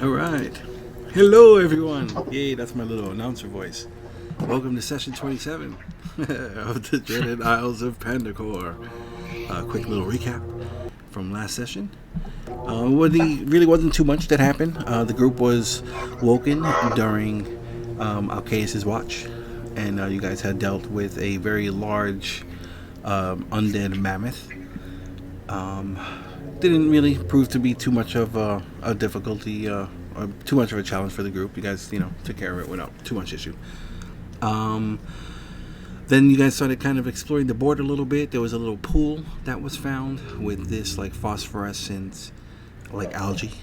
All right. Hello, everyone. Yay, that's my little announcer voice. Welcome to session 27 of the Dreaded Isles of Pandakorr. Quick little recap from last session. Really wasn't too much that happened. The group was woken during Alcaeus' watch, and you guys had dealt with a very large undead mammoth. Didn't really prove to be too much of a difficulty or too much of a challenge for the group. You guys, took care of it without too much issue. Then you guys started kind of exploring the board a little bit. There was a little pool that was found with this like phosphorescent like algae,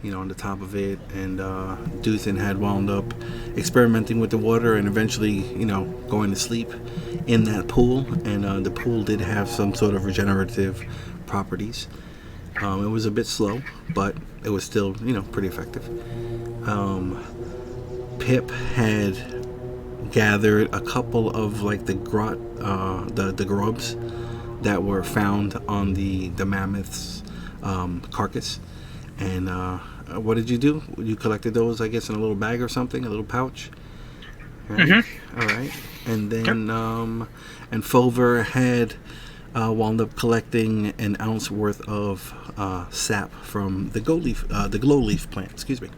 on the top of it, and Duthryn had wound up experimenting with the water and eventually, going to sleep in that pool. And the pool did have some sort of regenerative properties. It was a bit slow, but it was still, pretty effective. Pip had gathered a couple of like the grot, the grubs that were found on the mammoth's carcass. And what did you do? You collected those, I guess, in a little bag or something, a little pouch. Right? Mm-hmm. All right. And then, and Fomher had wound up collecting an ounce worth of sap from the glow leaf plant. Excuse me.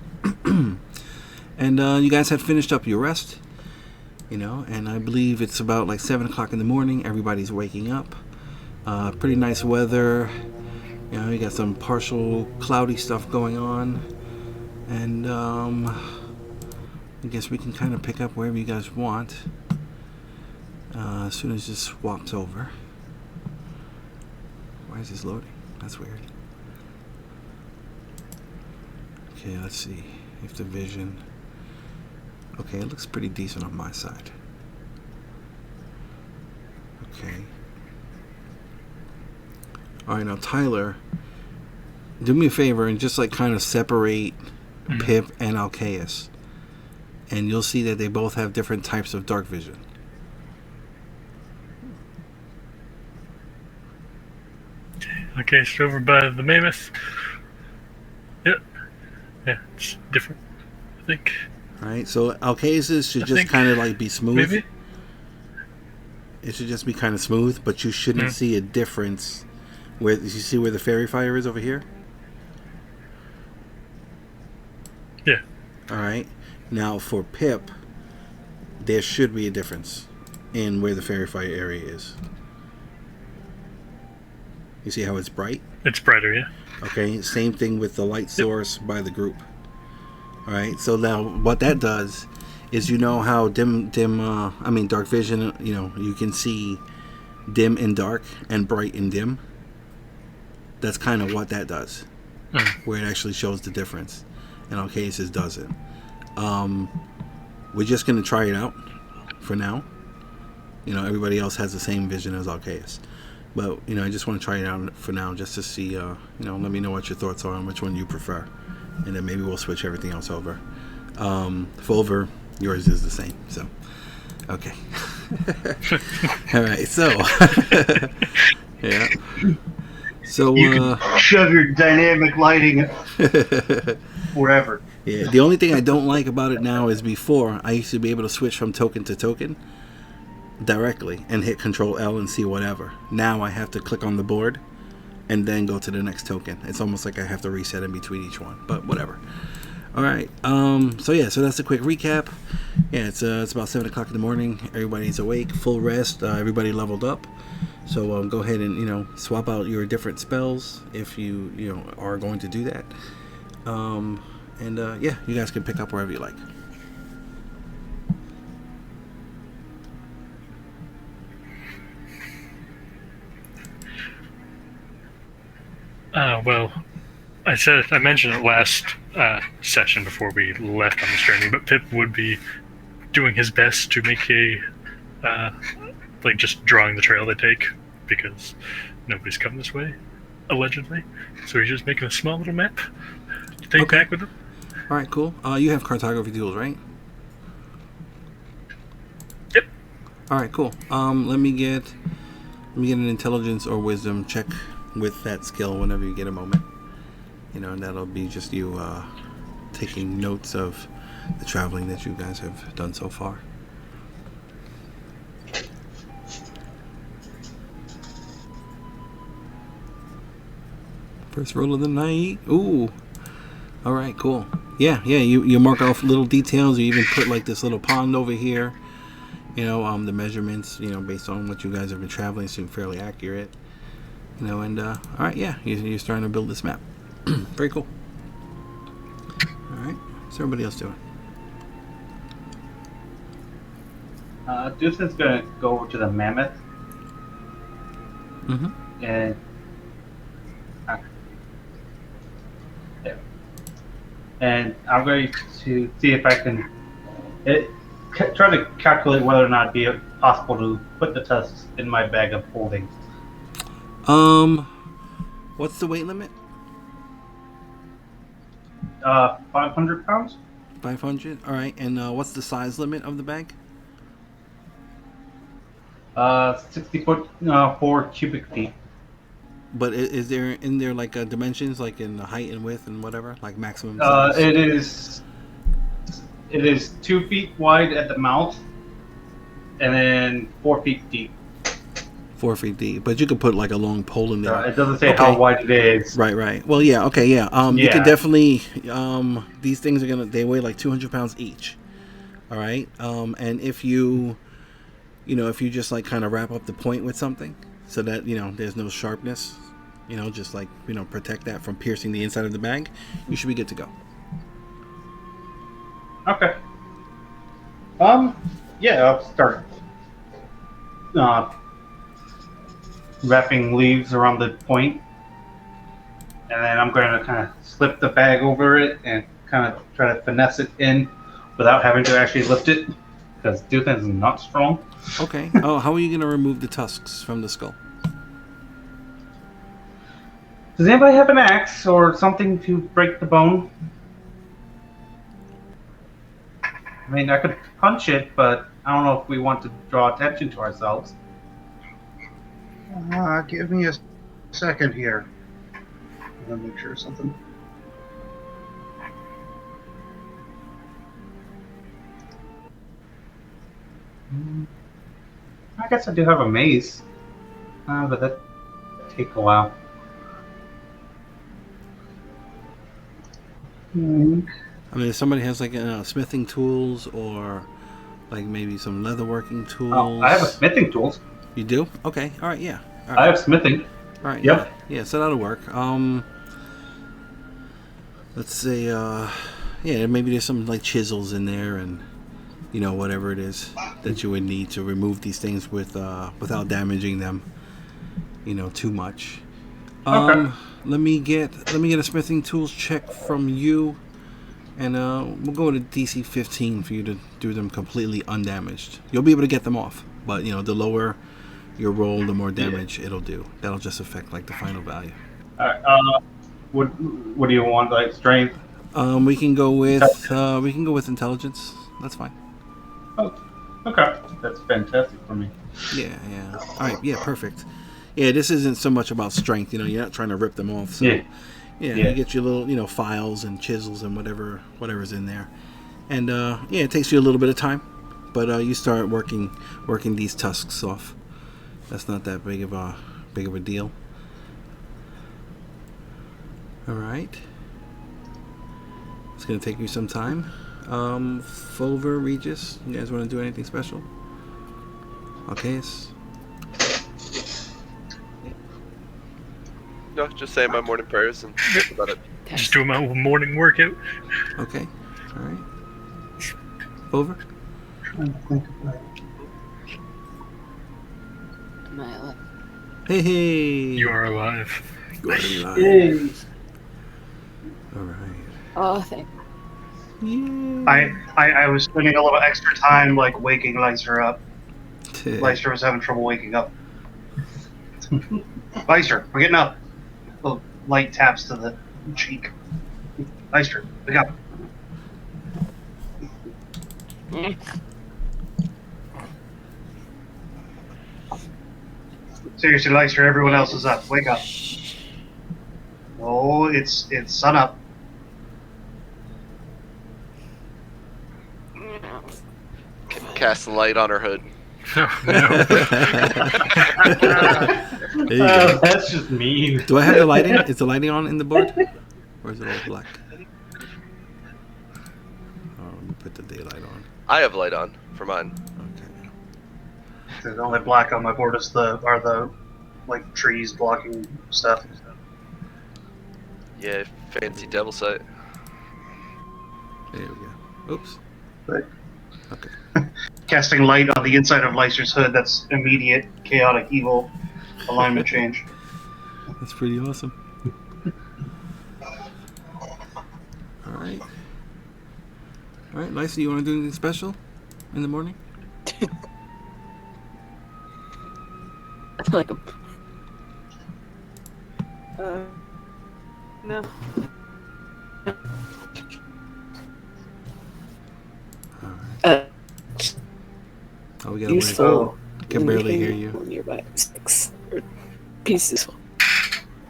And you guys had finished up your rest, and I believe it's about like 7 o'clock in the morning. Everybody's waking up. Pretty nice weather. You got some partial cloudy stuff going on, and I guess we can kind of pick up wherever you guys want as soon as this swaps over. Why is this loading? That's weird. Okay, let's see if the vision... Okay, it looks pretty decent on my side. Okay. Alright, now Tyler, do me a favor and just like kind of separate Pip and Alcaeus. And you'll see that they both have different types of dark vision. Okay, it's over by the mammoth. Yep. Yeah, it's different, I think. Alright, so Alcaeus should just kind of like be smooth. Maybe. It should just be kind of smooth, but you shouldn't see a difference. Where you see where the fairy fire is over here? Yeah. Alright. Now for Pip, there should be a difference in where the fairy fire area is. You see how it's bright? It's brighter, yeah. Okay, same thing with the light source by the group. Alright, so now what that does is how dark vision, you can see dim and dark and bright and dim. That's kind of what that does. Where it actually shows the difference. In all cases, doesn't. We're just going to try it out for now. Everybody else has the same vision as Alcaeus. But, I just want to try it out for now just to see, let me know what your thoughts are on which one you prefer. And then maybe we'll switch everything else over. Fomher, yours is the same. So, okay. All right, so. Yeah. So, you can shove your dynamic lighting wherever. Yeah, the only thing I don't like about it now is before I used to be able to switch from token to token directly and hit Control L and see whatever. Now I have to click on the board and then go to the next token. It's almost like I have to reset in between each one, but whatever. All right. So that's a quick recap. Yeah, it's about 7 o'clock in the morning. Everybody's awake, full rest. Everybody leveled up. So go ahead and swap out your different spells if you are going to do that. Yeah, you guys can pick up wherever you like. Well, I mentioned it last session before we left on this journey, but Pip would be doing his best to make just drawing the trail they take, because nobody's come this way, allegedly. So he's just making a small little map to take back with him. All right, cool. You have cartography tools, right? Yep. All right, cool. Let me get an intelligence or wisdom check with that skill whenever you get a moment. And that'll be just you taking notes of the traveling that you guys have done so far. First roll of the night. Ooh. All right, cool. Yeah. You mark off little details. You even put like this little pond over here. The measurements, based on what you guys have been traveling, seem fairly accurate. And all right, yeah, you're starting to build this map. Very cool. All right, what's everybody else doing? Duthryn's gonna go over to the mammoth. Mm-hmm. And and I'm going to see if I can try to calculate whether or not it'd be possible to put the tusks in my bag of holding. What's the weight limit? 500 pounds. 500. All right, and what's the size limit of the bag? 60 foot, 4 cubic feet. But is there in there like dimensions, like in the height and width and whatever, like maximum size? It is 2 feet wide at the mouth, and then 4 feet deep. 4 feet deep, but you could put like a long pole in there. It doesn't say how wide it is. Right. Well, yeah. Okay, yeah. You could definitely. These things they weigh like 200 pounds each. All right. And if you just like kind of wrap up the point with something, so that there's no sharpness, just like protect that from piercing the inside of the bag, you should be good to go. Okay. Yeah, I'll start wrapping leaves around the point, and then I'm going to kind of slip the bag over it and kind of try to finesse it in without having to actually lift it, because Duthryn is not strong. Okay. Oh, how are you going to remove the tusks from the skull? Does anybody have an axe or something to break the bone? I mean, I could punch it, but I don't know if we want to draw attention to ourselves. Give me a second here. I'm gonna make sure of something. I guess I do have a mace, but that take a while. I mean, if somebody has like smithing tools or like maybe some leatherworking tools. Oh, I have a smithing tools. You do? Okay. All right. Yeah. All right. I have smithing. All right. Yep. Yeah. So that'll work. Let's say, maybe there's some like chisels in there and whatever it is that you would need to remove these things without damaging them, too much. Okay. Let me get a smithing tools check from you, and we'll go to DC 15 for you to do them completely undamaged. You'll be able to get them off, but the lower your roll, the more damage it'll do. That'll just affect like the final value. All right. What do you want? Like strength? We can go with intelligence. That's fine. Oh, okay. That's fantastic for me. Yeah. All right. Yeah. Perfect. Yeah. This isn't so much about strength. You're not trying to rip them off. So, yeah. You get your little files and chisels and whatever's in there, and it takes you a little bit of time, but you start working these tusks off. That's not that big of a deal. All right. It's gonna take you some time. Fomher, Regis, you guys want to do anything special? Alcaeus? No, just saying my morning prayers and that's about it. Just doing my morning workout. Okay. All right. Fomher? Am I alive? Hey. You are alive. You are alive. Yay. All right. Oh, thank Yeah. I was spending a little extra time like waking Leister up. Leister was having trouble waking up. Leister, we're getting up. Little light taps to the cheek. Leister, wake up. you. Seriously, Leister, everyone else is up. Wake up. Oh, it's sun up. Cast light on her hood. Oh, no. There you go. That's just mean. Do I have the lighting? Is the lighting on in the board? Or is it all black? Oh, let me put the daylight on. I have light on for mine. Okay. The only black on my board is the like trees blocking stuff. Yeah, fancy devil sight. There we go. Oops. But Okay. casting light on the inside of Leicester's hood, that's immediate chaotic evil alignment change. That's pretty awesome. Alright. Alright, Lysa, you want to do anything special in the morning? Like no. Oh, we gotta wait. Useful. I can barely hear you. Nearby 6 pieces.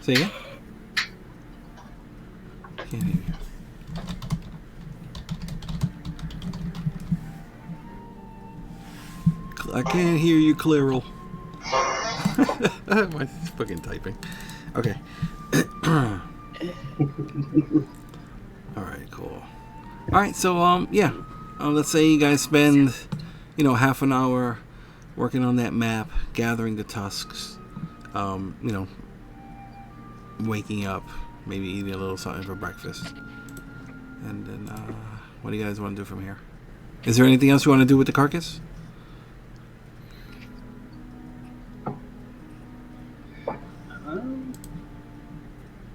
Say again? Can't hear you. I can't hear you, Clairol. My fucking typing. Okay. Alright, cool. Alright, so, yeah. Let's say you guys spend, half an hour working on that map, gathering the tusks, waking up, maybe eating a little something for breakfast. And then, what do you guys want to do from here? Is there anything else you want to do with the carcass?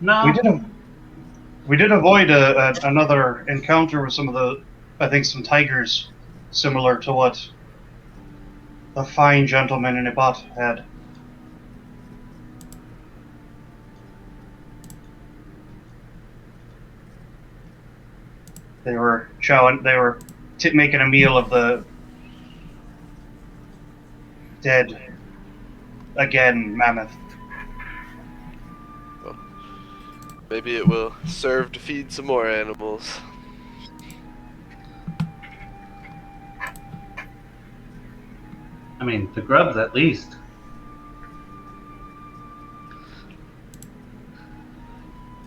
No. We did avoid another encounter with some tigers, similar to what the fine gentleman in Ibat had. They were making a meal of the dead, again, mammoth. Maybe it will serve to feed some more animals. I mean, the grubs at least.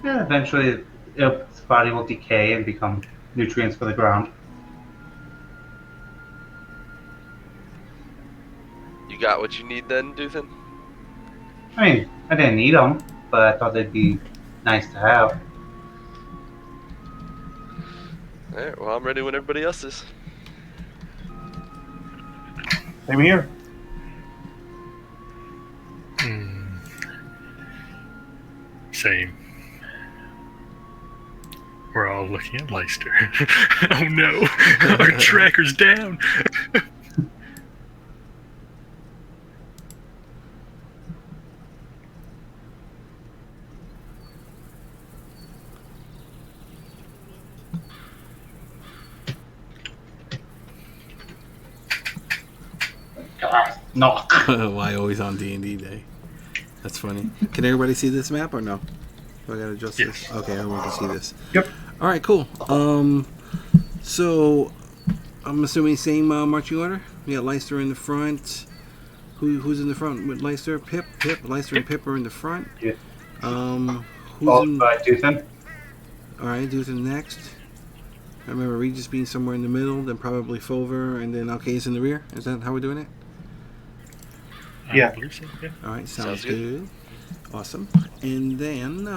Yeah, eventually its body will decay and become nutrients for the ground. You got what you need then, Duthryn? I mean, I didn't need them, but I thought they'd be nice to have. Alright, well, I'm ready when everybody else is. Same here. Same. We're all looking at Leicester. Oh no! Our tracker's down! No. Why always on D&D day? That's funny. Can everybody see this map or no? Do I gotta adjust Yes. this? Okay, everyone can see this. Yep. All right, cool. So I'm assuming same marching order. We got Leicester in the front. Who's in the front with Leicester? Pip. Leicester and Pip are in the front. Yeah. Who's Followed in? by Duthryn. All right, Duthryn next. I remember Regis being somewhere in the middle, then probably Fomher, and then Alcaeus in the rear. Is that how we're doing it? Yeah. I believe so, yeah. All right, sounds Sounds good. good. Awesome. And then,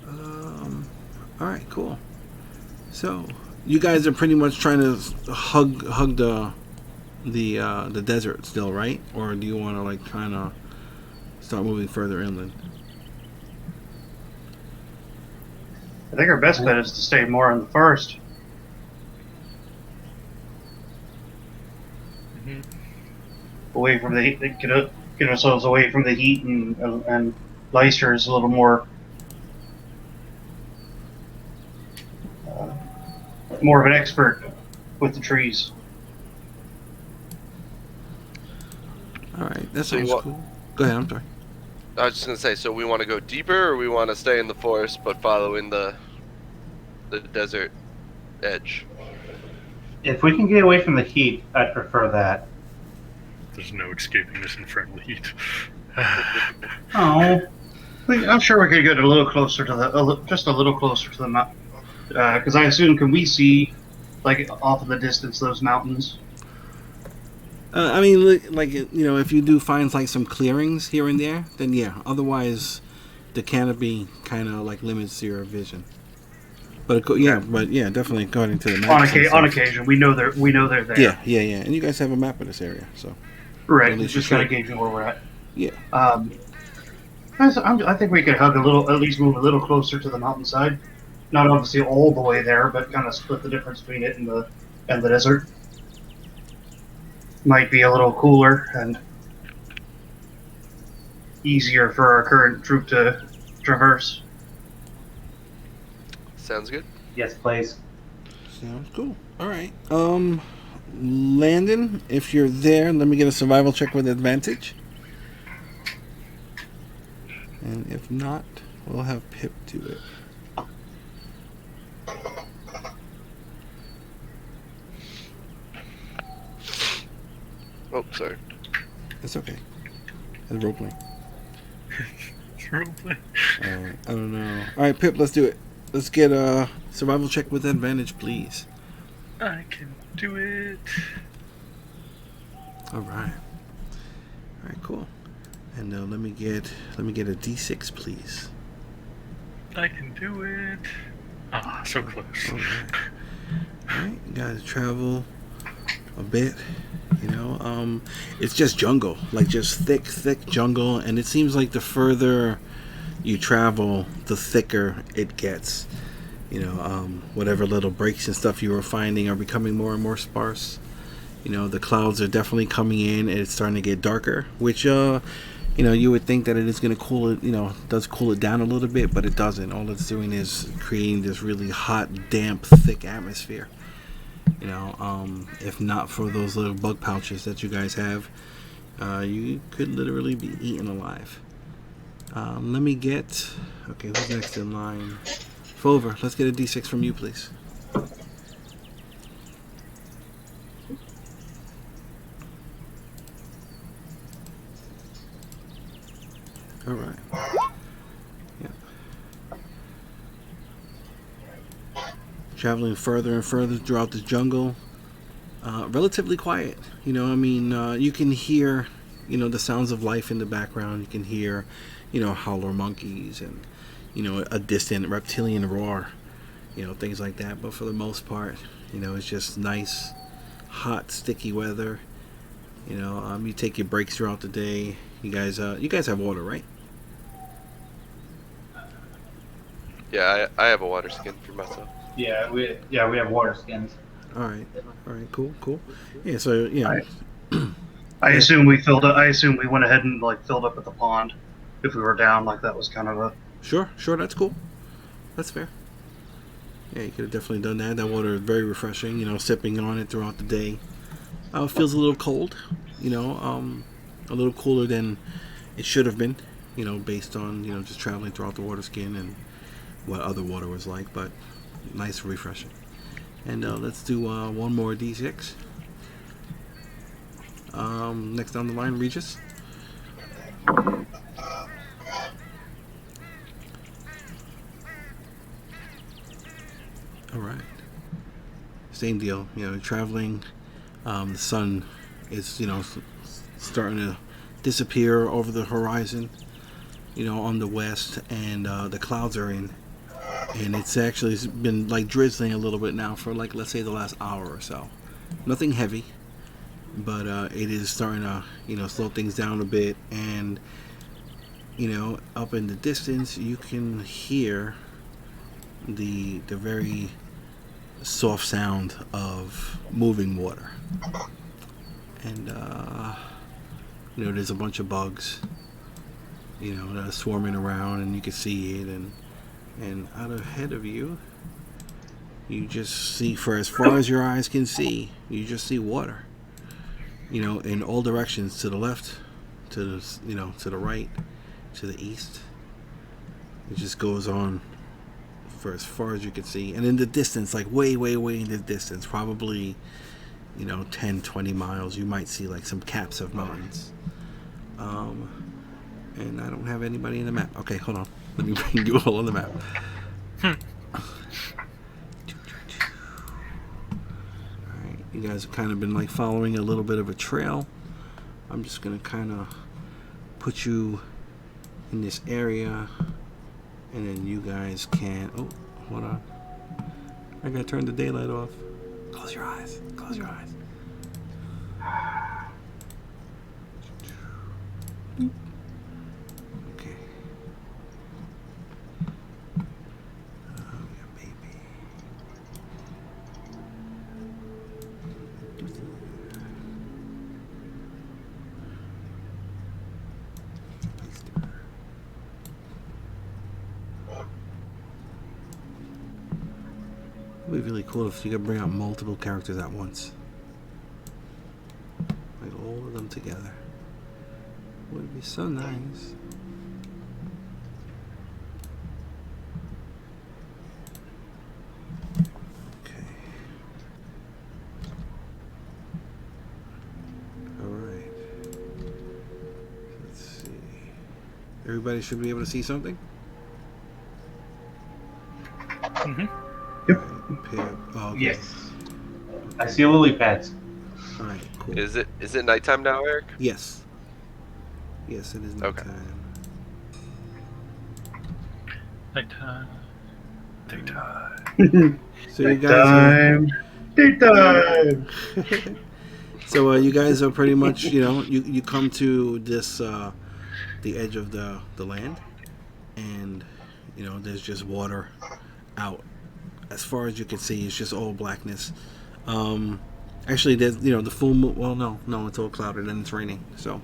all right, cool. So, you guys are pretty much trying to hug the desert still, right? Or do you want to like kind of start moving further inland? I think our best bet is to stay more in the forest. Mhm. Away from the heat, get ourselves away from the heat, and Leicester is a little more more of an expert with the trees. All right, that So you sounds want- cool. Go ahead. I'm sorry. I was just gonna say, so we want to go deeper, or we want to stay in the forest but follow in the desert edge? If we can get away from the heat, I'd prefer that. There's no escaping this infernal heat. Oh, I'm sure we could get a little closer to just a little closer to the mountain. Because I assume, can we see, like, off in the distance, those mountains? I mean, like, if you do find like some clearings here and there, then yeah. Otherwise, the canopy kind of like limits your vision. But definitely according to the map. On occasion, we know they're there. Yeah, and you guys have a map of this area, so Right. At least Just you kind of should. gauging where we're at. yeah. I think we could hug at least move a little closer to the mountainside. Not obviously all the way there, but kind of split the difference between it and the desert. Might be a little cooler and easier for our current troop to traverse. Sounds good. yes, please. Sounds cool. All right. Landon, if you're there, let me get a survival check with advantage. And if not, we'll have Pip do it. Oh, sorry. It's okay. And roleplay. Roleplay. I don't know. All right, Pip, let's do it. Let's get a survival check with advantage, please. I can do it. All right. All right, cool. And let me get a D6, please. I can do it. Ah, so close. All right. All right, you guys travel a bit. It's just jungle, like just thick jungle, and it seems like the further you travel, the thicker it gets. Whatever little breaks and stuff you were finding are becoming more and more sparse. The clouds are definitely coming in, and it's starting to get darker, which you would think that it is going to cool it, does cool it down a little bit, but it doesn't. All it's doing is creating this really hot, damp, thick atmosphere. If not for those little bug pouches that you guys have, you could literally be eaten alive. Let me get... Okay, who's next in line? Fomher, let's get a D6 from you, please. Alright. Yeah. Traveling further and further throughout the jungle. Relatively quiet. You can hear, the sounds of life in the background. You can hear, howler monkeys and, a distant reptilian roar. Things like that. But for the most part, it's just nice, hot, sticky weather. You take your breaks throughout the day. You guys have water, right? Yeah, I have a water skin for myself. Yeah, we have water skins. All right, cool. Yeah, so I assume we filled up. I assume we went ahead and filled up at the pond. If we were down, that was kind of a. Sure, that's cool. That's fair. Yeah, you could have definitely done that. That water is very refreshing. Sipping on it throughout the day. It feels a little cold. A little cooler than it should have been. Based on just traveling throughout the water skin and what other water was like, but nice, refreshing. And let's do one more D6. Next on the line, Regis. All right. Same deal. Traveling. The sun is starting to disappear over the horizon. On the west, and the clouds are in. And it's actually been drizzling a little bit now for let's say the last hour or so. Nothing heavy, but it is starting to slow things down a bit. And up in the distance you can hear the very soft sound of moving water. And there's a bunch of bugs that are swarming around, and you can see it. And out ahead of you, you just see, for as far as your eyes can see, you just see water. In all directions, to the left, to the right, to the east. It just goes on for as far as you can see. And in the distance, like way in the distance, probably, 10, 20 miles, you might see like some caps of mountains. And I don't have anybody in the map. Okay, hold on. Let me bring you all on the map. Alright, you guys have kind of been like following a little bit of a trail. I'm just going to kind of put you in this area, and then you guys can... Oh, hold on. I gotta turn the daylight off. Close your eyes. Close your eyes. Okay. Oh, yeah, baby. It would be really cool if you could bring out multiple characters at once. Like all of them together. Would be so nice. Okay. Alright. Let's see. Everybody should be able to see something? Mm-hmm. Oh, okay. Yes. I see lily pads. Alright, cool. Is it nighttime now, Eric? Yes. Yes, it is Okay. nighttime. Nighttime. Daytime. So you guys Daytime. so you guys are pretty much, you come to this the edge of the land, and there's just water out. As far as you can see, it's just all blackness. Actually, there's the full moon. Well, no, it's all clouded and it's raining. So,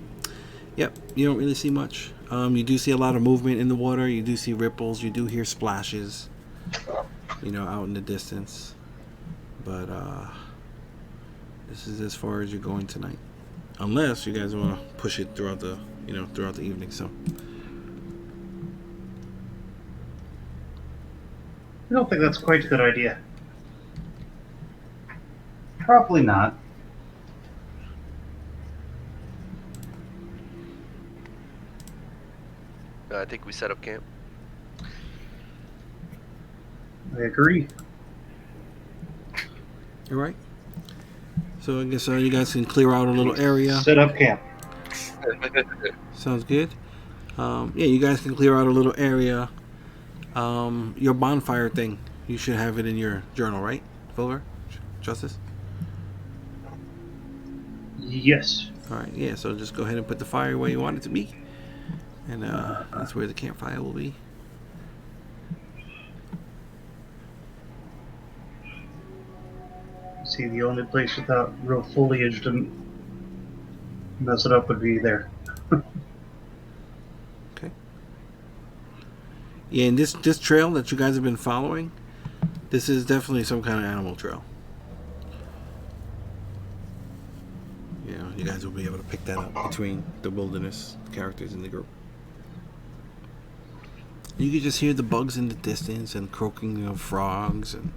yep, you don't really see much. You do see a lot of movement in the water. You do see ripples. You do hear splashes. Out in the distance. But this is as far as you're going tonight, unless you guys want to push it throughout the evening. So. I don't think that's quite a good idea. Probably not. I think we set up camp. I agree. All right. So I guess you guys can clear out a little area. Set up camp. Sounds good. Yeah, you guys can clear out a little area. Your bonfire thing, you should have it in your journal, right, Fomher? Justice? Yes. Alright, yeah, so just go ahead and put the fire where you want it to be. And that's where the campfire will be. See, the only place without real foliage to mess it up would be there. Okay. Yeah, and this trail that you guys have been following, this is definitely some kind of animal trail. You guys will be able to pick that up between the wilderness characters in the group. You can just hear the bugs in the distance and croaking of frogs and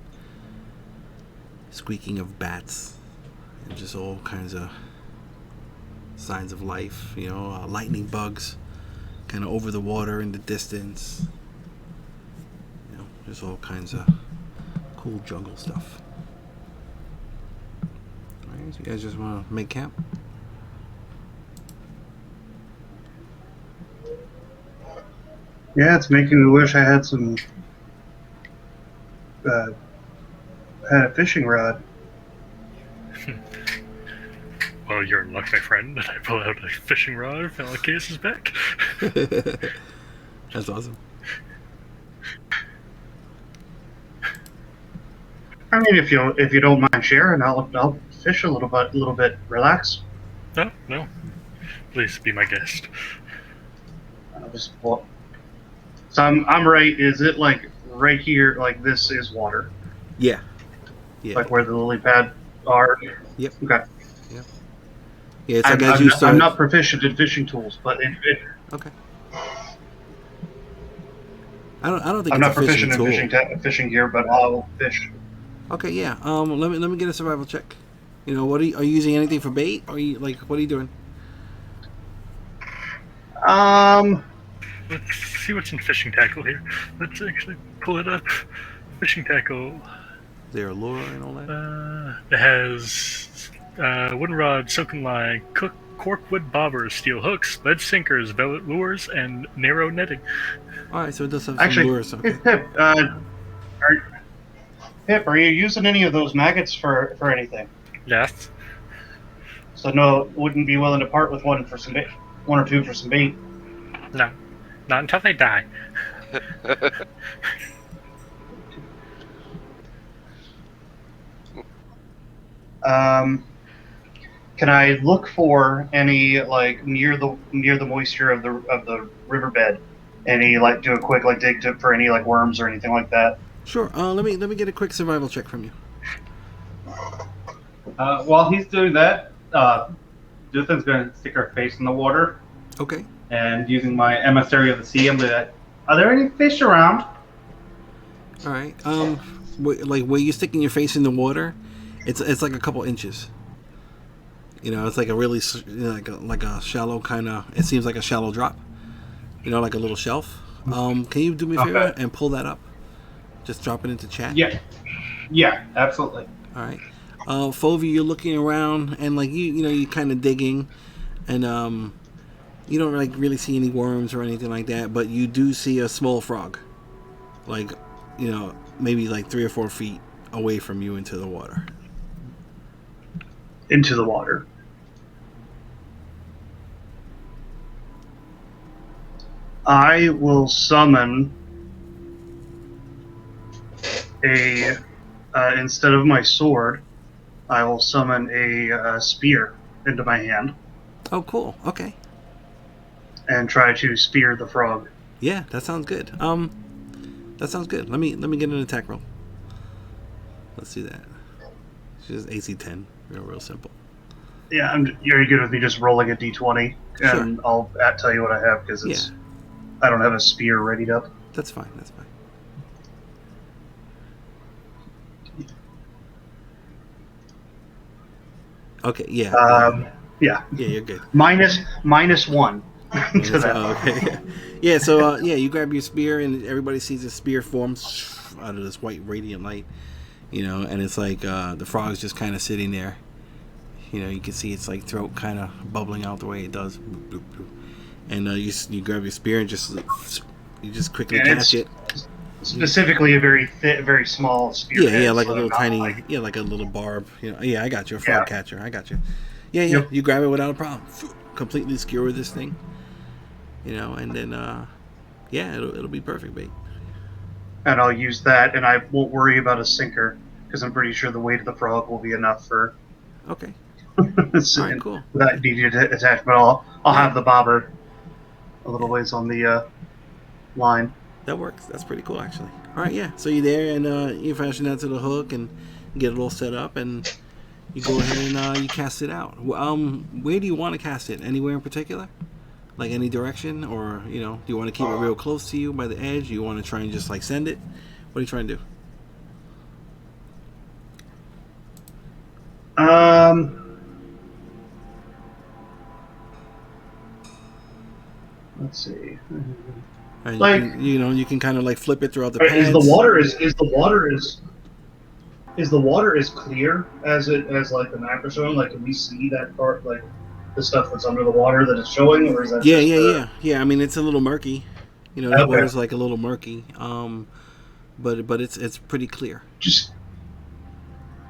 squeaking of bats and just all kinds of signs of life. Lightning bugs kind of over the water in the distance. Just all kinds of cool jungle stuff. Alright, so you guys just want to make camp? Yeah, it's making me wish I had some had a fishing rod. Well, you're in luck, my friend. I pull out a fishing rod from Alcaeus' back. That's awesome. I mean, if you don't mind sharing, I'll fish a little bit. Relax. No. Please be my guest. I'll just So I'm right. Is it like right here? Like this is water. Yeah. Like where the lily pad are. Yep. Okay. Yep. Yeah, it's like as you start. I'm not proficient in fishing tools, but Okay. I don't think I'm it's not a fishing proficient tool. in fishing gear, but I'll fish. Okay, yeah. Let me get a survival check. What are you using anything for bait? Or what are you doing? Let's see what's in fishing tackle here. Let's actually pull it up. Fishing tackle. Is there a lure and all that? It has wooden rod, sunken line, corkwood bobbers, steel hooks, lead sinkers, velvet lures, and narrow netting. All right, so it does have some Actually, lures. Okay. Pip, are you using any of those maggots for anything? Yes. So no, wouldn't be willing to part with one for some bait, one or two for some bait. No. Not until they die. Can I look for any near the moisture of the riverbed? Any do a quick dig for any worms or anything like that? Sure. Let me get a quick survival check from you. While he's doing that, Duthryn's going to stick her face in the water, Okay. and using my emissary of the sea, I'm like, "Are there any fish around?" All right. Where you sticking your face in the water, it's like a couple inches. It's like a really like a shallow kind of. It seems like a shallow drop. Like a little shelf. Can you do me a favor and pull that up? Just drop it into chat. Yeah, absolutely. All right. Fomher, you're looking around and you kind of digging, and you don't really see any worms or anything like that, but you do see a small frog, maybe 3 or 4 feet away from you into the water. Into the water. I will summon instead of my sword, I will summon a spear into my hand. Oh, cool. Okay. And try to spear the frog. Yeah, that sounds good. That sounds good. Let me get an attack roll. Let's do that. It's just AC 10. Real simple. Yeah, you're good with me just rolling a d20, and sure. I'll tell you what I have because it's. Yeah. I don't have a spear readied up. That's fine. Okay. Yeah. Yeah. Yeah, you're good. Minus 1 to that. Okay. Yeah. So you grab your spear, and everybody sees a spear form out of this white radiant light. And it's like the frog's just kind of sitting there. You can see its throat kind of bubbling out the way it does. Bloop, bloop, bloop. And you grab your spear and you just quickly catch it. Specifically, a very very small spear. Yeah, like a little tiny, like a little barb. Yeah, I got you, a frog catcher. I got you. Yeah, yep. You grab it without a problem. Completely skewer this thing. And then it'll be perfect bait. And I'll use that, and I won't worry about a sinker because I'm pretty sure the weight of the frog will be enough for. Okay. All right, cool. That needed to attach, but I'll have the bobber a little ways on the line. That works. That's pretty cool, actually. All right, yeah. So you're there, and you fashion that to the hook and get it all set up, and you go ahead and you cast it out. Where do you want to cast it? Anywhere in particular? Like any direction, or do you want to keep it real close to you by the edge? Do you want to try and just send it? What are you trying to do? Let's see. And you can kind of flip it throughout the pads. Is the water as clear as the map is showing? Can we see that part, the stuff that's under the water that it's showing, or is that? Yeah. I mean, it's a little murky. The water's a little murky. But it's pretty clear. Just.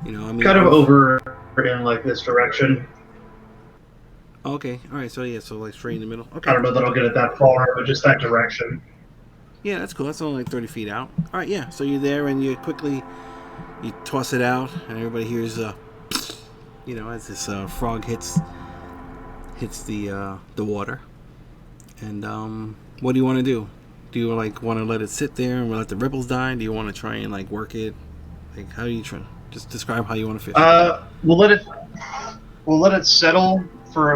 Kind of over in this direction. Okay, all right. So straight in the middle. Okay. I don't know that I'll get it that far, but just that direction. Yeah, that's cool. That's only 30 feet out. All right, yeah. So you're there, and you quickly toss it out, and everybody hears as this frog hits the water. And what do you want to do? Do you want to let it sit there and let the ripples die? Do you want to try and work it? How do you try? Just describe how you want to fish. We'll let it settle for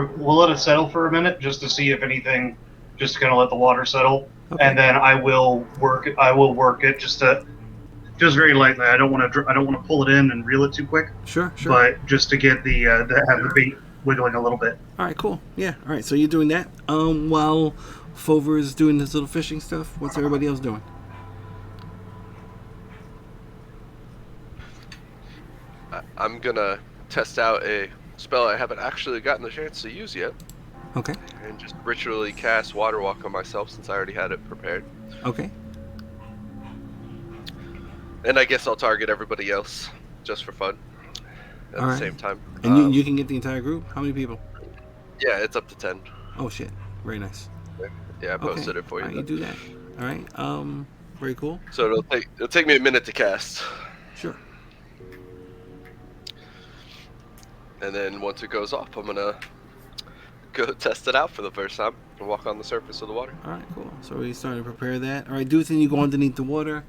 a minute just to see if anything, just to kind of let the water settle, Okay. and then I will work it just very lightly. I don't want to pull it in and reel it too quick, Sure. but just to get the have the bait wiggling a little bit. All right, cool. Yeah. All right, so you're doing that. While Fomher is doing his little fishing stuff, what's everybody else doing? I'm gonna test out a spell I haven't actually gotten the chance to use yet, Okay. and just ritually cast Water Walk on myself since I already had it prepared. Okay. And I guess I'll target everybody else just for fun at the same time. And you can get the entire group? How many people? Yeah, it's up to 10. Oh, shit. Very nice. Yeah, I posted it for you. All right, you do that. All right. Very cool. So it'll take me a minute to cast. Sure. And then once it goes off, I'm gonna go test it out for the first time and walk on the surface of the water. All right, cool. So we're starting to prepare that. All right, Duthryn, you go underneath the water,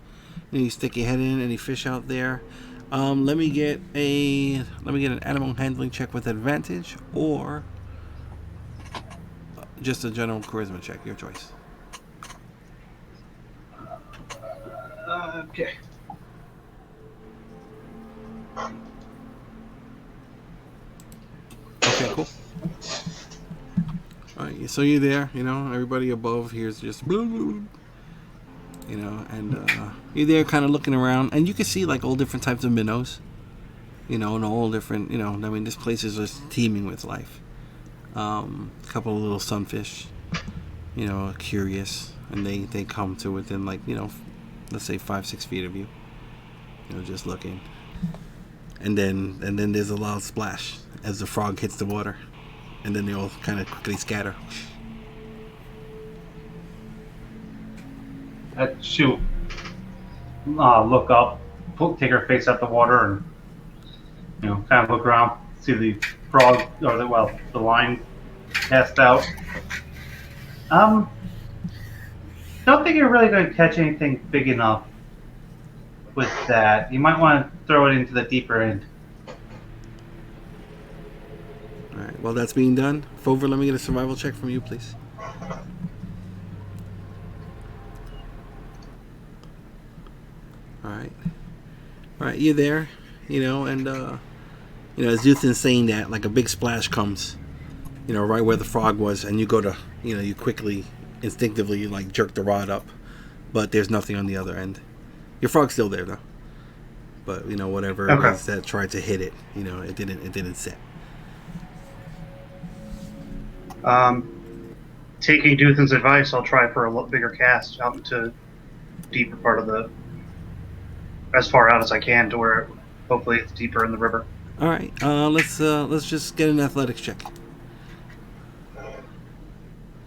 and you stick your head in. Any fish out there? Let me get an animal handling check with advantage, or just a general charisma check. Your choice. Okay. Okay, cool. All right, so you're there. Everybody above here is just and you're there, kind of looking around, and you can see like all different types of minnows. And all different. This place is just teeming with life. A couple of little sunfish. Curious, and they come to within like let's say 5-6 feet of you. Just looking. And then there's a loud splash as the frog hits the water, and then they all kind of quickly scatter. Shoot. Look up, take her face out the water, and kind of look around, see the frog or the line cast out. Don't think you're really going to catch anything big enough with that. You might want to throw it into the deeper end. All right. Well, that's being done. Fomher, let me get a survival check from you, please. All right. All right. You're there. And as Duthryn's saying that, like a big splash comes, right where the frog was, and you go to, you quickly, instinctively, like jerk the rod up, but there's nothing on the other end. Your frog's still there though, but whatever it was that tried to hit it, it didn't set. Taking Duthryn's advice, I'll try for a bigger cast out into deeper part of as far out as I can to where hopefully it's deeper in the river. All right, let's just get an athletics check.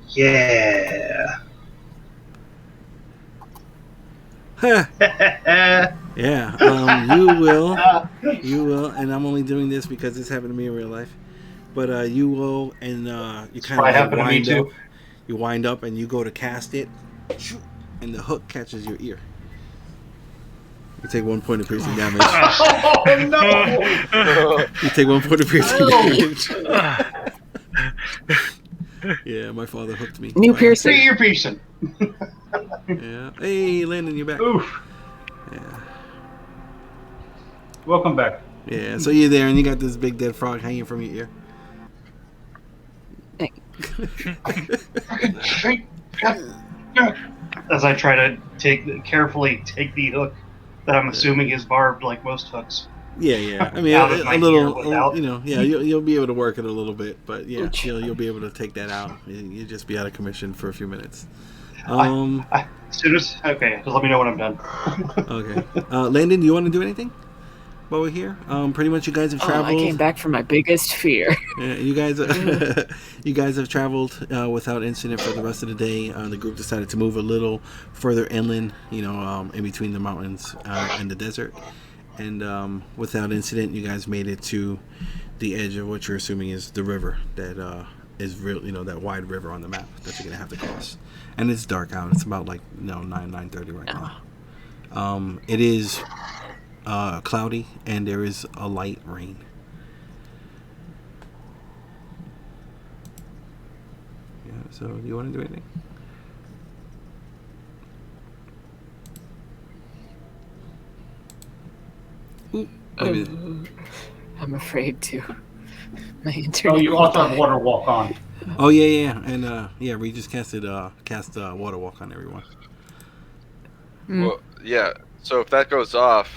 Yeah. Huh. Yeah. You will, and I'm only doing this because this happened to me in real life. But you will, and you kind of wind up. You wind up, and you go to cast it, and the hook catches your ear. You take 1 point of piercing damage. Oh no! You take 1 point of piercing damage. Yeah, my father hooked me. New piercing. Ear piercing. Yeah. Hey, Landon, you're back. Oof. Yeah. Welcome back. Yeah. So you're there, and you got this big dead frog hanging from your ear. As I try to carefully take the hook that I'm assuming is barbed like most hooks. Yeah. I mean, a little, you'll be able to work it a little bit, but yeah, you'll be able to take that out. You'll just be out of commission for a few minutes. As soon as just let me know when I'm done. Okay, Landon, do you want to do anything while we're here? Pretty much, you guys have traveled. I came back from my biggest fear. Yeah, you guys have traveled without incident for the rest of the day. The group decided to move a little further inland, in between the mountains and the desert. And without incident, you guys made it to the edge of what you're assuming is the river that is real, that wide river on the map that you're gonna have to cross. And it's dark out. It's about 9:30 right now. It is cloudy, and there is a light rain. Yeah. So, do you want to do anything? Maybe. I'm afraid to. My internet. Oh, you also have water walk on. Oh yeah, and Regis casted water walk on everyone. Well, yeah. So if that goes off,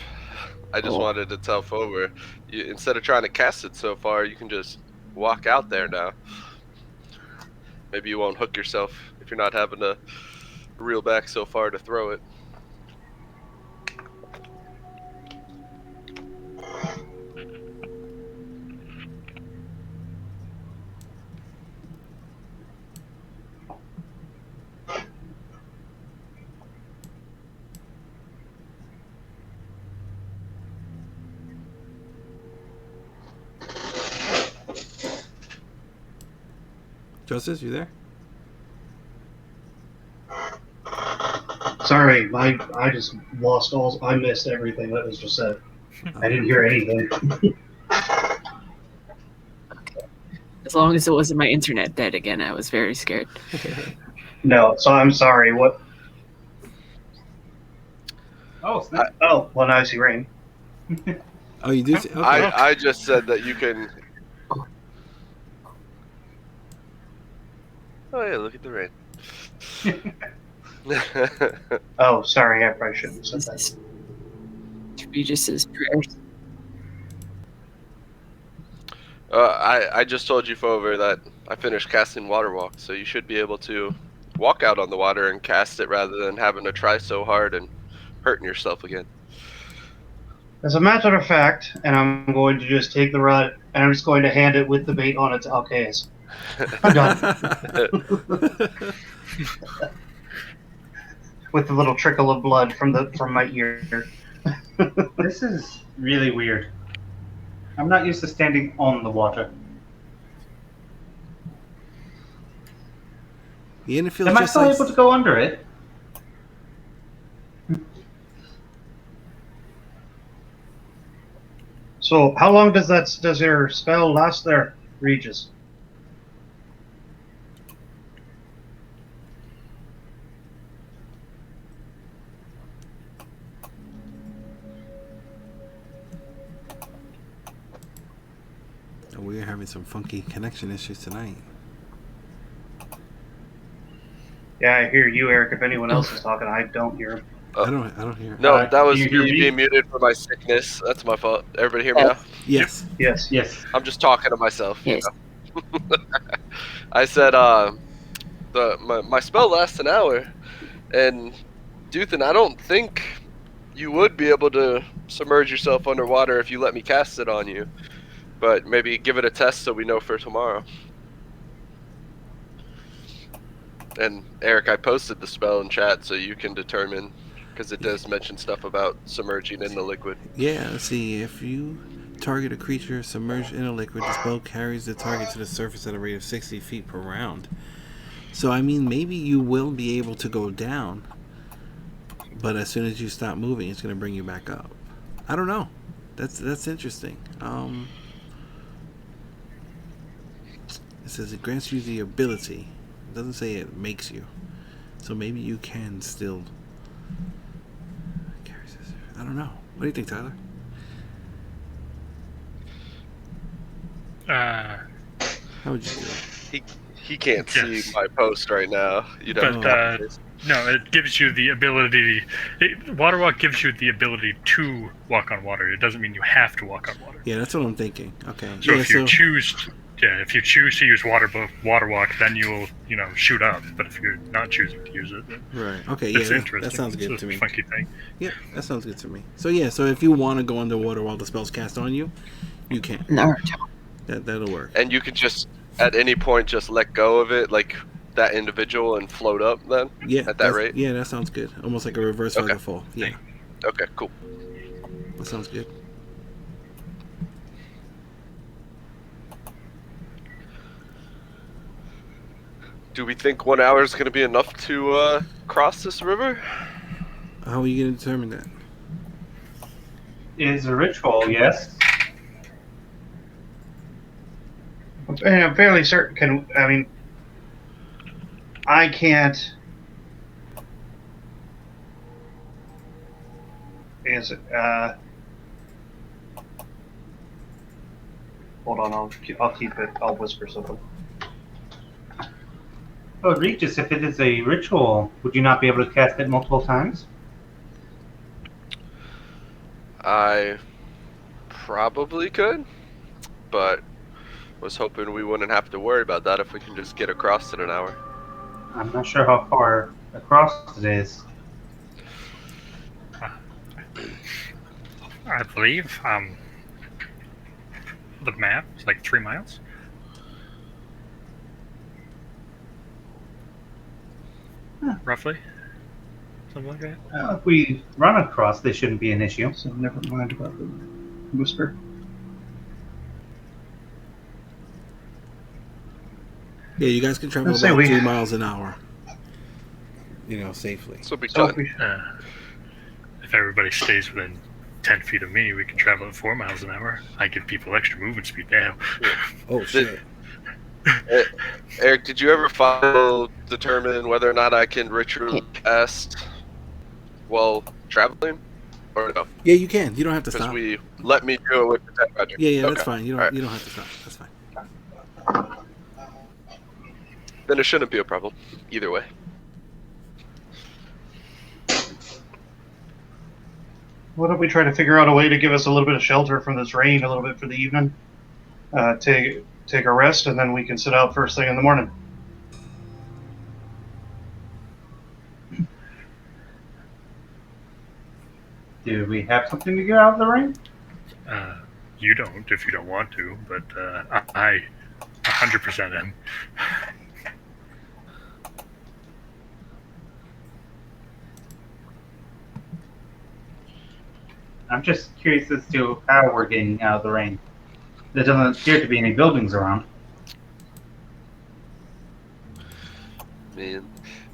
I just Oh. wanted to tell Fomher, instead of trying to cast it so far, you can just walk out there now. Maybe you won't hook yourself if you're not having to reel back so far to throw it. Justice, you there? Sorry, I just lost all. I missed everything that was just said. I didn't hear anything. As long as it wasn't my internet dead again, I was very scared. No, so I'm sorry. What? Oh, snap. Oh, well, now I see rain. Oh, you do? See? Okay. I just said that you can. Oh yeah, look at the rain. Oh, sorry, I probably shouldn't have said This that. is Regis's prayers. I just told you, Fomher, that I finished casting Water Walk, so you should be able to walk out on the water and cast it rather than having to try so hard and hurting yourself again. As a matter of fact, and I'm going to just take the rod and I'm just going to hand it with the bait on it to Alcaeus. I'm done. With the little trickle of blood from my ear. This is really weird. I'm not used to standing on the water. Yeah, and it feels Am I just still like. able to go under it? So, how long does your spell last there, Regis? Oh, we're having some funky connection issues tonight. Yeah, I hear you, Eric. If anyone else is talking, I don't hear him. I don't hear. No, that was can you hear me me? being muted for my sickness. That's my fault. Everybody hear me now? Yes. Yes. Yes. I'm just talking to myself. Yes. You know? I said my spell lasts an hour, and Duthryn, I don't think you would be able to submerge yourself underwater if you let me cast it on you. But maybe give it a test so we know for tomorrow. And Eric, I posted the spell in chat so you can determine, because it does mention stuff about submerging in the liquid. Yeah, let's see. If you target a creature submerged in a liquid, the spell carries the target to the surface at a rate of 60 feet per round. So, I mean, maybe you will be able to go down, but as soon as you stop moving, it's going to bring you back up. I don't know. That's interesting. It says it grants you the ability. It doesn't say it makes you. So maybe you can still. I don't know. What do you think, Tyler? How would you do it? He can't Yes. see my post right now. You'd have But to no, it gives you the ability. Water walk gives you the ability to walk on water. It doesn't mean you have to walk on water. Yeah, that's what I'm thinking. Okay. So yeah, if you choose, if you choose to use water walk, then you will, shoot up. But if you're not choosing to use it, then right. Okay. it's Yeah, interesting. that sounds good It's to a me. funky thing. Yeah, that sounds good to me. So yeah, so if you want to go underwater while the spell's cast on you, you can. Naruto. That'll work. And you could just, at any point, just let go of it, like that individual, and float up then? Yeah. At that rate? Yeah, that sounds good. Almost like a reverse Okay. feather fall. Yeah, Okay, cool. that sounds good. Do we think 1 hour is going to be enough to cross this river? How are you going to determine that? It's a ritual, yes. And I'm fairly certain. I can't. Is Hold on, I'll keep it. I'll whisper something. Oh, Regis, if it is a ritual, would you not be able to cast it multiple times? I probably could, but was hoping we wouldn't have to worry about that if we can just get across in an hour. I'm not sure how far across it is. I believe the map is like 3 miles. Roughly. Something like that. If we run across, this shouldn't be an issue. So never mind about the whisper. Yeah, you guys can travel Let's say about we- 2 miles an hour. Safely. So we So cut. If everybody stays within 10 feet of me, we can travel at 4 miles an hour. I give people extra movement speed now. Oh shit. Eric, did you ever determine whether or not I can ritual cast while traveling, or no? Yeah, you can. You don't have to Because stop. let me do it with Protect Magic. Yeah, that's Okay. fine. You don't. Alright. You don't have to stop. That's fine. Then it shouldn't be a problem, either way. Why don't we try to figure out a way to give us a little bit of shelter from this rain, a little bit for the evening? Take a rest, and then we can sit out first thing in the morning. Do we have something to get out of the rain? You don't if you don't want to, but I 100% am. I'm just curious as to how we're getting out of the rain. There doesn't appear to be any buildings around. Man,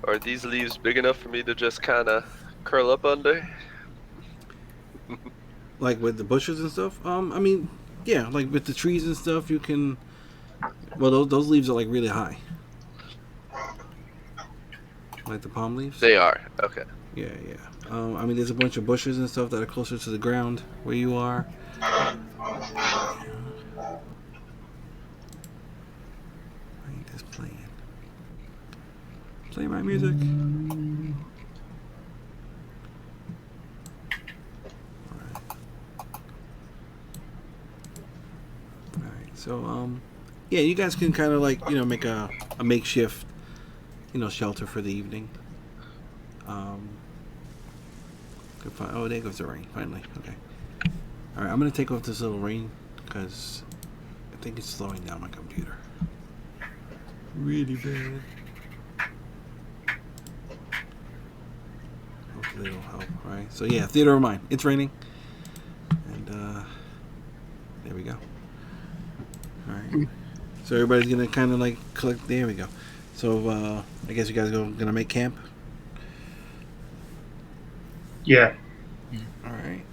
are these leaves big enough for me to just kind of curl up under? Like with the bushes and stuff. I mean, yeah, like with the trees and stuff, you can. Well, those leaves are like really high. Like the palm leaves. They are. Okay. Yeah, yeah. I mean, there's a bunch of bushes and stuff that are closer to the ground where you are. I ain't just playing. Play my music. Alright, so, yeah, you guys can kind of like, make a makeshift, shelter for the evening. Oh, there goes the rain, finally. Okay. Alright, I'm going to take off this little rain because I think it's slowing down my computer. Really bad. Hopefully it'll help, alright? So yeah, theater of mind. It's raining. And, there we go. Alright. So everybody's going to kind of like collect. There we go. So, I guess you guys are going to make camp? Yeah. Alright.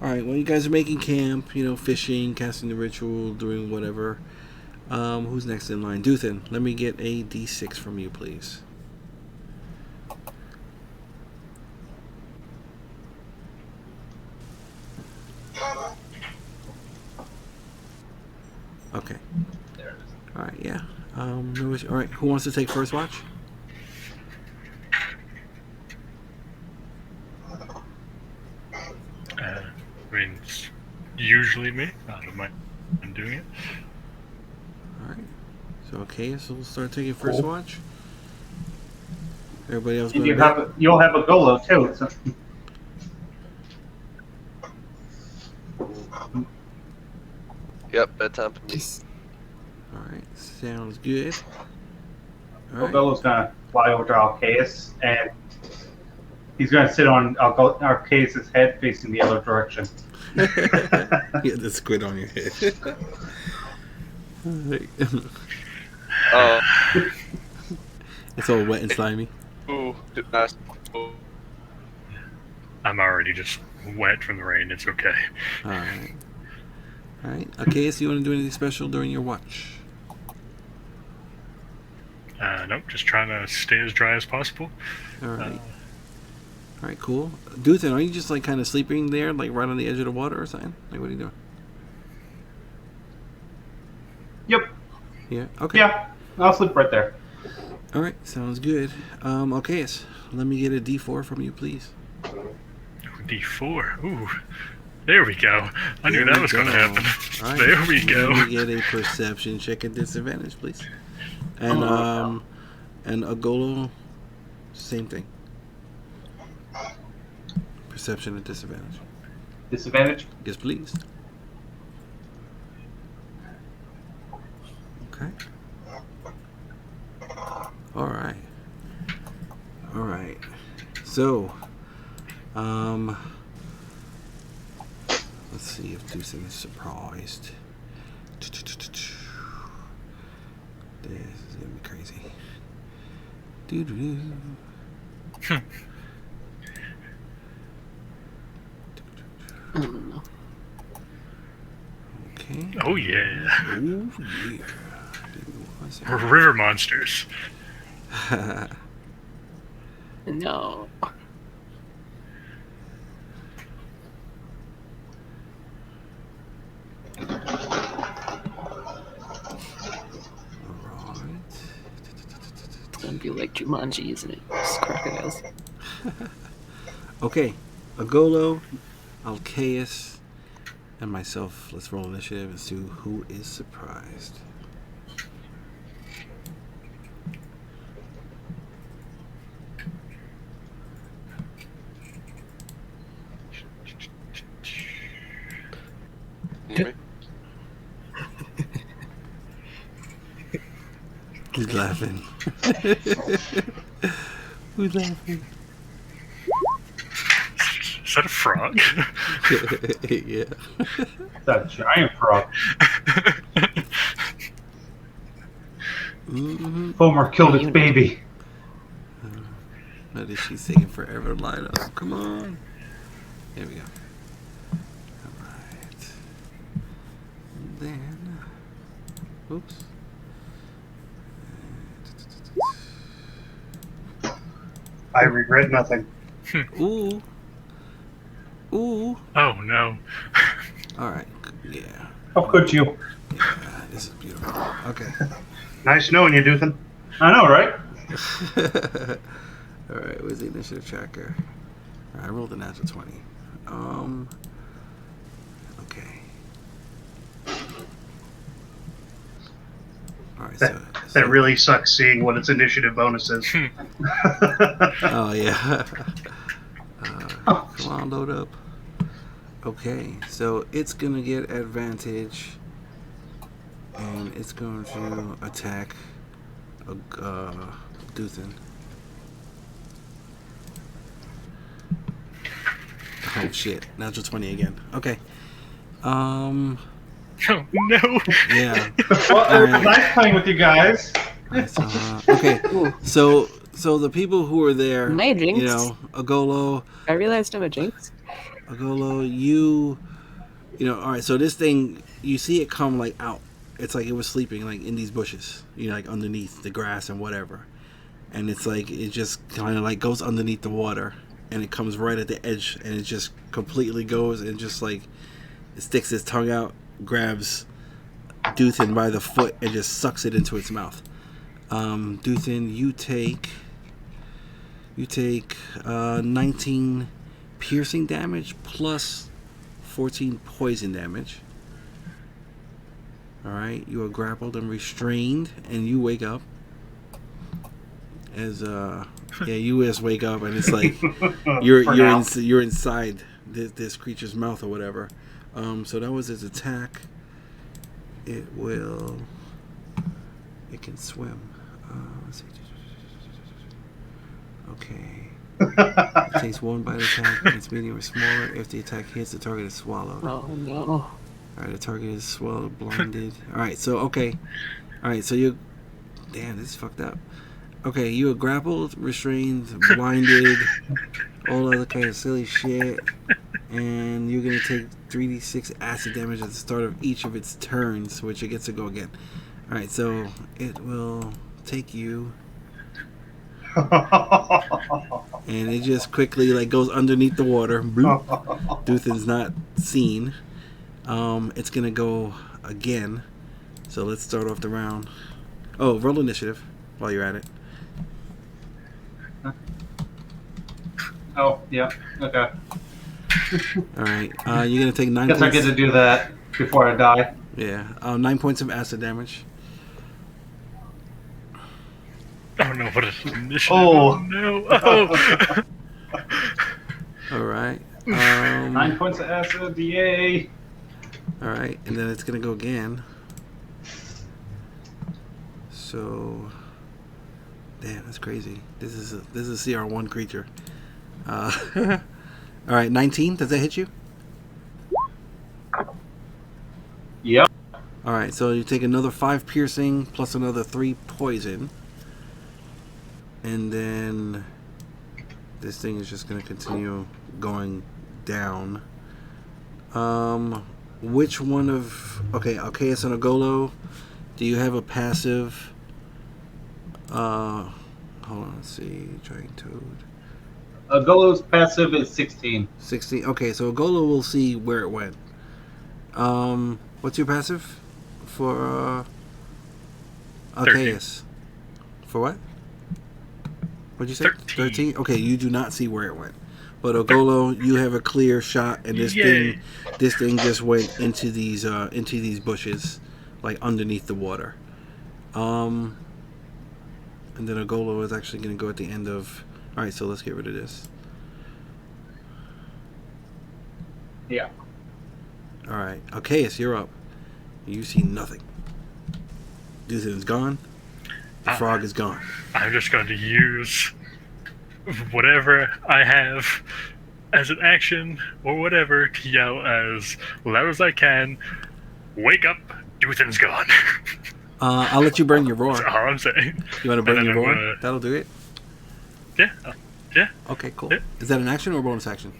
Alright, well you guys are making camp, fishing, casting the ritual, doing whatever. Who's next in line? Duthryn, let me get a D6 from you, please. Okay. Alright, yeah. Alright, who wants to take first watch? I mean, it's usually me. I don't mind doing it. Alright. So, okay, so we'll start taking first watch. Everybody else go to bed. You'll have a Golo too. So. Yep, bedtime for me. Alright, sounds good. Alright. Golo's gonna fly over to Alcaeus, and he's gonna sit on Alcaeus' head facing the other direction. You have the squid on your head. Alright. It's all wet and slimy. Ooh, nice. I'm already just wet from the rain. It's okay. Alright. Alright. Okay, so you want to do anything special during your watch? Nope, just trying to stay as dry as possible. Alright. Alright, cool. Duthryn, are you just like kind of sleeping there, like right on the edge of the water or something? Like, what are you doing? Yeah. Okay. Yeah, I'll sleep right there. All right. Sounds good. Alcaeus, let me get a D4 from you, please. D4. Ooh. There we go. I knew There that we was going to go. happen. All right. There we go. Let me get a perception check at disadvantage, please. And and Agolo, same thing. Perception at disadvantage. Disadvantage? Yes, please. Okay. All right. All right. So, let's see if Duthryn is surprised. This is gonna be crazy. Doo-doo-doo. I don't know. Okay. Oh, yeah. Oh, yeah. We're river monsters. No. It's gonna be like Jumanji, isn't it? Just crocodiles. Okay. Agolo, Alcaeus, and myself. Let's roll initiative and see who is surprised. Me? Who's laughing? Who's laughing? Is that a frog? Yeah. It's a giant frog. Mm-hmm. Fomher killed its baby. That is, she's taking forever to line up. Come on. There we go. Alright. Then. Oops. I regret nothing. Ooh. Ooh. Oh, no. Alright. Yeah. How could you? Yeah. This is beautiful. Okay. Nice knowing you, Duthryn. I know, right? Alright, where's the initiative tracker? Alright, I rolled a natural 20. Okay. Alright, That really sucks seeing what its initiative bonus is. Oh, yeah. Come on, load up. Okay, so it's gonna get advantage, and it's going to attack Duthryn. Oh shit! Natural 20 again. Okay. Oh, no. Yeah. Well, it was nice playing with you guys. Okay. So the people who were there, My jinx. you know, Agolo, I realized I'm a jinx. you know, all right. So this thing, you see it come like out. It's like it was sleeping like in these bushes, you know, like underneath the grass and whatever. And it's like it just kind of like goes underneath the water, and it comes right at the edge, and it just completely goes and just like it sticks its tongue out, grabs Duthryn by the foot, and just sucks it into its mouth. Duthryn, you take 19 piercing damage plus 14 poison damage. Alright, you are grappled and restrained, and you wake up. As you just wake up, and it's like you're inside this creature's mouth or whatever. So that was its attack. It can swim. Let's see. Okay. It takes one bite attack, and it's medium or smaller. If the attack hits, the target is swallowed. Oh no. Alright, the target is swallowed, blinded. Alright, so okay. Alright, so you. Damn, this is fucked up. Okay, you are grappled, restrained, blinded, all other kind of silly shit. And you're gonna take 3d6 acid damage at the start of each of its turns, which it gets to go again. Alright, so it will take you. And it just quickly like goes underneath the water. Bloop. Duthryn's not seen. It's gonna go again. So let's start off the round. Oh, roll initiative while you're at it. Oh, yeah. Okay. All right. You're gonna take 9 Guess I points. get to do that before I die. Yeah. 9 points of acid damage. Oh no, what an initiative. Oh. No. Oh. All right. 9 points of acid. Yay. All right, and then it's gonna go again. So, damn, that's crazy. This is a CR1 creature. All right, 19. Does that hit you? Yep. All right, so you take another 5 piercing plus another 3 poison, and then this thing is just gonna continue going down. Which one of Alcaeus and Agolo? Do you have a passive? Hold on, let's see. Giant Toad. Golo's passive is 16. 16. Okay, so Agolo will see where it went. What's your passive for Alcaeus? For what? What'd you say? 13. Okay, you do not see where it went. But Agolo, you have a clear shot, and this thing just went into these bushes, like underneath the water. And then Agolo is actually going to go at the end of. All right, so let's get rid of this. Yeah. All right, Alcaeus, you're up. You see nothing. Duthryn's gone. The frog is gone. I'm just going to use whatever I have as an action or whatever to yell as loud as I can, "Wake up, Duthryn's gone." I'll let you burn your roar. That's all I'm saying. You want to burn And your then roar? That'll do it. Yeah. Yeah. Okay, cool. Yeah. Is that an action or a bonus action?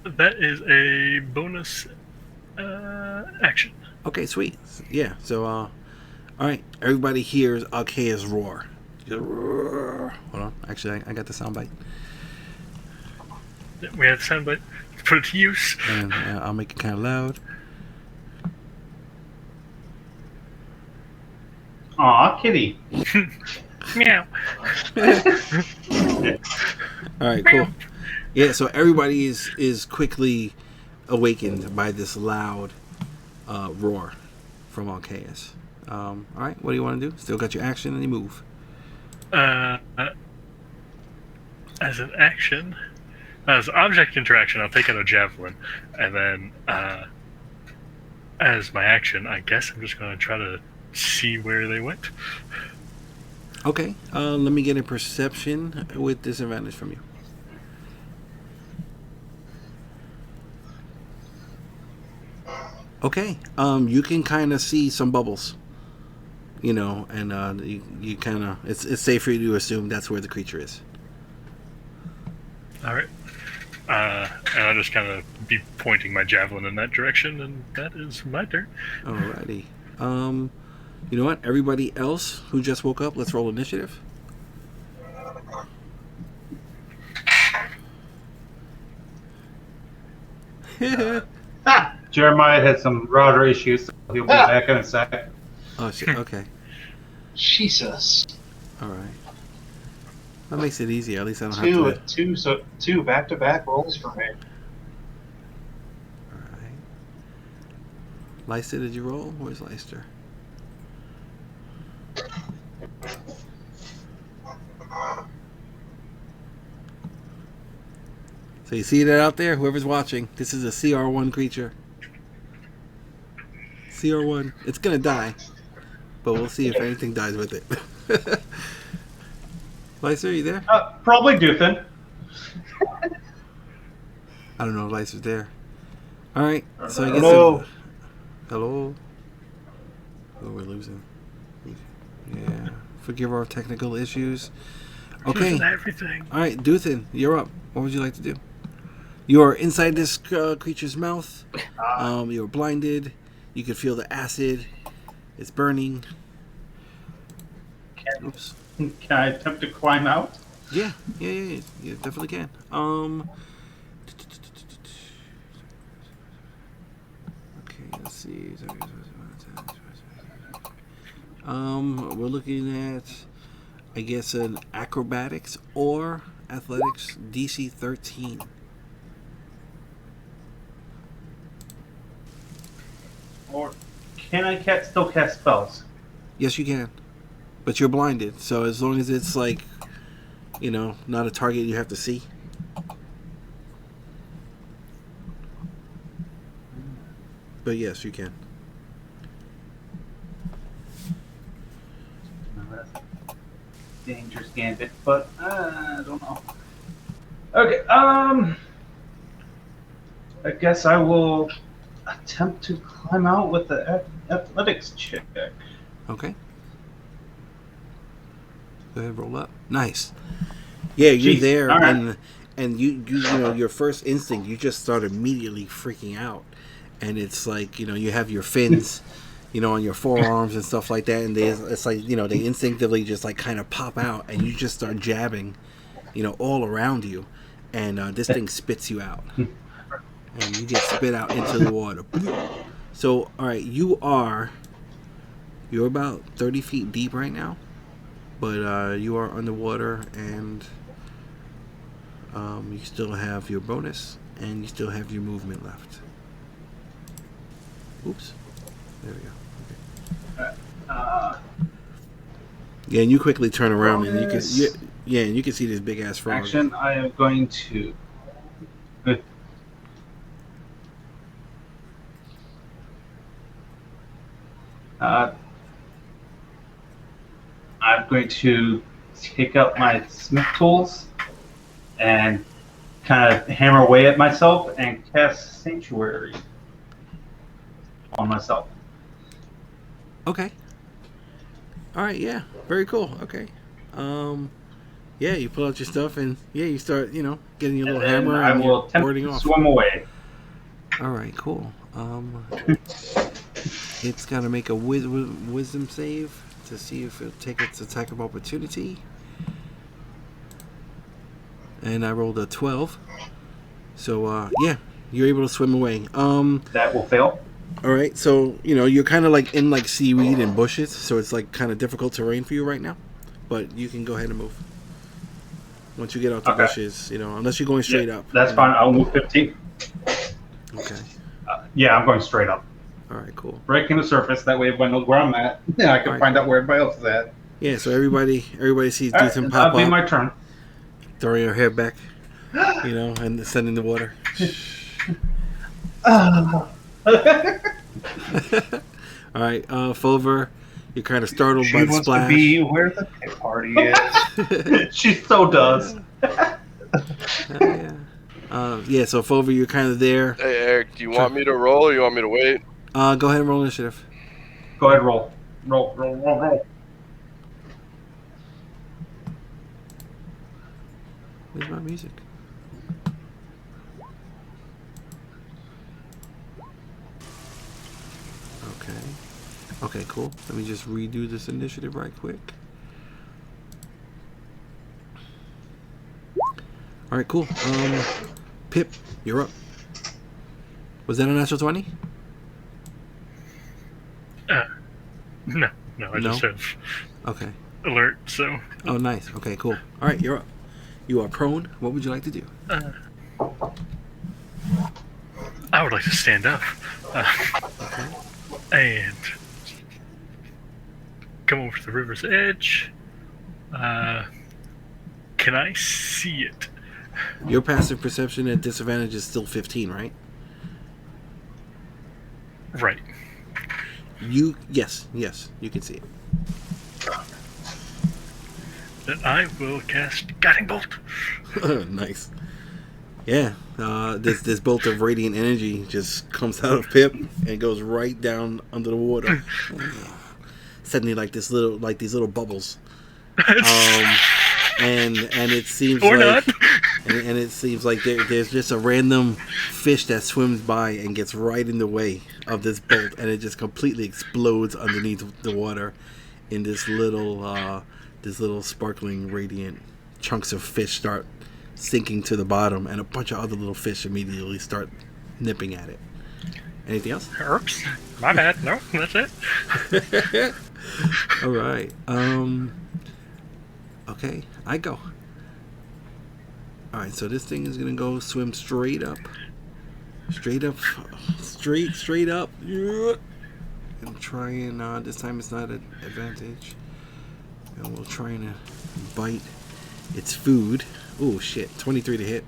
That is a bonus action. Okay, sweet. Yeah, so, all right. Everybody hears Alcaeus roar. Roar. Hold on. Actually, I got the soundbite. We have the soundbite. Let's put it to use. And I'll make it kind of loud. Aw, kitty. Meow. All right, cool. Yeah, so everybody is quickly awakened by this loud roar from Alcaeus. All right, what do you want to do? Still got your action and you move. As an action, as object interaction, I'll take out a javelin, and then as my action, I guess I'm just going to try to see where they went. Okay, let me get a perception with disadvantage from you. Okay, you can kind of see some bubbles, you know, and you kind of it's safe for you to assume that's where the creature is. All right, and I'll just kind of be pointing my javelin in that direction, and that is my turn. Alrighty. You know what? Everybody else who just woke up, let's roll initiative. Jeremiah had some router issues, so he'll be back in a sec. Oh shit. Okay. Jesus. All right. That makes it easier. At least I don't have to. Two back-to-back rolls for me. All right. Leister, did you roll? Where's Leister? So you see that out there? Whoever's watching, this is a CR1 creature. CR1. It's gonna die, but we'll see if anything dies with it. Leister, are you there? Probably Duthryn. I don't know if Leister's there. All right. So I guess. Hello. Hello. Oh, we're losing. Yeah. Forgive our technical issues. Okay. Everything. All right, Duthryn, you're up. What would you like to do? You are inside this creature's mouth. You're blinded. You can feel the acid. It's burning. Oops. Can I attempt to climb out? Yeah. You definitely can. Okay, let's see. We're looking at, I guess, an acrobatics or athletics DC 13. Or can I still cast spells? Yes, you can, but you're blinded. So as long as it's like, not a target you have to see. But yes, you can. No, that's a dangerous gambit, but I don't know. Okay, I guess I will attempt to climb out with the athletics check. Okay. Go ahead, roll up. Nice. Yeah, you're Jeez, there, all right. and you your first instinct, you just start immediately freaking out, and it's like you have your fins, on your forearms and stuff like that, and it's like they instinctively just like kind of pop out, and you just start jabbing, all around you, and this thing spits you out, and you get spit out into the water. So, all right, you're about 30 feet deep right now, but you are underwater, and you still have your bonus, and you still have your movement left. Oops. There we go. Okay. Yeah, and you quickly turn around, and you can see this big ass frog. Action, I am going to. I'm going to take out my smith tools and kind of hammer away at myself and cast Sanctuary on myself. Okay. All right. Yeah. Very cool. Okay. Yeah, you pull out your stuff, and you start, getting your little hammer, I and will you're boarding attempt off. to swim away. All right. Cool. It's got to make a wisdom save to see if it'll take its attack of opportunity. And I rolled a 12. So, you're able to swim away. That will fail. All right, so, you're kind of like in like seaweed and bushes, so it's like kind of difficult terrain for you right now. But you can go ahead and move. Once you get out the bushes, unless you're going straight up. That's fine. I'll move 15. Okay. Yeah, I'm going straight up. All right, cool. Breaking the surface, that way everyone knows where I'm at. Yeah, I can find out where everybody else is at. Yeah, so everybody sees Duthryn pop That'll be up, my turn. throwing her hair back, and sending the water. Oh. All right, Fomher, you're kind of startled She by the wants splash. to be where the pit party is. She so does. Yeah, so Fomher, you're kind of there. Hey, Eric, do you want me to roll or you want me to wait? Go ahead and roll initiative. Go ahead, roll. Roll. Where's my music? Okay, cool. Let me just redo this initiative right quick. All right, cool. Pip, you're up. Was that a natural 20? No, I No? just have Okay. alert, so. Oh, nice. Okay, cool. All right, you're up. You are prone. What would you like to do? I would like to stand up. And come over to the river's edge. Can I see it? Your passive perception at disadvantage is still 15, right? Right. Yes, you can see it. Then I will cast Guiding Bolt. Nice. Yeah, this bolt of radiant energy just comes out of Pip and goes right down under the water, suddenly like these little bubbles. And it seems or like, not. and it seems like there's just a random fish that swims by and gets right in the way of this bolt, and it just completely explodes underneath the water in this little sparkling radiant chunks of fish start sinking to the bottom, and a bunch of other little fish immediately start nipping at it. Anything else? Oops. My bad. No, that's it. All right. Okay, I go. All right, so this thing is gonna go swim straight up, straight up, straight up. Yeah. And try and this time it's not an advantage. And we'll try and bite its food. Oh shit! 23 to hit.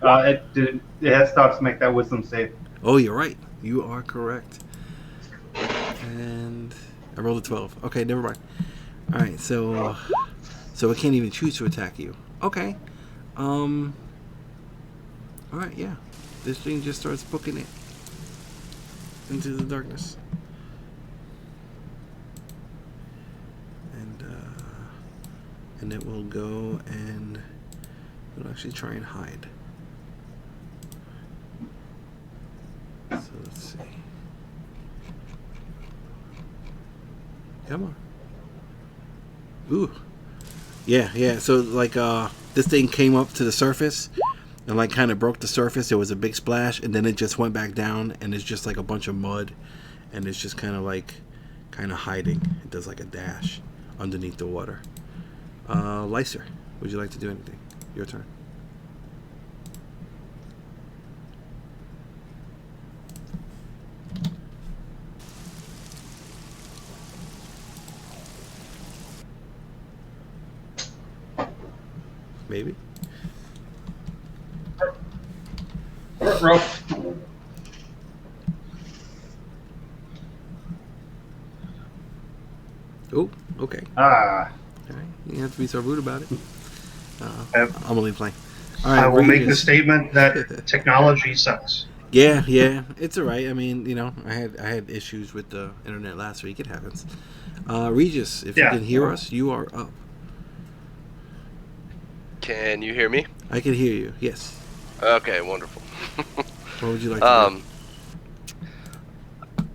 It has to make that wisdom save. Oh, you're right. You are correct. And I rolled a 12. Okay, never mind. All right, so it can't even choose to attack you. Okay. All right, yeah. This thing just starts booking it into the darkness. And it will go and it'll actually try and hide. So let's see. Come on. Ooh. Yeah. So like this thing came up to the surface and like kind of broke the surface. There was a big splash and then it just went back down and it's just like a bunch of mud and it's just kind of hiding. It does like a dash underneath the water. Lyser, would you like to do anything? Your turn. Maybe. Rope. Oh, okay. Ah. All right. You don't have to be so rude about it. Yep. I'm only playing. All right, I will make the Regis. statement that technology sucks. Yeah, it's all right. I mean, I had issues with the internet last week. It happens. Regis, if you Yeah. can hear us, you are up. Can you hear me? I can hear you. Yes. Okay, wonderful. What would you like to do?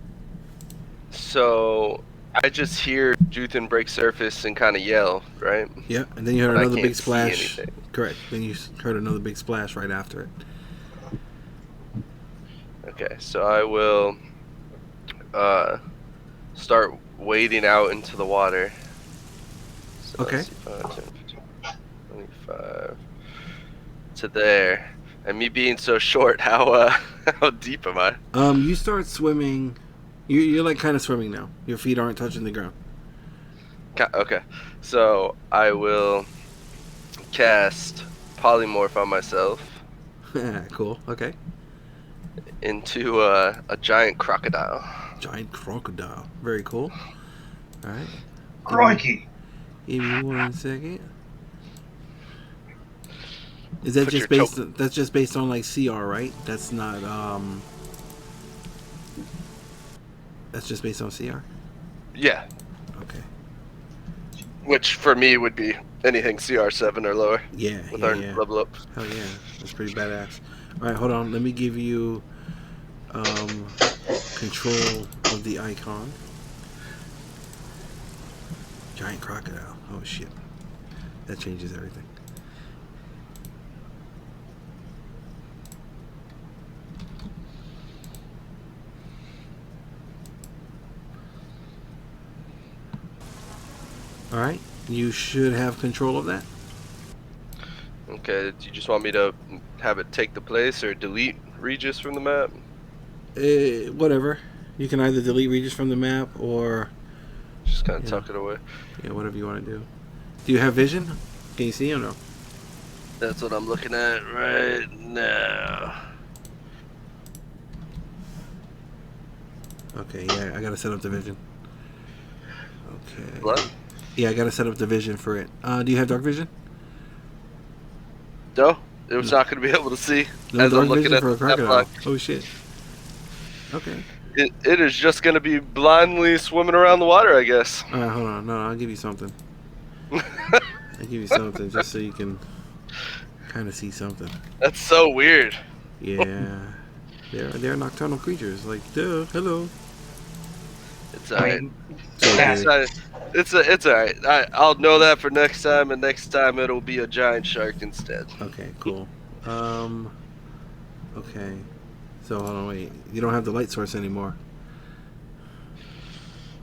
So I just hear Duthryn break surface and kind of yell, right? Yeah, and then you heard But I another can't big see splash. anything. Correct. Then you heard another big splash right after it. Okay, so I will start wading out into the water. So Okay. let's see, 5, 10, 15, 25 to there. And me being so short, how deep am I? You start swimming. You're like kind of swimming now. Your feet aren't touching the ground. Okay, so I will cast polymorph on myself Cool. Okay. into a giant crocodile. Giant crocodile. Very cool. All right. Crikey! Give me 1 second. Is that Put just your based? That's just based on like CR, right? That's not. That's just based on CR. Yeah, Okay. which for me would be anything CR7 or lower Yeah. with Yeah. our Yeah. level up. Hell yeah. That's pretty badass. All right. Hold on. Let me give you control of the icon. Giant crocodile. Oh shit. That changes everything. All right. You should have control of that. Okay, do you just want me to have it take the place or delete Regis from the map? Whatever. You can either delete Regis from the map or Just kind of Yeah. tuck it away. whatever you want to do. Do you have vision? Can you see him? No. That's what I'm looking at right now. Okay. Yeah. I gotta set up the vision. Okay. What? Yeah. I gotta set up the vision for it. Do you have dark vision? No, it was not going to be able to see No as dark I'm looking vision at for a the stat crocodile. block. Oh shit. Okay. It is just going to be blindly swimming around the water, I guess. All right. Hold on. No, I'll give you something. I'll give you something just so you can kind of see something. That's so weird. Yeah. They're nocturnal creatures. Like, duh. Hello. It's I alright. mean, So, that- It's alright. I'll know that for next time, and next time it'll be a giant shark instead. okay. Cool. Okay. So hold on. Wait. You don't have the light source anymore.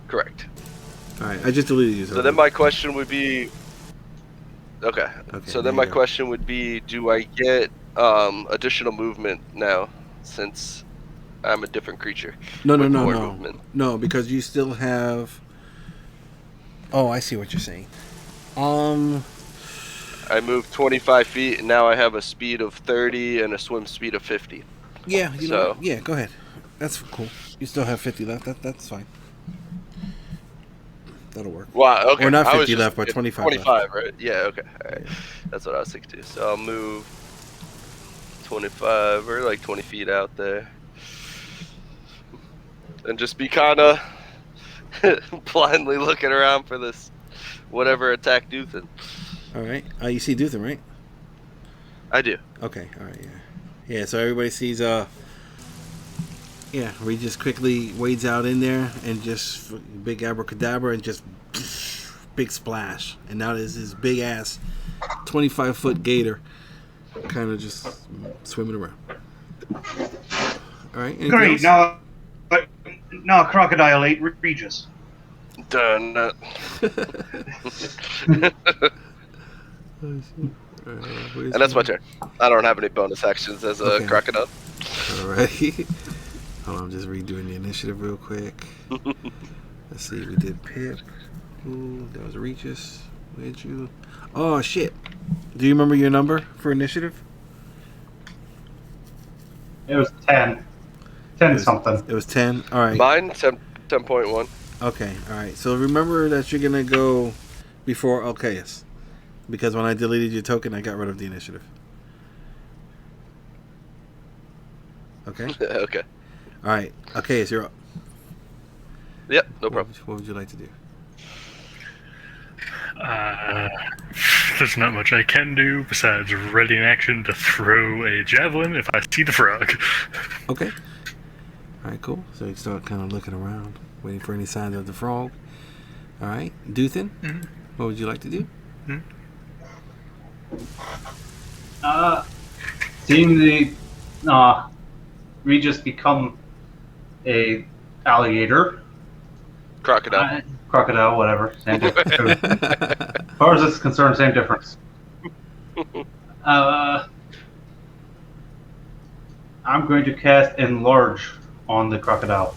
Correct. All right, I just deleted you. So then my question would be. Okay. So there then my you go. question would be, do I get additional movement now, since I'm a different creature? No, with more movement? no, because you still have. Oh, I see what you're saying. I moved 25 feet, and now I have a speed of 30 and a swim speed of 50. Yeah, you know So- what? Yeah, go ahead. That's cool. You still have 50 left. That's fine. That'll work. Wow, okay. Or not I was 50 just left, but thinking 25 25, right? Yeah, okay. All right. Yeah. That's what I was thinking too. So I'll move 25 or like 20 feet out there. And just be kind of blindly looking around for this whatever attack Duthryn. All right. You see Duthryn, right? I do. Okay. All right. Yeah. Yeah. So everybody sees. Yeah. Regis quickly wades out in there and just big abracadabra and just big splash, and now there's this big ass 25-foot gator kind of just swimming around. All right. anything Great. else? Now Crocodile ate Regis. Done. And that's my turn. I don't have any bonus actions as a Okay. crocodile. Alright. Hold on, I'm just redoing the initiative real quick. Let's see, we did Pip. Ooh, that was Regis. Where'd you? Oh, shit. Do you remember your number for initiative? It was 10. 10 something. It was 10? Alright. Mine, 10.1. Okay, alright. So remember that you're going to go before Alcaeus. Because when I deleted your token, I got rid of the initiative. Okay? Okay. Alright, Alcaeus, you're up. Yep, no problem. What would you like to do? There's not much I can do besides ready in action to throw a javelin if I see the frog. Okay. Alright, cool. So you start kind of looking around, waiting for any signs of the frog. Alright, Duthryn, what would you like to do? Seeing the Regis become a alligator, Crocodile. crocodile, whatever, same difference. As far as it's concerned, same difference. I'm going to cast Enlarge on the crocodile.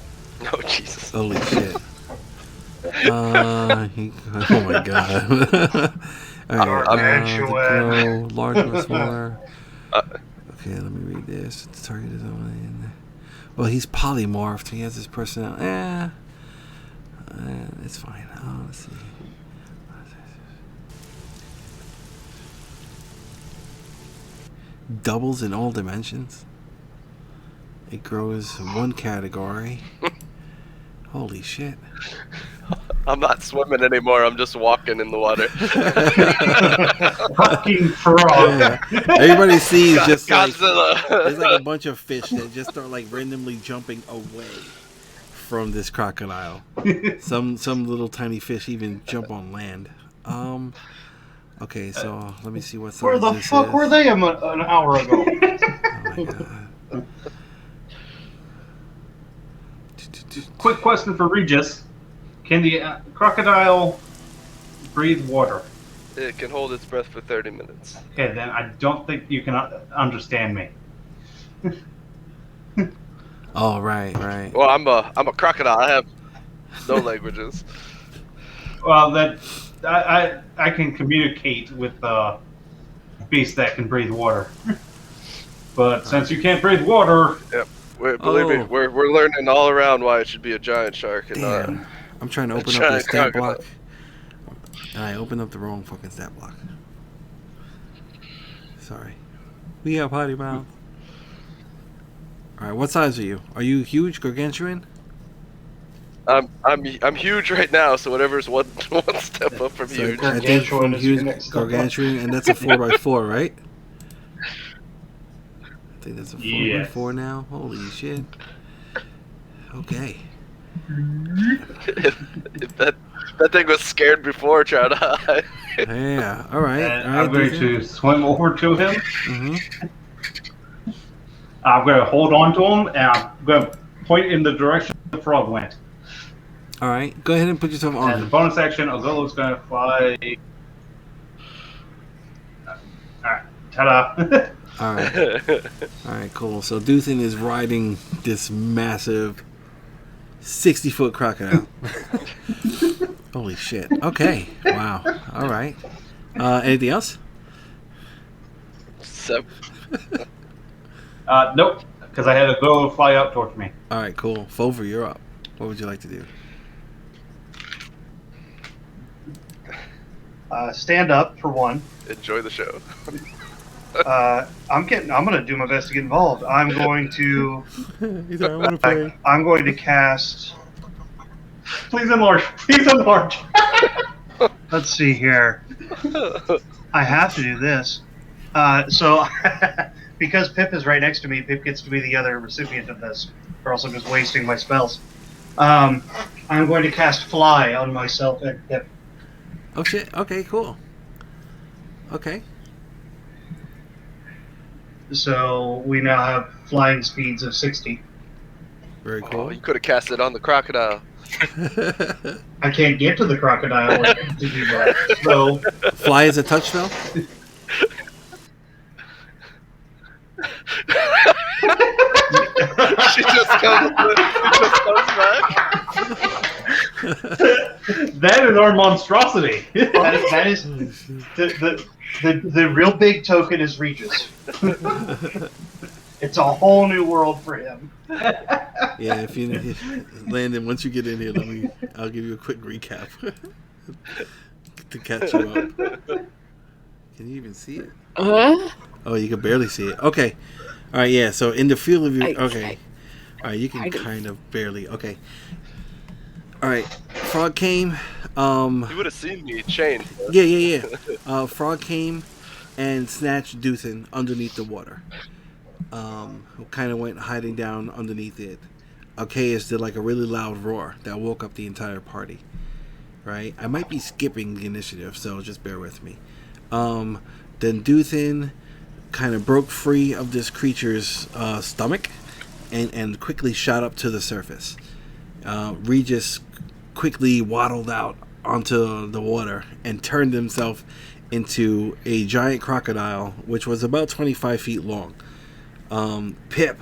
Oh, Jesus. Holy shit. Oh my god. Alright, Gargantuan. large or smaller. Okay, let me read this. The target is only. Well, he's polymorphed. He has his personality. It's fine. Let's see. Doubles in all dimensions. It grows one category. Holy shit. I'm not swimming anymore. I'm just walking in the water. Fucking frog. Yeah. Everybody sees just like Godzilla. there's like a bunch of fish that just start like randomly jumping away from this crocodile. Some little tiny fish even jump on land. Okay, so let me see what size Where the this fuck is. were they an hour ago? Oh my god. Quick question for Regis. Can the crocodile breathe water? It can hold its breath for 30 minutes. Okay, then I don't think you can understand me. Oh right. Well, I'm a crocodile. I have no languages. Well, that I can communicate with beasts that can breathe water. But since you can't breathe water, Believe me, we're learning all around why it should be a giant shark and Damn. I'm trying to open up giant this stat crocodile. block. And I opened up the wrong fucking stat block. Sorry. We have potty mouth. Alright, what size are you? Are you huge, gargantuan? I'm huge right now, so whatever's one step up from So huge. I think from Gargantuan is your huge, next step up. gargantuan, and that's a 4x4, right? I think that's a 4x4 Yes. now. Holy shit. Okay. If that thing was scared before trying to hide. Yeah. All right. and All right. I'm going to swim over to him. Mm-hmm. I'm going to hold on to him, and I'm going to point in the direction the frog went. All right, go ahead and put yourself on As a him. bonus action, Ogolo's going to fly. Alright, ta-da. All right, cool. So Duthryn is riding this massive 60-foot crocodile. Holy shit. Okay. Wow. All right. Anything else? So, Nope, because I had Ogolo fly up towards me. All right, cool. Fomher, you're up. What would you like to do? Stand up for one. enjoy the show. I'm gonna do my best to get involved. I'm going to. He's like, I want to play. I'm going to cast. Please enlarge. Please enlarge. Let's see here. I have to do this. So, because Pip is right next to me, Pip gets to be the other recipient of this, or else I'm just wasting my spells. I'm going to cast Fly on myself and Pip. Oh shit. Okay, cool. Okay. So we now have flying speeds of 60. Very Oh, cool. you could have cast it on the crocodile. I can't get to the crocodile to do that. So Fly is a touch spell? She just comes back. That is our monstrosity. that is the real big token is Regis. It's a whole new world for him. Yeah, if Landon, once you get in here, I'll give you a quick recap to catch you up. Can you even see it? Oh, you can barely see it. Okay. All right, yeah. So in the field of view, okay. All right, you can kind of barely. Okay. All right. Frog came. You would have seen me change. Yeah. Frog came and snatched Duthryn underneath the water. Who kind of went hiding down underneath it. Alcaeus did like a really loud roar that woke up the entire party. Right? I might be skipping the initiative, so just bear with me. Then Duthryn kind of broke free of this creature's stomach and quickly shot up to the surface. Regis quickly waddled out onto the water and turned himself into a giant crocodile, which was about 25 feet long. Pip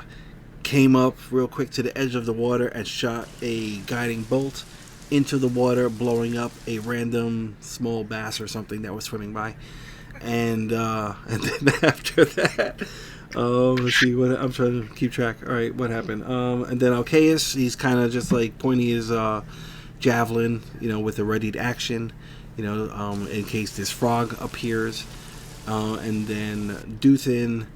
came up real quick to the edge of the water and shot a guiding bolt into the water, blowing up a random small bass or something that was swimming by. And then after that, let's see what I'm trying to keep track. All right, what happened? And then Alcaeus, he's kind of just like pointing his javelin, with a readied action, in case this frog appears. And then Duthryn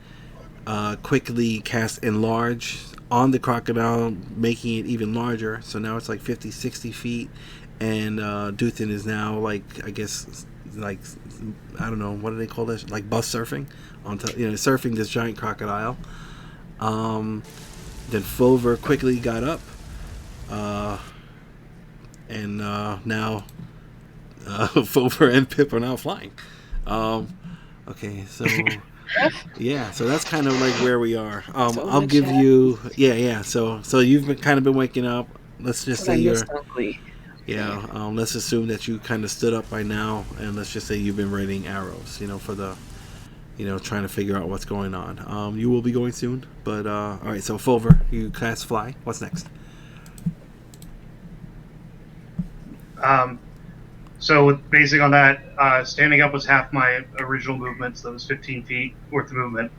quickly cast Enlarge on the crocodile, making it even larger. So now it's like 50, 60 feet. And Duthryn is now I don't know, what do they call this? Like bus surfing surfing this giant crocodile. Then Fomher quickly got up, and now Fomher and Pip are now flying. Okay, so yeah, so that's kind of like where we are. I'll give you So you've been waking up. Let's just say you're. Let's assume that you kind of stood up by now, and let's just say you've been raining arrows, for the, trying to figure out what's going on. You will be going soon, but, all right, so Fomher, you cast Fly. What's next? So with basing on that, standing up was half my original movement, so that was 15 feet worth of movement.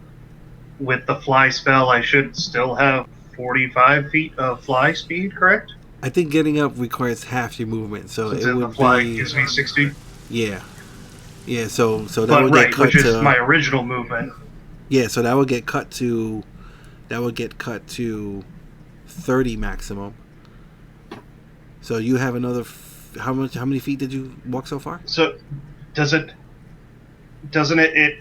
With the Fly spell, I should still have 45 feet of fly speed, correct? I think getting up requires half your movement, so it would the fly be. gives me 60. Yeah. So that But would right, get cut which is to my original movement. Yeah, so that would get cut to 30 maximum. So you have another. How many feet did you walk so far? So doesn't it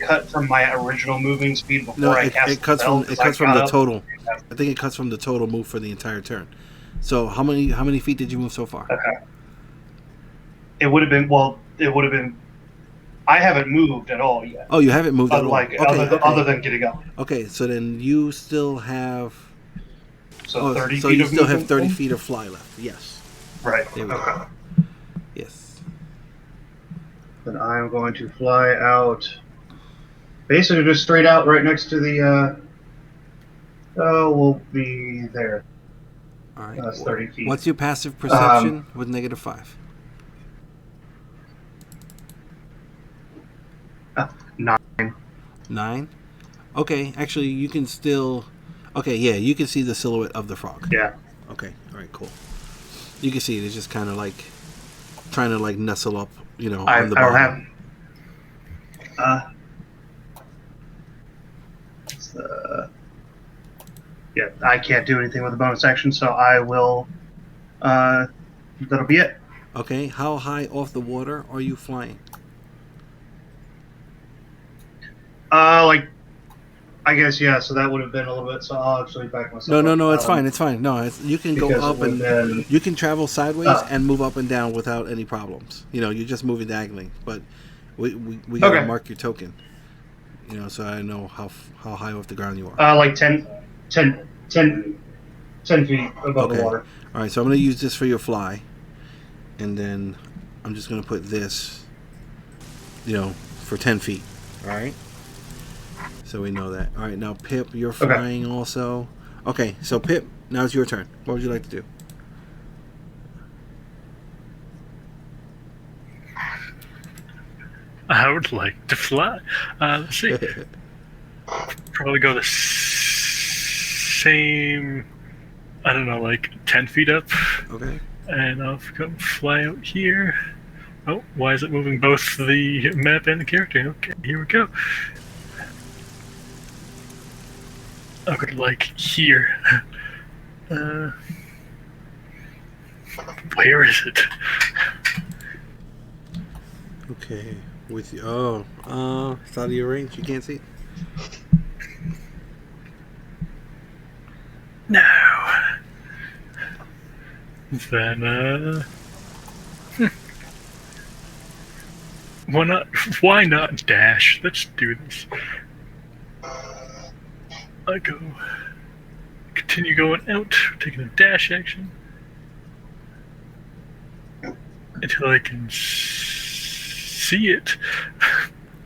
cut from my original moving speed before No, I cast it cuts the spell? from the up? total. I think it cuts from the total move for the entire turn. So how many feet did you move so far? Okay. It would have been. I haven't moved at all yet. Oh, you haven't moved at all. Other than getting up. Okay, so then you still have. So 30 so feet you of still have movement 30 then? feet of fly left. Yes. Right. There we Okay. go. Yes. Then I'm going to fly out. Basically, just straight out right next to the. We'll be there. All right. That's 30 feet. What's your passive perception with -5? 9. 9. Okay. Actually, you can still. Okay. Yeah, you can see the silhouette of the frog. Yeah. Okay. All right. Cool. You can see it. It's just kind of like trying to like nestle up, I on the don't bottom. have. It's the. Yeah, I can't do anything with the bonus action, so I will. That'll be it. Okay. How high off the water are you flying? I guess yeah. So that would have been a little bit. So I'll actually back myself. No. up. It's fine. It's fine. No, you can go Because it up would and have been. you can travel sideways and move up and down without any problems. You're just moving diagonally, but we gotta Okay. mark your token. So I know how high off the ground you are. Like 10 feet above the water. All right. So I'm gonna use this for your fly, and then I'm just gonna put this, for 10 feet. All right. So we know that. All right. Now Pip, you're flying also. Okay. So Pip, now it's your turn. What would you like to do? I would like to fly. Let's see. Probably go the same. I don't know, like 10 feet up. Okay. And I'll come fly out here. Oh, why is it moving both the map and the character? Okay, here we go. I would like here. Where is it? Okay. With you. It's out of your range. You can't see it. No. Then, why not dash? Let's do this. I continue going out, taking a dash action. Until I can see it.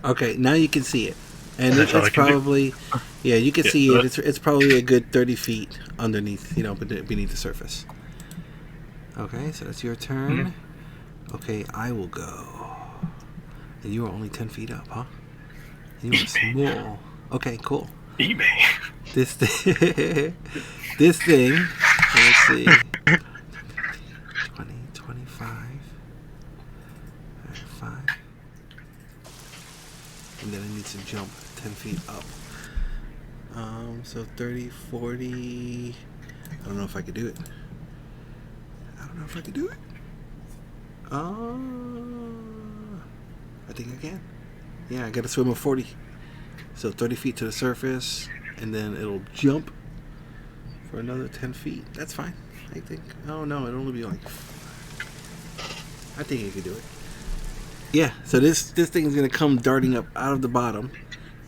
Okay, now you can see it, and That's all I it's can do. probably, yeah, you can Yeah, see so it. It's probably a good 30 feet underneath, beneath the surface. Okay, so that's your turn. Mm-hmm. Okay, I will go. And you are only 10 feet up, huh? You are small. Okay, cool. Eat me. This thing, let's see. 20, 25, 35. And then it needs to jump 10 feet up. So 30, 40. I don't know if I could do it. I think I can. Yeah, I gotta swim a 40. So 30 feet to the surface, and then it'll jump for another 10 feet. That's fine, I think. Oh no, it'll only be like. I think you could do it. Yeah, so this thing is gonna come darting up out of the bottom.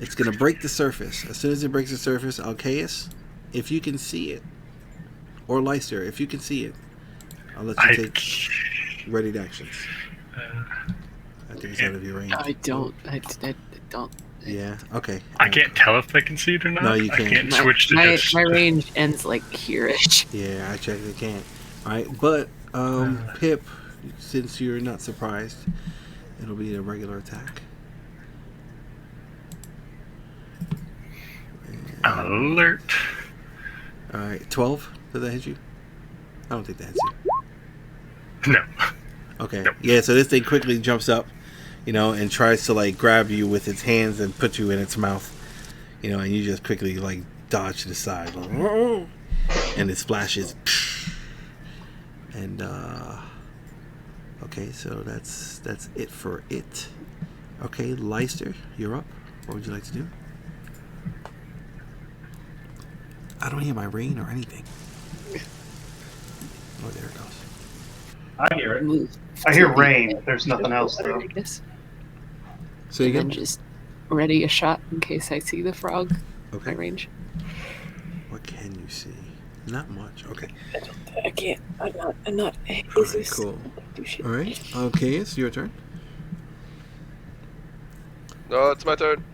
It's gonna break the surface. As soon as it breaks the surface, Alcaeus, if you can see it, or Leister, if you can see it, I'll let you take readied actions. I think it's out of your range. I don't. I don't. Yeah. Okay. I can't tell if I can see it or not. No, you I can't. can't switch to my just. my range ends like here-ish. Yeah, I checked. It can't. All right, but Pip, since you're not surprised, it'll be a regular attack. Alert. All right, 12. Does that hit you? I don't think that hits you. No. Okay. Nope. Yeah. So this thing quickly jumps up, and tries to like grab you with its hands and put you in its mouth, and you just quickly like dodge to the side, like, and it splashes. And okay, so that's it for it. Okay, Leister, you're up. What would you like to do? I don't hear my rain or anything. Oh, there it goes. I hear it. Move I hear to the rain. edge There's nothing of the else, water, though. I guess. Say And then again. just ready a shot in case I see the frog. My Okay. range. What can you see? Not much. Okay. I can't. I'm not. All right. Jesus. Cool. Do shit. All right. Okay, it's your turn. No, it's my turn.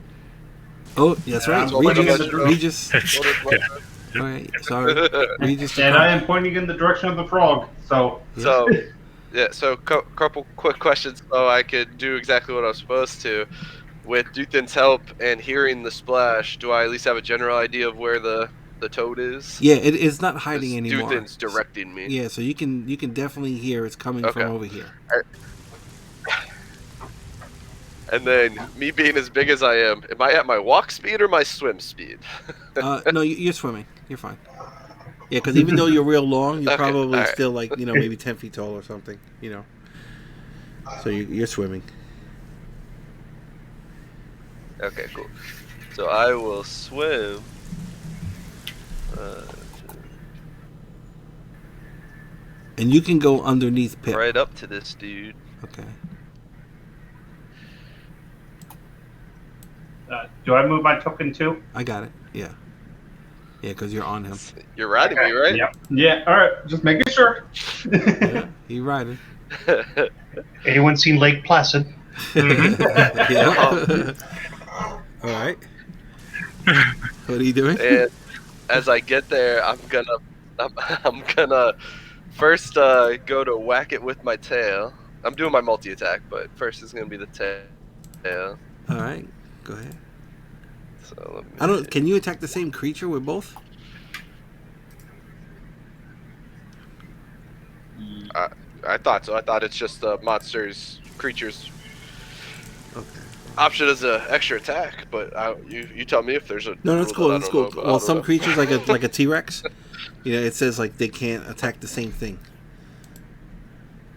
Oh, that's Yeah, right. I'm pointing in the Regis. It's, Well, it's my yeah. turn. All right. Sorry. Regis. And I am pointing in the direction of the frog. So Yeah. So, yeah, so couple quick questions so I could do exactly what I was supposed to. With Duthryn's help and hearing the splash, do I at least have a general idea of where the toad is? Yeah, it's not hiding 'Cause anymore. Duthryn's directing me. Yeah, so you can definitely hear it's coming Okay. from over here. And then, me being as big as I am I at my walk speed or my swim speed? No, you're swimming. You're fine. Yeah, because even though you're real long, you're Okay, probably alright. still like maybe 10 feet tall or something. So you're swimming. Okay, cool. So I will swim. And you can go underneath Pip. Right up to this dude. Okay. do I move my token too? I got it. Yeah. Yeah, because you're on him. You're riding me, right? Yep. Yeah. All right. Just making sure. Yeah, you riding. Anyone seen Lake Placid? Yeah. All right. What are you doing? And as I get there, I'm gonna first go to whack it with my tail. I'm doing my multi attack, but first is gonna be the tail. All right. Go ahead. So let me I don't. Can you attack the same creature with both? I thought so. I thought it's just the creatures Okay. option as an extra attack, but you tell me if there's a No, that's rule cool. that I That's don't know cool. about. I Well, don't some know. creatures like a T-Rex, it says like they can't attack the same thing.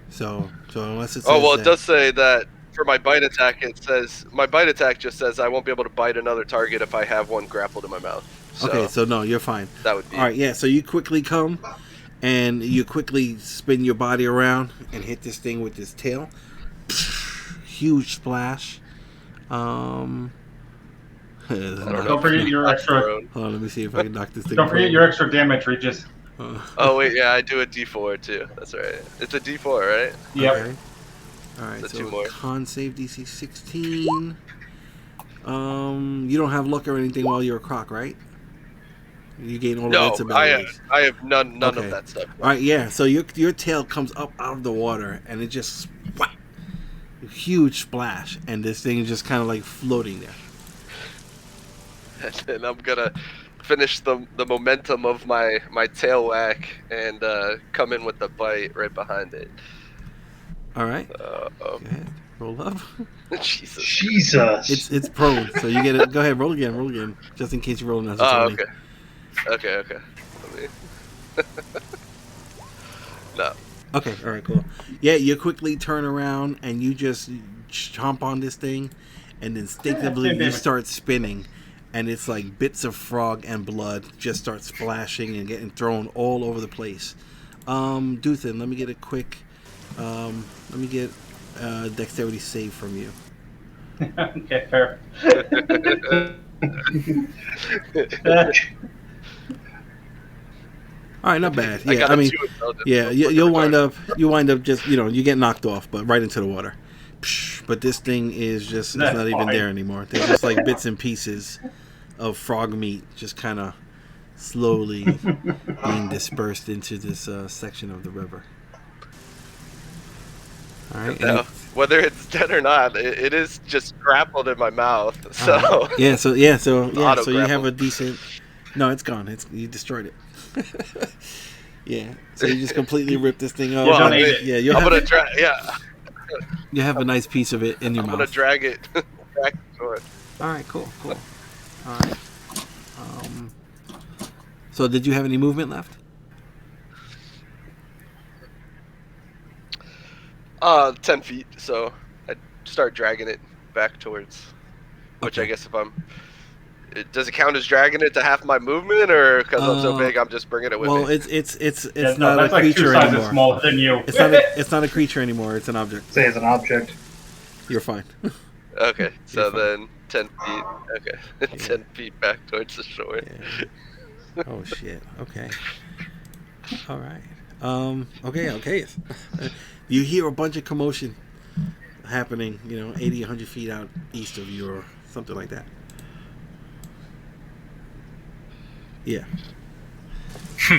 So unless it says Oh well, it that- does say that for my bite attack. It says my bite attack just says I won't be able to bite another target if I have one grappled in my mouth. So Okay, so no, you're fine. that would be All right, yeah. So you quickly come, and you quickly spin your body around and hit this thing with this tail. Huge splash. I don't know. Don't forget your extra. Prone. Hold on, let me see if I can knock this thing. Don't forget prone. your extra damage, Regis. Oh wait, yeah, I do a D4 too. That's right. It's a D4, right? Yep. Okay. All right, So so two more. con save DC 16. You don't have luck or anything while you're a croc, right? You gain all No, of its abilities. I have none Okay. of that stuff. All right, yeah. So your tail comes up out of the water, and it just whack, huge splash, and this thing is just kind of like floating there. And I'm gonna finish the momentum of my tail whack and come in with the bite right behind it. All right, go ahead, roll up. Jesus. Jesus. It's prone, so you get it. Go ahead, roll again, just in case you roll another Oh, 20. okay. Let me... No. Okay, all right, cool. Yeah, you quickly turn around and you just chomp on this thing, and instinctively you start spinning, and it's like bits of frog and blood just start splashing and getting thrown all over the place. Duthryn, let me get a quick, dexterity save from you. Okay, fair. All right, not bad. I Yeah, got I a mean, 2 intelligence. yeah, you'll wind up just you get knocked off, but right into the water. Psh, but this thing is just it's That's not even fine. there anymore. There's just like bits and pieces of frog meat just kind of slowly being dispersed into this section of the river. All right. No, whether it's dead or not, it is just grappled in my mouth. So So you have Auto-grapple. a decent. No, it's gone. You destroyed it. Yeah. So you just completely ripped this thing up. Well, don't I eat mean, it. Yeah, you'll I'm have, gonna drag. Yeah, you have a nice piece of it in your I'm mouth. gonna drag it back to it. All right, cool. All right. So did you have any movement left? 10 feet. So I start dragging it back towards. Which I Okay. guess does it count as dragging it to half my movement, or because I'm so big, I'm just bringing it with Well, me? it's Yeah, not a that's like 2 creature sizes anymore. smaller than you. It's not a creature anymore. It's an object. Say it's an object. You're fine. Okay, so You're fine. then 10 feet. Okay, 10 feet back towards the shore. Yeah. Oh shit. Okay. All right. Okay. Okay. You hear a bunch of commotion happening. 80, 100 feet out east of you, or something like that. Yeah. Just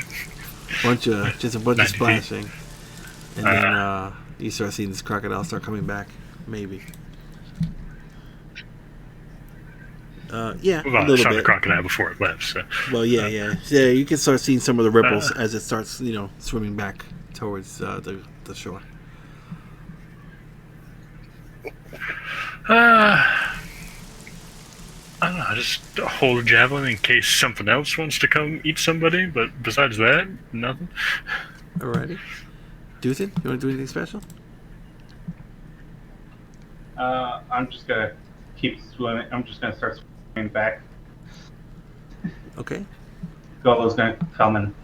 a bunch of 90 feet. splashing, and then you start seeing this crocodile start coming back. Maybe. Yeah, a Well, I little saw the bit. crocodile before it left, so. Well, yeah. You can start seeing some of the ripples Uh, as it starts, swimming back towards the shore. I don't know. I just hold a javelin in case something else wants to come eat somebody, but besides that, nothing. Alrighty. Duthin, you want to do anything special? I'm just gonna keep swimming. I'm just gonna start swimming back. Okay. Golo's gonna come and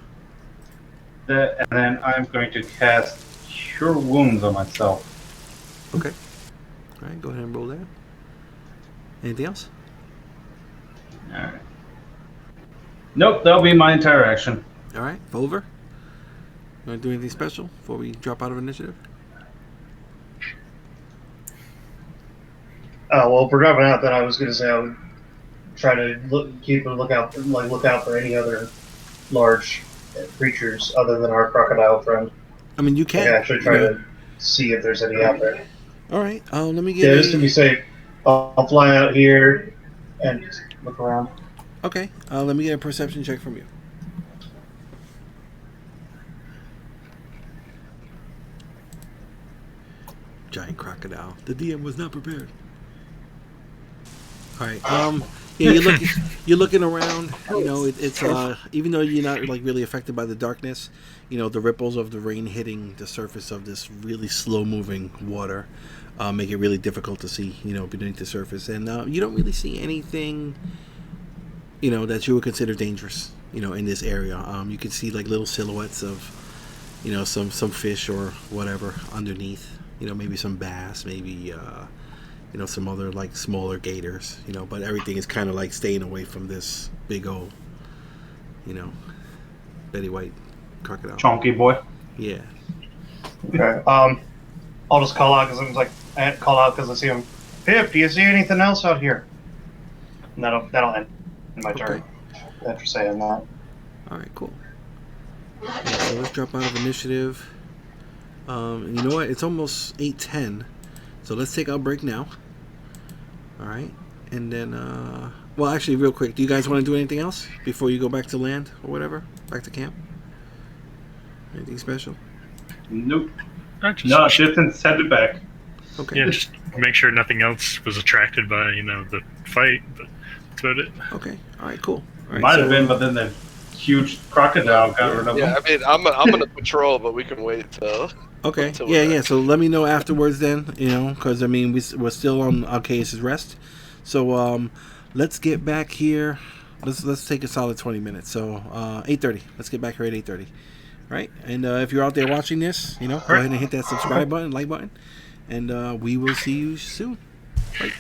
then I'm going to cast Cure Wounds on myself. Okay. All right. Go ahead and roll that. Anything else? All right. Nope, that'll be my entire action. All right. Fomher, you want to do anything special before we drop out of initiative? Well, if we're dropping out, then I was going to say I would try to look out for any other large creatures other than our crocodile friend. I mean, you Like, can. actually try to see if there's any out there. All right. Let me Yeah, get. just to be safe, I'll fly out here and just look around. Okay. Let me get a perception check from you. Giant crocodile. The DM was not prepared. All right. Yeah, you're looking around. It's even though you're not like really affected by the darkness, the ripples of the rain hitting the surface of this really slow moving water make it really difficult to see, beneath the surface, and you don't really see anything, that you would consider dangerous, in this area. You can see like little silhouettes of, some fish or whatever underneath. Maybe some bass, maybe some other like smaller gators, but everything is kind of like staying away from this big old, you know, Betty White crocodile. Chonky boy. Yeah. Okay. I'll just call out because I see him. Pip, do you see anything else out here? And that'll end my turn. After saying that. All right, cool. Yeah, so let's drop out of initiative. And you know what? It's almost 8:10, so let's take our break now. All right, and then, well, actually, real quick, do you guys want to do anything else before you go back to land or whatever, back to camp? Anything special? Nope. I just, No, Distance headed back. Okay. yeah, just make sure nothing else was attracted by the fight. But that's about it. Okay. All right. Cool. All right, Might have been, but then the huge crocodile got rid of Yeah, him. I mean, I'm gonna patrol, but we can wait till. Okay. until Yeah, we're yeah. back. So let me know afterwards then, because I mean we're still on Alcaeus' rest. So let's get back here. Let's take a solid 20 minutes. So 8:30. Let's get back here at 8:30. Right? And if you're out there watching this, go ahead and hit that subscribe button, like button, and we will see you soon. Bye.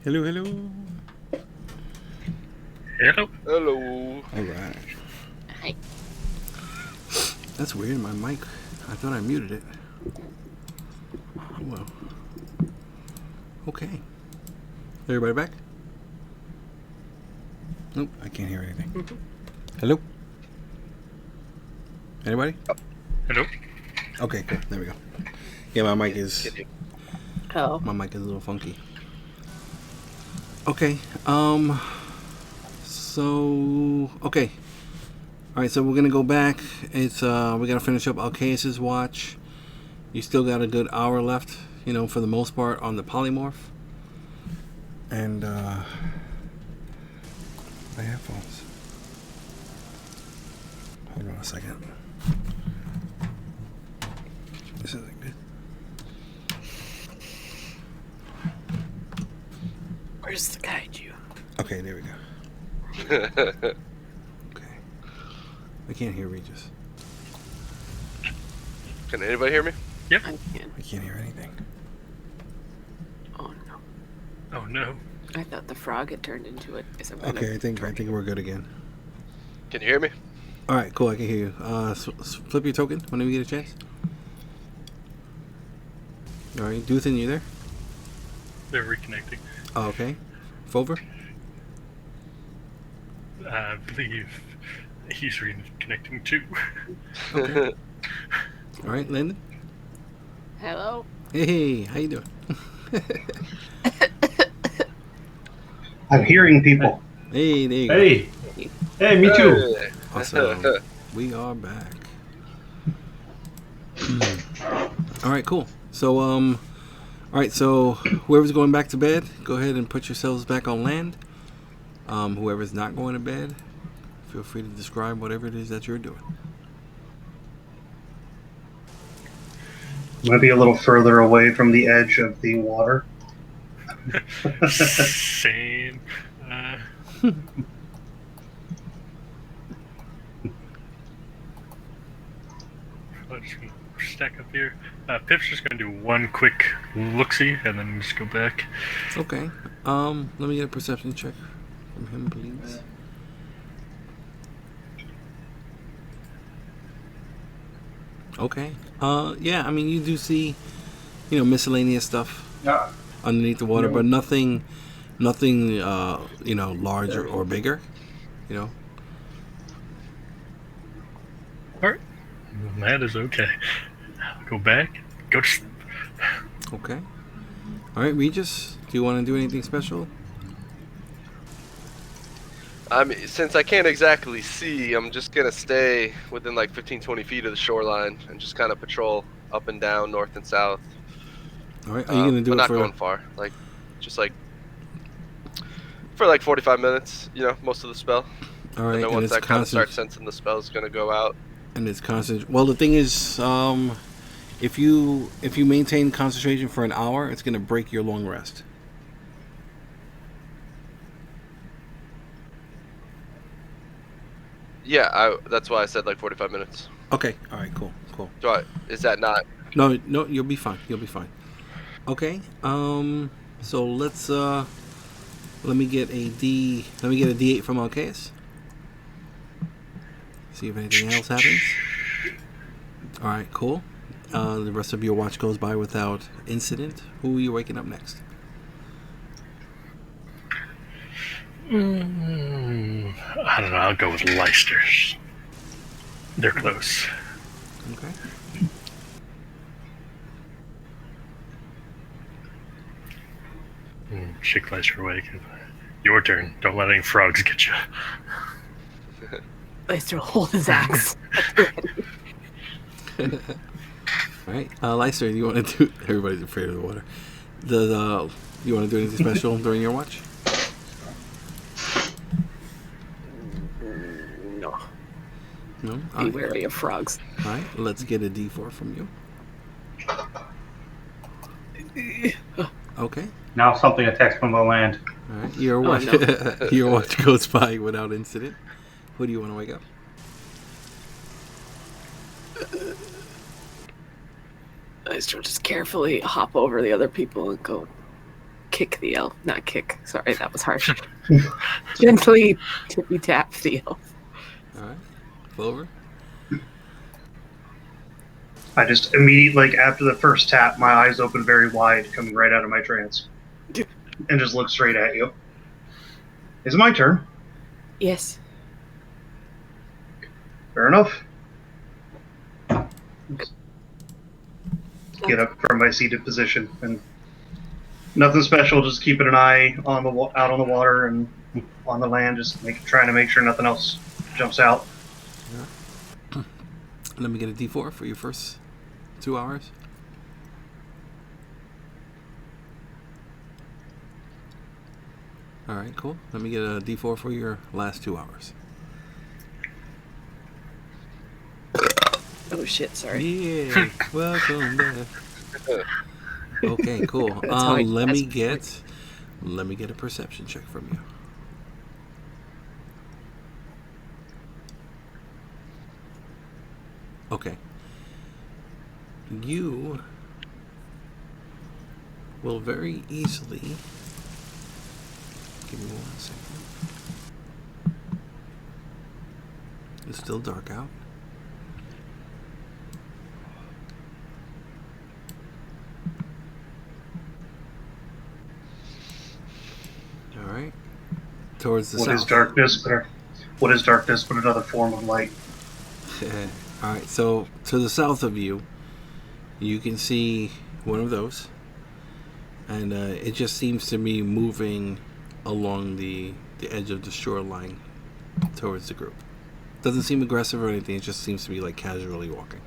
Hello, hello. Hello. Hello. All right. Hi. That's weird. My mic. I thought I muted it. Oh, well. Okay. Everybody back? Nope. I can't hear anything. Hello. Anybody? Hello. Okay. Cool. There we go. Yeah, my mic is. Can you- Oh. My mic is a little funky. Okay. So okay. All right. So we're gonna go back. It's we gotta finish up Alcaeus' watch. You still got a good hour left. You know, for the most part on the polymorph. And my headphones. Hold on a second. This isn't good. Where's the kaiju? Okay, there we go. Okay. I can't hear Regis. Can anybody hear me? I can't. I can't hear anything. Oh no. Oh no. I thought the frog had turned into it. Okay, I think we're good again. Can you hear me? All right, cool. I can hear you. Flip your token whenever you get a chance. All right, Duthryn, you there? They're reconnecting. Oh, okay. Fomher? I believe he's reconnecting too. Okay. All right, Landon. Hello. Hey, how you doing? I'm hearing people. Hey, there you go. Hey, hey, me too. Hey. Awesome. We are back. All right, cool. So, all right. So, whoever's going back to bed, go ahead and put yourselves back on land. Whoever's not going to bed, feel free to describe whatever it is that you're doing. I'm going to be a little further away from the edge of the water. Same. Let's stack up here. Pip's just gonna do one quick look-see and then just go back. Okay. Let me get a perception check from him, please. Okay. Yeah. I mean, you do see, miscellaneous stuff Yeah. underneath the water, but nothing, large or bigger. Alright. That is okay. Go back. Go to sleep. Okay. All right, Regis, do you want to do anything special? I mean, since I can't exactly see, I'm just gonna stay within like 15-20 feet of the shoreline and just kind of patrol up and down, north and south. All right. Are you gonna do but it not for? going far, like just like for like 45 minutes, most of the spell. All right, And then and once it's I kind of start constant. sensing the spell's gonna go out. And it's constant. Well, the thing is, if you maintain concentration for an hour, it's gonna break your long rest. Yeah, that's why I said like 45 minutes. Okay. All right. Cool. Is that not? No, you'll be fine. Okay. So let's let me get a D8 from Alcaeus. See if anything else happens. All right, cool. The rest of your watch goes by without incident. Who are you waking up next? I don't know. I'll go with Leicesters. They're close. Okay. Shake Leister awake. Your turn. Don't let any frogs get you. Leister will hold his axe. All right, Leicester, you want to do? Everybody's afraid of the water. You want to do anything special during your watch? No. No. Be All right. wary of frogs. All right. Let's get a D4 from you. Okay. Now something attacks from the land. All right. Your watch. no. Your watch goes by without incident. Who do you want to wake up? Leister will just carefully hop over the other people and go kick the elf. Not kick. Sorry, that was harsh. Gently tippy tap the elf. All right. Fomher. I just immediately, after the first tap, my eyes open very wide, coming right out of my trance, and just look straight at you. Is it my turn? Yes. Fair enough. Get up from my seated position, and nothing special. Just keeping an eye on the out on the water and on the land, just trying to make sure nothing else jumps out. Let me get a D4 for your first 2 hours. All right, cool. Let me get a D4 for your last 2 hours. Oh shit! Sorry. Yeah, welcome back. Okay, cool. Let me get a perception check from you. Okay. You will very easily. Give me 1 second. It's still dark out. All right. Towards the south. What is darkness but another form of light? All right, so to the south of you, you can see one of those, and it just seems to be moving along the edge of the shoreline towards the group. Doesn't seem aggressive or anything. It just seems to be like casually walking.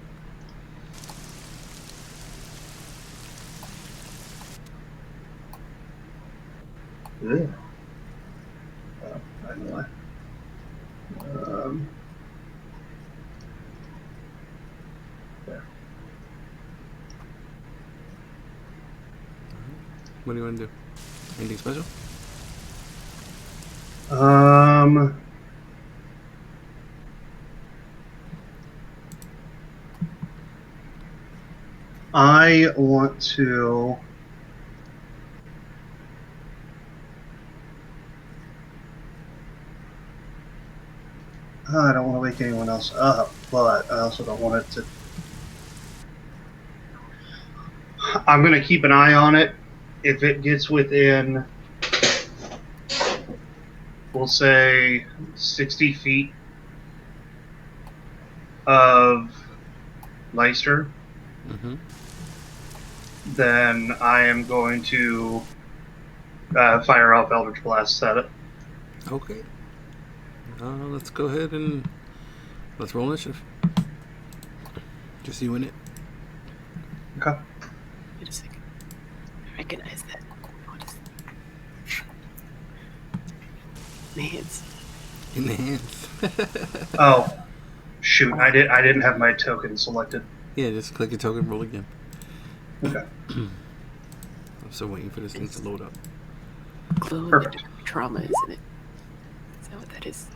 Yeah. I know why. There. What do you want to do? Anything special? I want to. I don't want to wake anyone else up, but I also don't want it to. I'm going to keep an eye on it. If it gets within, we'll say, 60 feet of Leicester, then I am going to fire off Eldritch Blast at it. Okay. Let's go ahead and let's roll initiative. Just you and it. Okay. Wait a second. I recognize that. What is in the hands? In the hands. Oh, shoot! I didn't have my token selected. Yeah, just click your token, roll again. Okay. I'm still waiting for this thing to load up. Glow Perfect. trauma, isn't it? Is that what that is?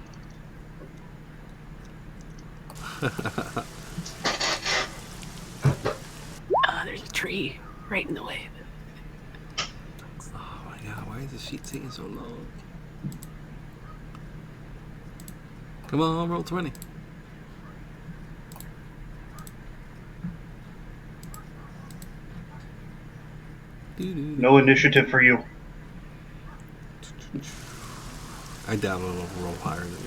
There's a tree right in the way. Oh my god, why is the sheet taking so long? Come on, roll 20. No initiative for you. I doubt it'll roll higher than you.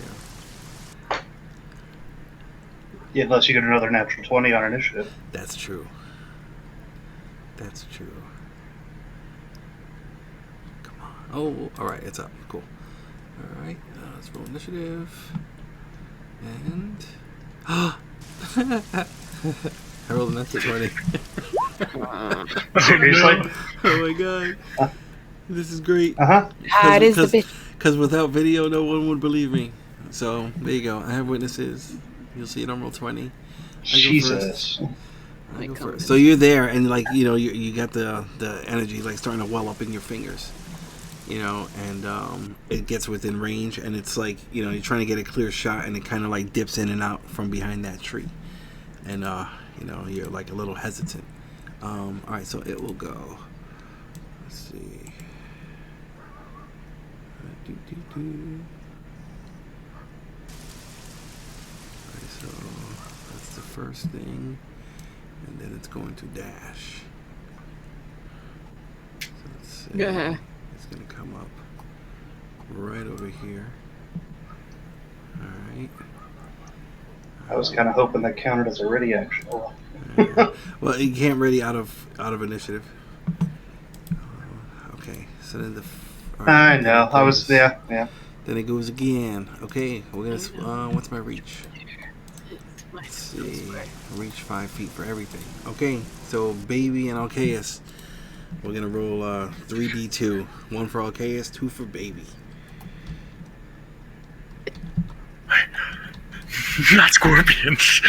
Unless you get another natural 20 on initiative. That's true. That's true. Come on. Oh, alright, it's up. Cool. Alright, let's roll initiative. And. I rolled a natural 20. Seriously? Oh my god. This is great. It is the bitch. Because without video, no one would believe me. So, there you go. I have witnesses. You'll see it on roll 20. Jesus. I go first. So you're there, and like you got the energy like starting to well up in your fingers, and it gets within range, and it's like you're trying to get a clear shot, and it kind of like dips in and out from behind that tree, and you're like a little hesitant. All right, so it will go. Let's see. Alright, so that's the first thing. And then it's going to dash. So let's see. Yeah. It's going to come up right over here. Alright. I was kind of hoping that counted as a ready action. Well, you can't ready out of initiative. Okay, so then I know. I was there. Yeah. Then it goes again. Okay, we're gonna. What's my reach? Let's see. Reach 5 feet for everything. Okay, so baby and Alcaeus. We're gonna roll 3d2. 1 for Alcaeus, 2 for baby. Not scorpions.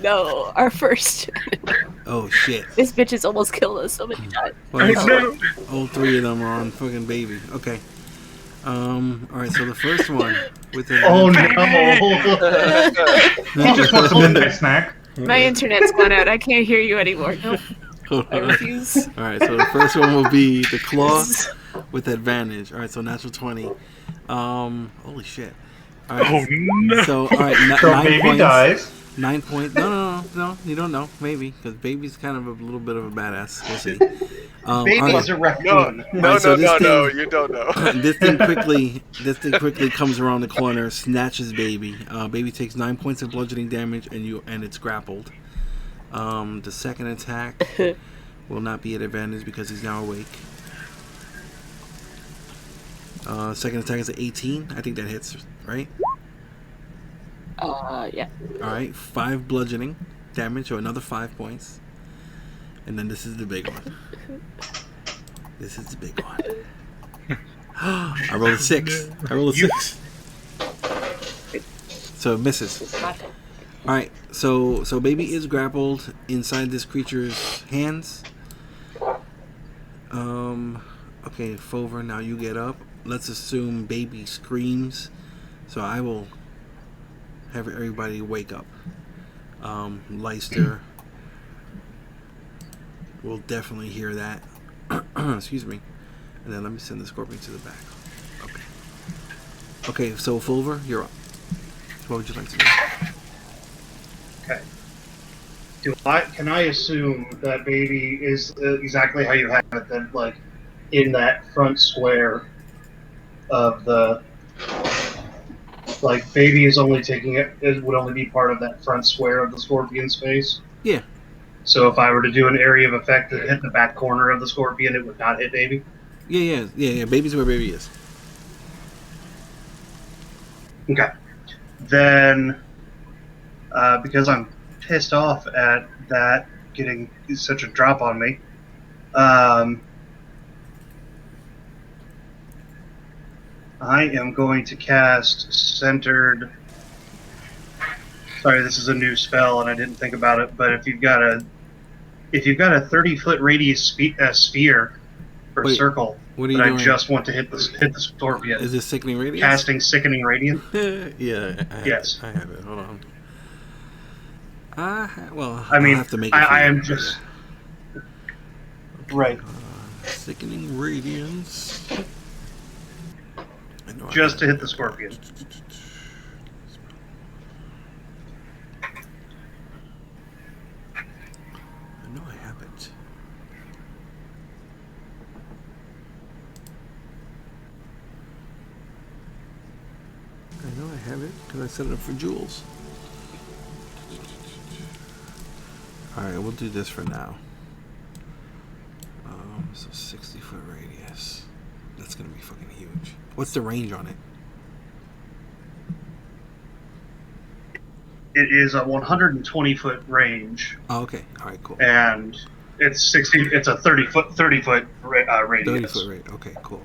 No, our first. Oh shit. This bitch has almost killed us so many times. Well, Oh, no. all 3 of them are on fucking baby. Okay. Alright, so the first one with the Oh no! He just wants a midnight snack. My internet's gone out. I can't hear you anymore. Nope. I refuse. Alright, so the first one will be the claw with advantage. Alright, so natural 20. Holy shit. Alright. Oh no. So, alright, So 9 baby points. dies. 9 points. No, you don't know. Maybe, because baby's kind of a little bit of a badass. We'll see. Baby's a raccoon. No, Alright, so this thing- you don't know. This thing quickly comes around the corner, snatches baby. Baby takes 9 points of bludgeoning damage, and it's grappled. The second attack will not be at advantage because he's now awake. Second attack is an 18. I think that hits, right? Yeah. Alright, 5 bludgeoning damage, or another 5 points. And then this is the big one. This is the big one. I rolled a 6. So it misses. Alright, so baby is grappled inside this creature's hands. Okay, Fomher, now you get up. Let's assume baby screams. So I will have everybody wake up. Leicester will definitely hear that. Excuse me. And then let me send the scorpion to the back. Okay. Okay, so Fomher, you're up. What would you like to do? Okay. Can I assume that baby is exactly how you have it? Then, like, in that front square of the, like, baby is only taking it would only be part of that front square of the scorpion space. Yeah. So if I were to do an area of effect that hit the back corner of the scorpion, it would not hit baby. Yeah. Baby's where baby is. Okay. Then, because I'm pissed off at that getting such a drop on me, I am going to cast Centered. Sorry, this is a new spell and I didn't think about it. But if you've got a 30-foot radius sphere or Wait, circle, what are you but I doing? just want to hit the scorpion. Is this Sickening Radiance? Casting Sickening Radiance. Yeah. Yes. I have it. Hold on. Well, I mean, I'll have to make it I for am you. just right. Sickening Radiance. I know I Just have to it. hit the scorpion. I know I have it. I know I have it because I set it up for jewels. Alright, we'll do this for now. So 60-foot radius. That's gonna be fucking huge. What's the range on it? It is a 120-foot range, Oh, okay. Alright, cool. and it's 60. It's a 30-foot radius. 30-foot rate. Okay, cool.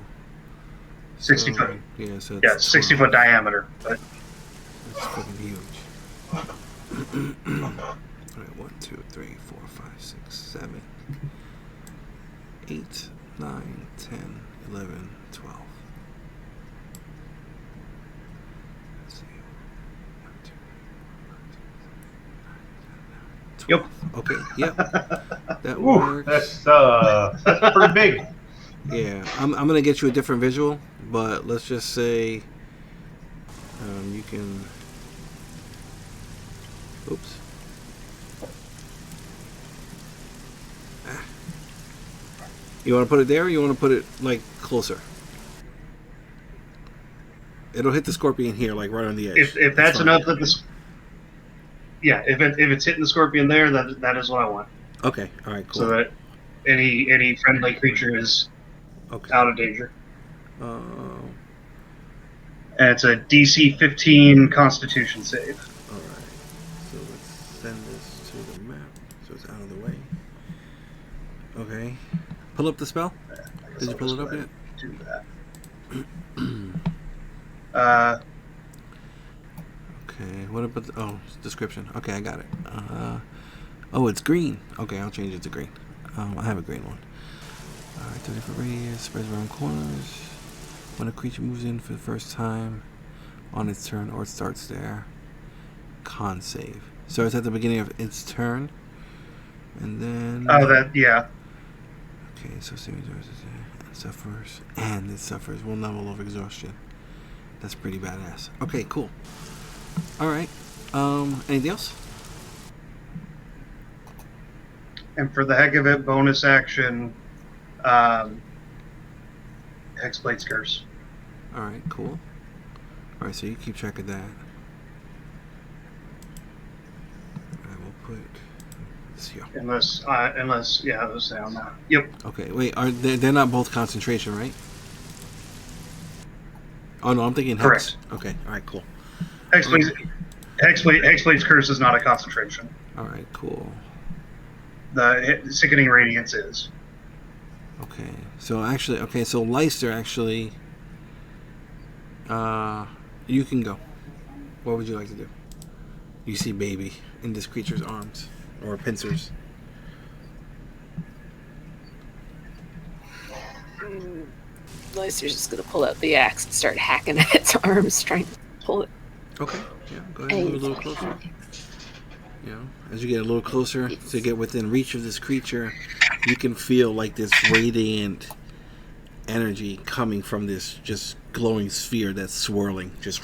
60 So, foot. Yeah, so Yeah, it's 60-foot diameter. But That's fucking huge. Alright, 1, 2, 3, 4, 5, 6, 7, 8, 9, 10, 11, 12. Let's see. 1, 2, 3, 4, 5, 6, 7, 8, 9, 10, 11, 12. Okay, yep. That Ooh, works. that's pretty big. Yeah, I'm gonna get you a different visual, but let's just say you can. Oops. You want to put it there, or you want to put it like closer? It'll hit the scorpion here, like right on the edge. If that's fine. enough that this, yeah, if it's hitting the scorpion there, that is what I want. Okay. All right. Cool. So that any friendly creature is Okay. out of danger. Um. And it's a DC 15 Constitution save. All right. So let's send this to the map so it's out of the way. Okay. Pull up the spell. Did you pull it up yet? Do that. Okay. What about the description? Okay, I got it. Oh, it's green. Okay, I'll change it to green. I have a green one. All right, 30 foot radius, spreads around corners. When a creature moves in for the first time on its turn or it starts there, con save. So it's at the beginning of its turn, and then. Oh, that yeah. Okay, so it suffers 1 level of exhaustion. That's pretty badass. Okay, cool. All right. Anything else? And for the heck of it, bonus action, Hexblade's Curse. All right, cool. All right, so you keep track of that. I will put this here. Unless yeah, those say on that. Yep. Okay, wait, they're not both concentration, right? Oh no, I'm thinking hex. Correct. Okay, all right, cool. Hexblade's Curse is not a concentration. All right, cool. The Sickening Radiance is. Okay, so Leister actually, you can go. What would you like to do? You see baby in this creature's arms, or pincers. Leicester's just gonna pull out the axe and start hacking at its arms, trying to pull it. Okay, yeah, go ahead and move a little closer. You know, as you get a little closer to get within reach of this creature, you can feel like this radiant energy coming from this just glowing sphere that's swirling. Just.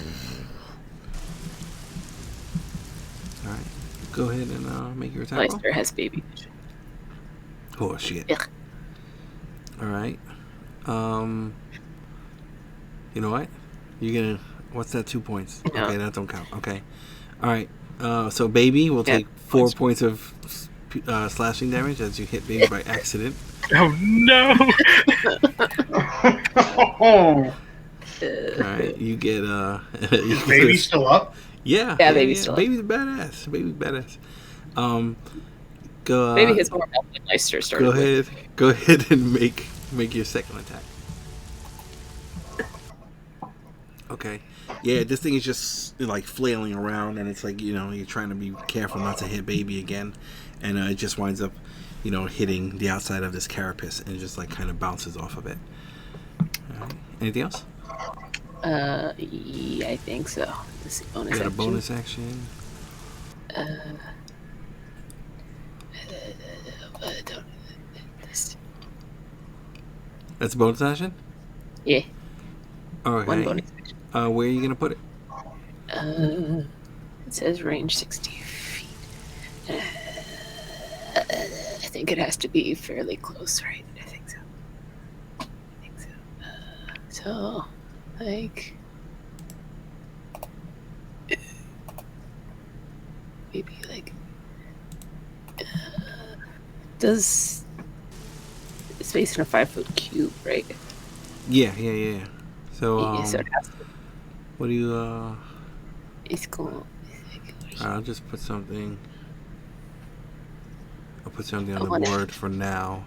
All right, go ahead and make your attack roll. Leicester has baby vision. Oh shit! Ugh. All right. You know what? You're gonna. What's that? 2 points. No. Okay, that don't count. Okay. All right. So baby will take 4 points of slashing damage as you hit baby by accident. Oh no! Oh, All right. You get is baby still up? Yeah. Yeah, baby's still up. Baby's badass. Baby's badass. Go. Baby has more health than Leicester started Go with. ahead. Go ahead and make your second attack. Okay. Yeah, this thing is just like flailing around, and it's like, you're trying to be careful not to hit baby again, and it just winds up, hitting the outside of this carapace and just like kind of bounces off of it. All right. Anything else? Yeah, I think so. This is bonus You got a action. bonus action. This. That's a bonus action? Yeah, Okay. one bonus action. Where are you going to put it? It says range 60 feet. I think it has to be fairly close, right? I think so. So, like, maybe like, does it's based in a 5-foot cube, right? Yeah. So, Yeah, so it has to. what do you, It's cool. I'll just put something. I'll put something on Oh, the no. board for now,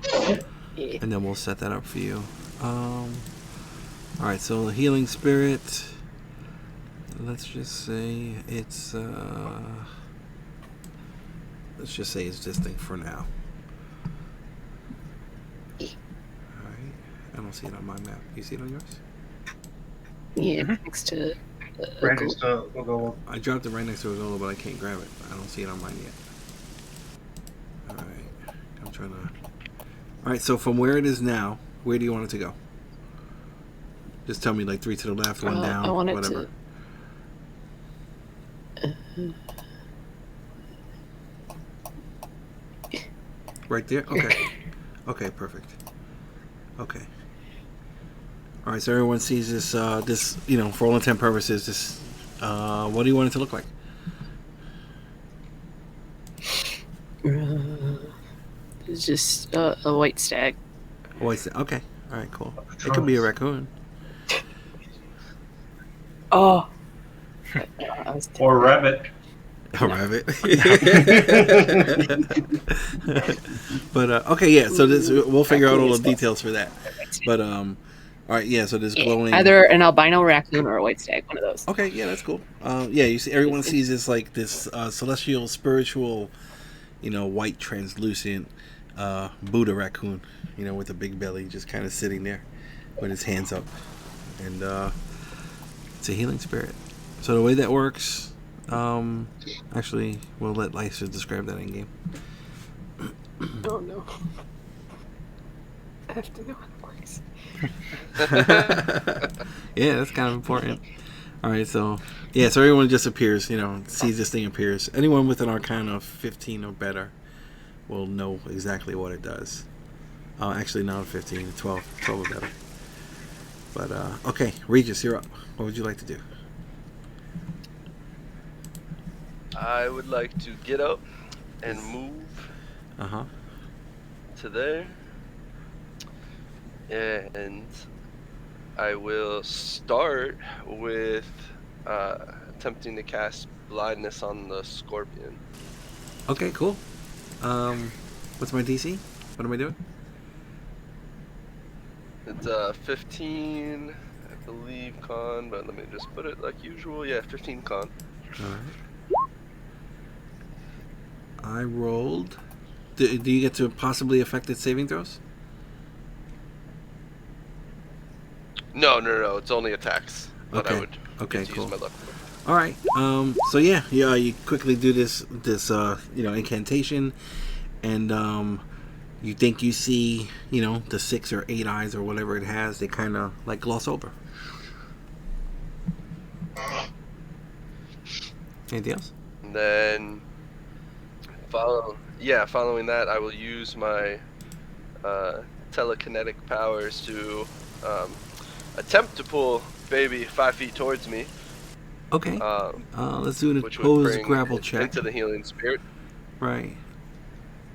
Yeah. and then we'll set that up for you. All right. So the healing spirit. Let's just say it's. Let's just say it's this thing for now. Yeah. All right. I don't see it on my map. You see it on yours? Yeah, next to Right gold. next to we'll go. I dropped it right next to Azola, but I can't grab it. I don't see it on mine yet. Alright. I'm trying to... Alright, so from where it is now, Where do you want it to go? Just tell me, like 3 to the left, 1 down, I want it whatever. Right there? Okay. Okay, perfect. Okay. All right, so everyone sees this, this, for all intent purposes, this, what do you want it to look like? It's just a white stag. Oh, okay. All right, cool. It could be a raccoon. Oh. Or rabbit. A rabbit. But, okay, yeah, so we'll figure out all the details for that. But, all right, yeah, so this glowing... Either an albino raccoon or a white stag, one of those. Okay, yeah, that's cool. Yeah, you see, everyone sees this, like, this celestial, spiritual, white, translucent Buddha raccoon, with a big belly, just kind of sitting there with his hands up. And it's a healing spirit. So the way that works, actually, we'll let Lysa describe that in game. Oh no. I have to know how it works. Yeah, that's kind of important. Alright, so everyone just appears, sees this thing appears. Anyone with an Arcana of 15 or better will know exactly what it does. Actually, not 15, 12 or better. But, okay, Regis, you're up. What would you like to do? I would like to get up and move to there. And I will start with attempting to cast blindness on the scorpion. Okay, cool. What's my DC? What am I doing? It's 15, I believe, con, but let me just put it like usual. Yeah, 15 con. Alright. I rolled. Do you get to possibly affect its saving throws? No. It's only attacks. But Okay. I would Okay, cool. cool. Use my luck. All right. So yeah, you quickly do this incantation, and you think you see the 6 or 8 eyes or whatever it has. They kind of like gloss over. Anything else? And then following that, I will use my telekinetic powers to attempt to pull baby 5 feet towards me. Okay. Let's do an which would opposed bring grapple it check. into the healing spirit. Right.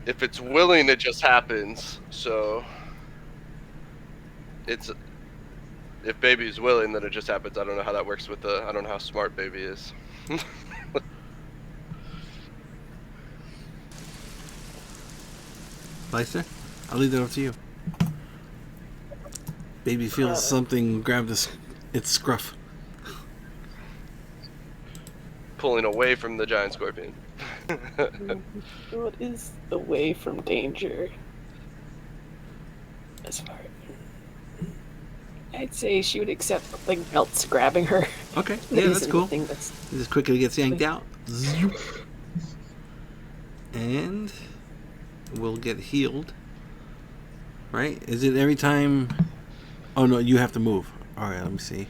If it's willing, it just happens. So if baby's willing, then it just happens. I don't know how that works with I don't know how smart baby is. Lysa, I'll leave that up to you. Baby feels something grab its scruff. Pulling away from the giant scorpion. What is away from danger? As far I'd say she would accept something else grabbing her. Okay, yeah, that's cool. That's... It just quickly gets yanked out. Zoop. And we'll get healed. Right? Is it every time? Oh no, you have to move. Alright, let me see.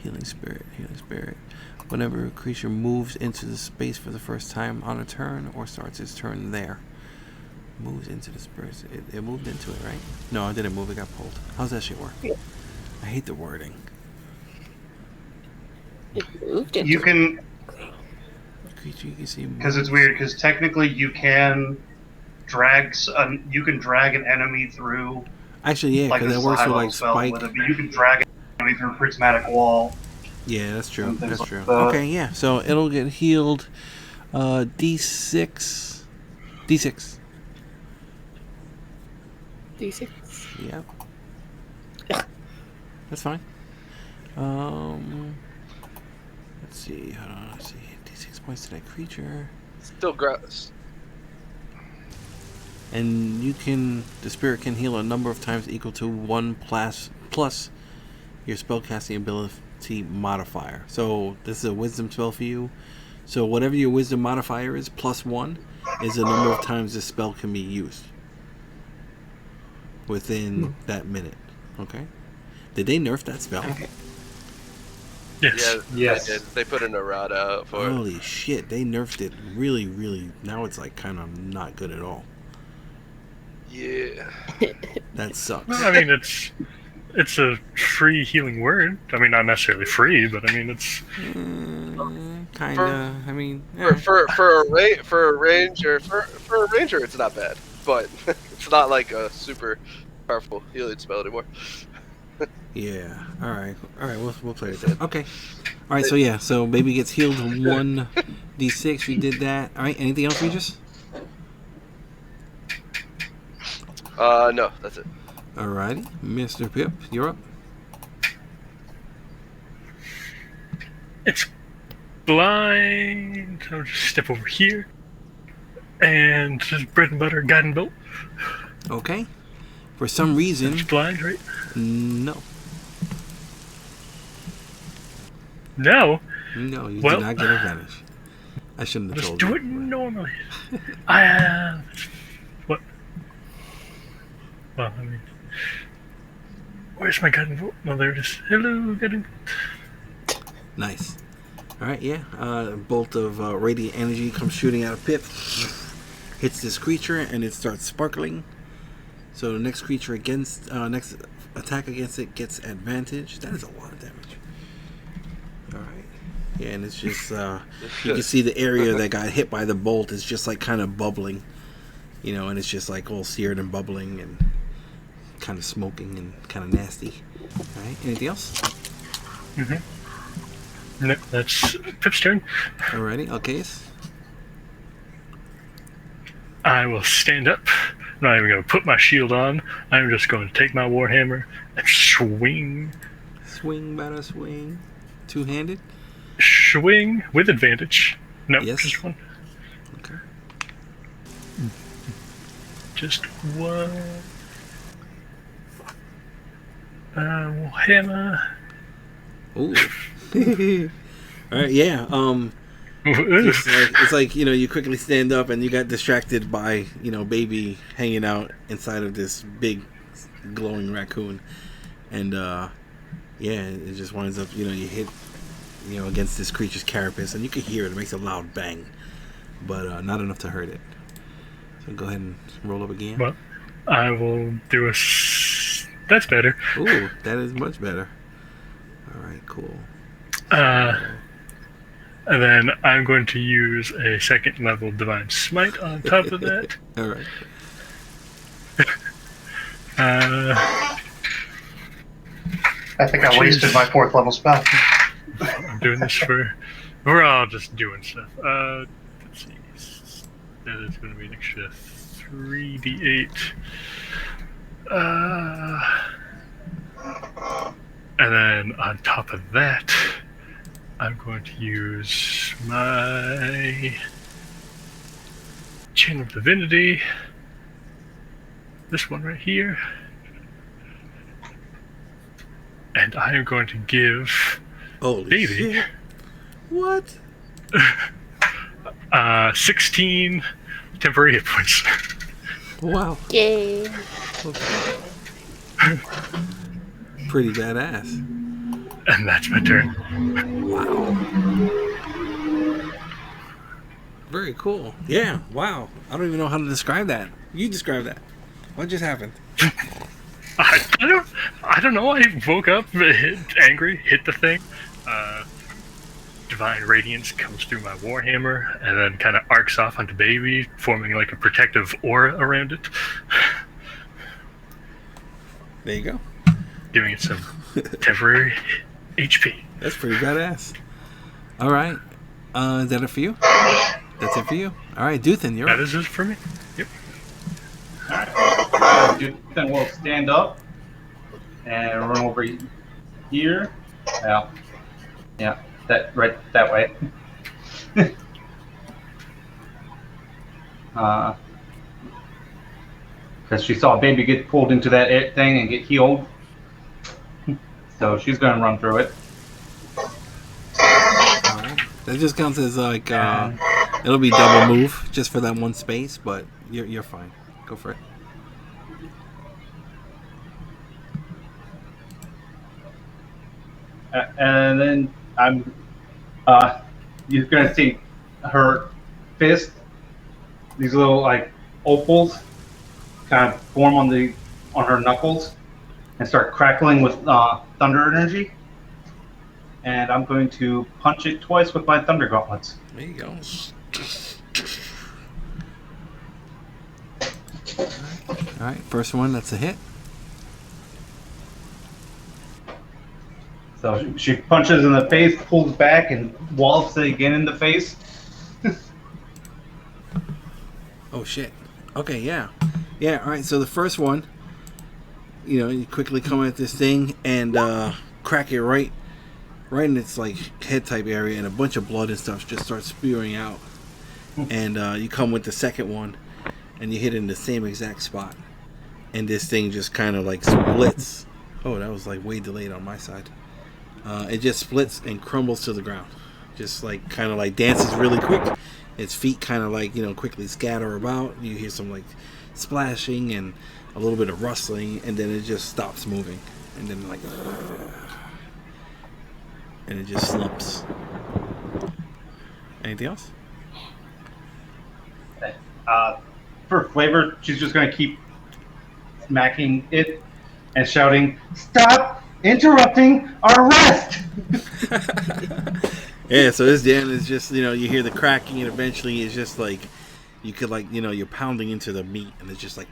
Healing spirit. Whenever a creature moves into the space for the first time on a turn or starts its turn there. Moves into the space. It moved into it, right? No, it didn't move, it got pulled. How's that shit work? Yeah. I hate the wording. It moved into You can, Creature you can see because it's weird, because technically you can drag an enemy through. Actually, yeah, Like because this that is a works for high-level like spell spike. with it, but you can drag an enemy through a prismatic wall. Yeah, that's true. And things That's like true. that. Okay, yeah. So it'll get healed. D6. D6. D6. Yep. That's fine. Let's see. Hold on. Let's see. D6 points to that creature. Still gross. And the spirit can heal a number of times equal to 1 plus your spellcasting ability modifier. So this is a wisdom spell for you. So whatever your wisdom modifier is, +1 is the number of times this spell can be used. within that minute. Okay. Did they nerf that spell? Okay. Yes. Yes. They did. They put an errata out for it. Holy shit! They nerfed it really, really. Now it's like kind of not good at all. Yeah. That sucks. Well, I mean, it's a free healing word. I mean, not necessarily free, but I mean, it's Kinda. I mean, For a ranger, it's not bad, but it's not like a super powerful healing spell anymore. yeah. All right. We'll play with it. Okay. All right. So yeah. So baby gets healed 1d6. We did that. All right. Anything else, Regis? No, that's it. Alrighty, Mr. Pip, you're up. It's blind. I'll just step over here. And just bread and butter, guiding bolt. Okay. For some reason, It's blind, right? no, No. you Well, did not get advantage. I shouldn't have Just told do you. it normally. I what? Well, I mean, where's my guiding bolt? No, there it is. Hello, guiding bolt. Nice. All right, yeah. A bolt of radiant energy comes shooting out of Pip, hits this creature, and it starts sparkling. So the next creature next attack against it gets advantage. That is a lot of damage. All right. Yeah, and it's just you can see the area that got hit by the bolt is just like kind of bubbling, and it's just like all seared and bubbling and kind of smoking and kind of nasty. All right. Anything else? No, that's Pip's turn. Alrighty. Alcaeus. I will stand up. I'm not even going to put my shield on. I'm just going to take my warhammer and swing. Swing, better swing. Two-handed. Swing with advantage. No, Yes. just one. Okay. Just one. Warhammer. Ooh. All right. Yeah. It's like you quickly stand up and you got distracted by baby hanging out inside of this big glowing raccoon, and it just winds up you hit against this creature's carapace, and you can hear it. It makes a loud bang, but not enough to hurt it. So go ahead and roll up again. Well, I will do a. That's better. Ooh, that is much better. All right, cool. And then I'm going to use a second level Divine Smite on top of that. All right. I think I wasted my 4th level spell. I'm doing this we're all just doing stuff. Let's see. That is going to be an extra 3d8. And then on top of that, I'm going to use my Chain of Divinity. This one right here. And I am going to give Holy baby shit. What? 16 temporary hit points. Wow. Yay. Okay. Pretty badass. And that's my turn. Wow. Very cool. Yeah, wow. I don't even know how to describe that. You describe that. What just happened? I don't know. I woke up, angry, hit the thing. Divine Radiance comes through my Warhammer and then kind of arcs off onto baby, forming like a protective aura around it. There you go. Giving it some temporary HP. That's pretty badass. All right. Is that it for you? That's it for you? All right, Duthryn, you're That up. is it for me. Yep. Then we'll stand up and run over here. Yeah, that right that way. Because she saw baby get pulled into that thing and get healed, so she's gonna run through it. All right. That just counts as like it'll be double move just for that one space, but you're fine. Go for it. And then you're gonna see her fist, these little like opals, kind of form on her knuckles and start crackling with thunder energy. And I'm going to punch it twice with my thunder gauntlets. There you go. All right, first one, that's a hit. So she punches in the face, pulls back, and wallops it again in the face. Oh shit. Okay, yeah. Yeah, alright, so the first one, you quickly come at this thing and crack it right in its like head type area, and a bunch of blood and stuff just starts spewing out. And you come with the second one and you hit it in the same exact spot. And this thing just kind of like splits. Oh, that was like way delayed on my side. It just splits and crumbles to the ground. Just like kind of like dances really quick. Its feet kind of like, quickly scatter about. You hear some like splashing and a little bit of rustling, and then it just stops moving. And then like, and it just slumps. Anything else? For flavor, she's just going to keep smacking it and shouting, "Stop interrupting our rest!" Yeah, so this den is just, you hear the cracking, and eventually it's just like, you could like, you're pounding into the meat, and it's just like,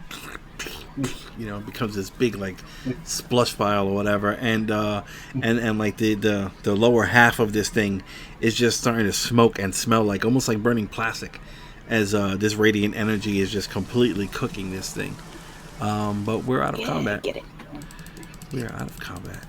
it becomes this big like splush pile or whatever, and like the lower half of this thing is just starting to smoke and smell like almost like burning plastic, as this radiant energy is just completely cooking this thing. But we're out of combat. Get it. We are out of combat.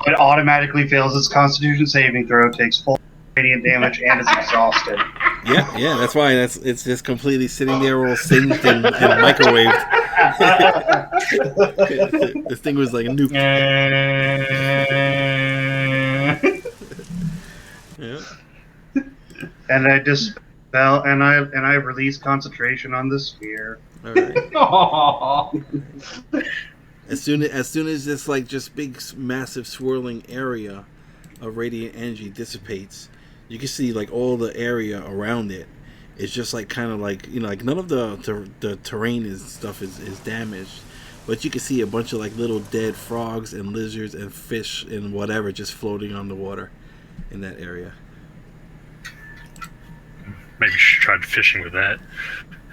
It automatically fails its Constitution saving throw, takes full radiant damage, and is exhausted. Yeah, that's why it's just completely sitting there all singed and microwaved. This thing was like a nuke. Yeah. And I dispel and I release concentration on the sphere. All right. As soon as this like just big massive swirling area of radiant energy dissipates, you can see like all the area around it. It's just like kind of like like none of the terrain is stuff is damaged, but you can see a bunch of like little dead frogs and lizards and fish and whatever just floating on the water in that area. Maybe you should try fishing with that.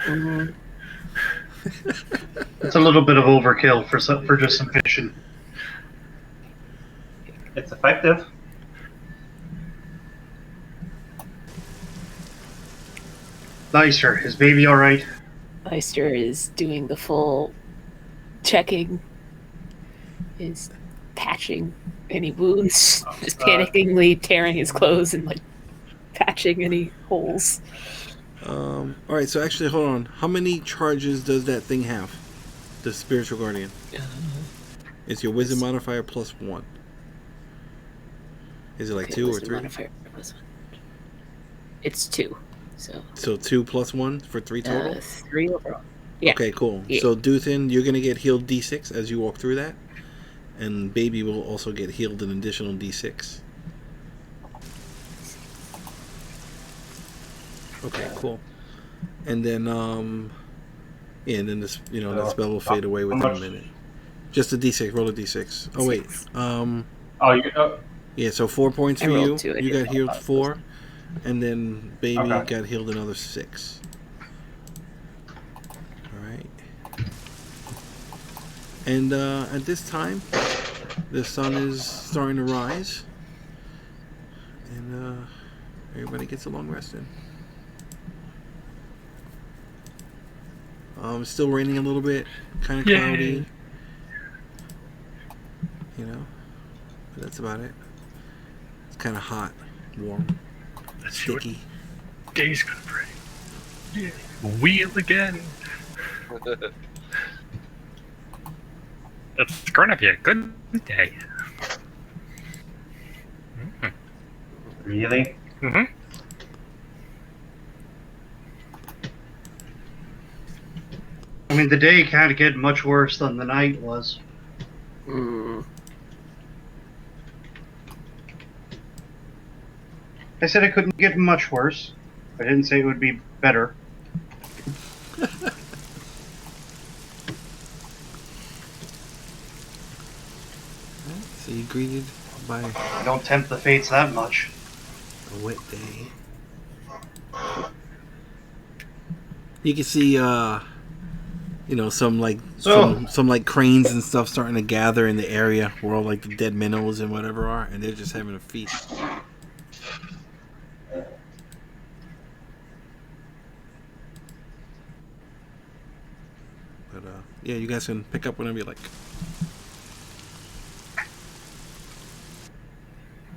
Mm-hmm. It's a little bit of overkill for just some fishing. It's effective. Nicer, is baby all right? Leister is doing the full checking, is patching any wounds, just panickingly tearing his clothes and like patching any holes. All right, so actually, hold on. How many charges does that thing have? The spiritual guardian. It's your wisdom modifier plus 1. Is it like 2 or 3? Modifier plus 1. It's 2. So 2 plus 1 for 3 total? 3 overall. Yeah. Okay, cool. Yeah. So Duthryn, you're gonna get healed D6 as you walk through that, and baby will also get healed an additional D6. Okay, cool. And then and then this that spell will fade away within a minute. Just a D6. Roll a D6. Oh wait. Yeah. So 4 points for you. 2, You got healed 4, and then baby got healed another 6. All right. And at this time, the sun is starting to rise, and everybody gets a long rest in. It's still raining a little bit, kind of cloudy. But that's about it. It's kind of hot, warm, sticky. Day's gonna bring. Yeah. Wheel again. It's gonna be a good day. Really? Mm-hmm. I mean, the day can't get much worse than the night was. Mm. I said it couldn't get much worse. I didn't say it would be better. So you greeted by Don't tempt the fates that much. a wet day. You can see, some like some like cranes and stuff starting to gather in the area where all like the dead minnows and whatever are, and they're just having a feast. But yeah, you guys can pick up whenever you like.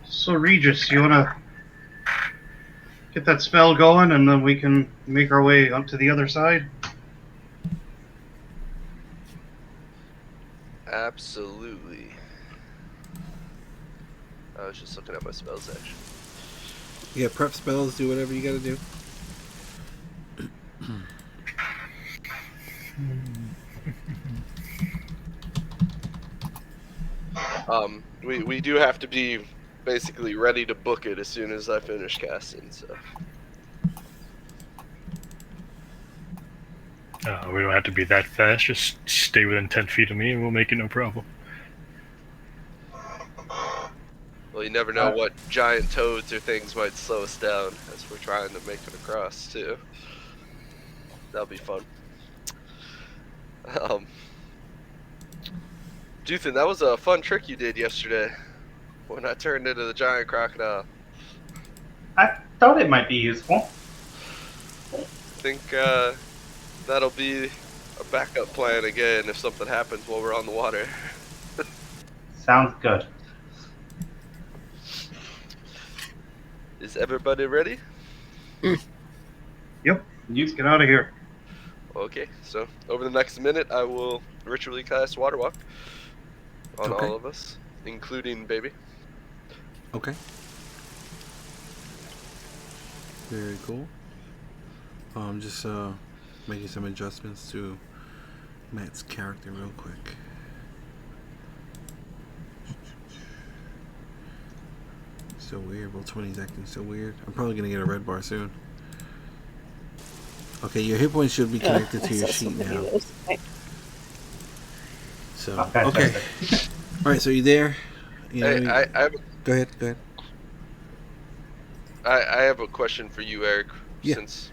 So, Regis, you want to get that spell going, and then we can make our way up to the other side? Absolutely. I was just looking at my spells, actually. Yeah, prep spells, do whatever you gotta do. We do have to be basically ready to book it as soon as I finish casting, so. We don't have to be that fast. Just stay within 10 feet of me and we'll make it no problem. Well, you never know what giant toads or things might slow us down as we're trying to make it across, too. That'll be fun. Duthryn, that was a fun trick you did yesterday when I turned into the giant crocodile. I thought it might be useful. Think that'll be a backup plan again if something happens while we're on the water. Sounds good. Is everybody ready? Yep. Let's get out of here. Okay, so over the next minute, I will ritually cast Water Walk on all of us, including Baby. Okay. Very cool. Just making some adjustments to Matt's character real quick. So weird. Roll 20's acting so weird. I'm probably gonna get a red bar soon. Okay, your hit points should be connected to your sheet now. So okay. All right. So you there? I have Go ahead. I have a question for you, Eric. Yeah. Since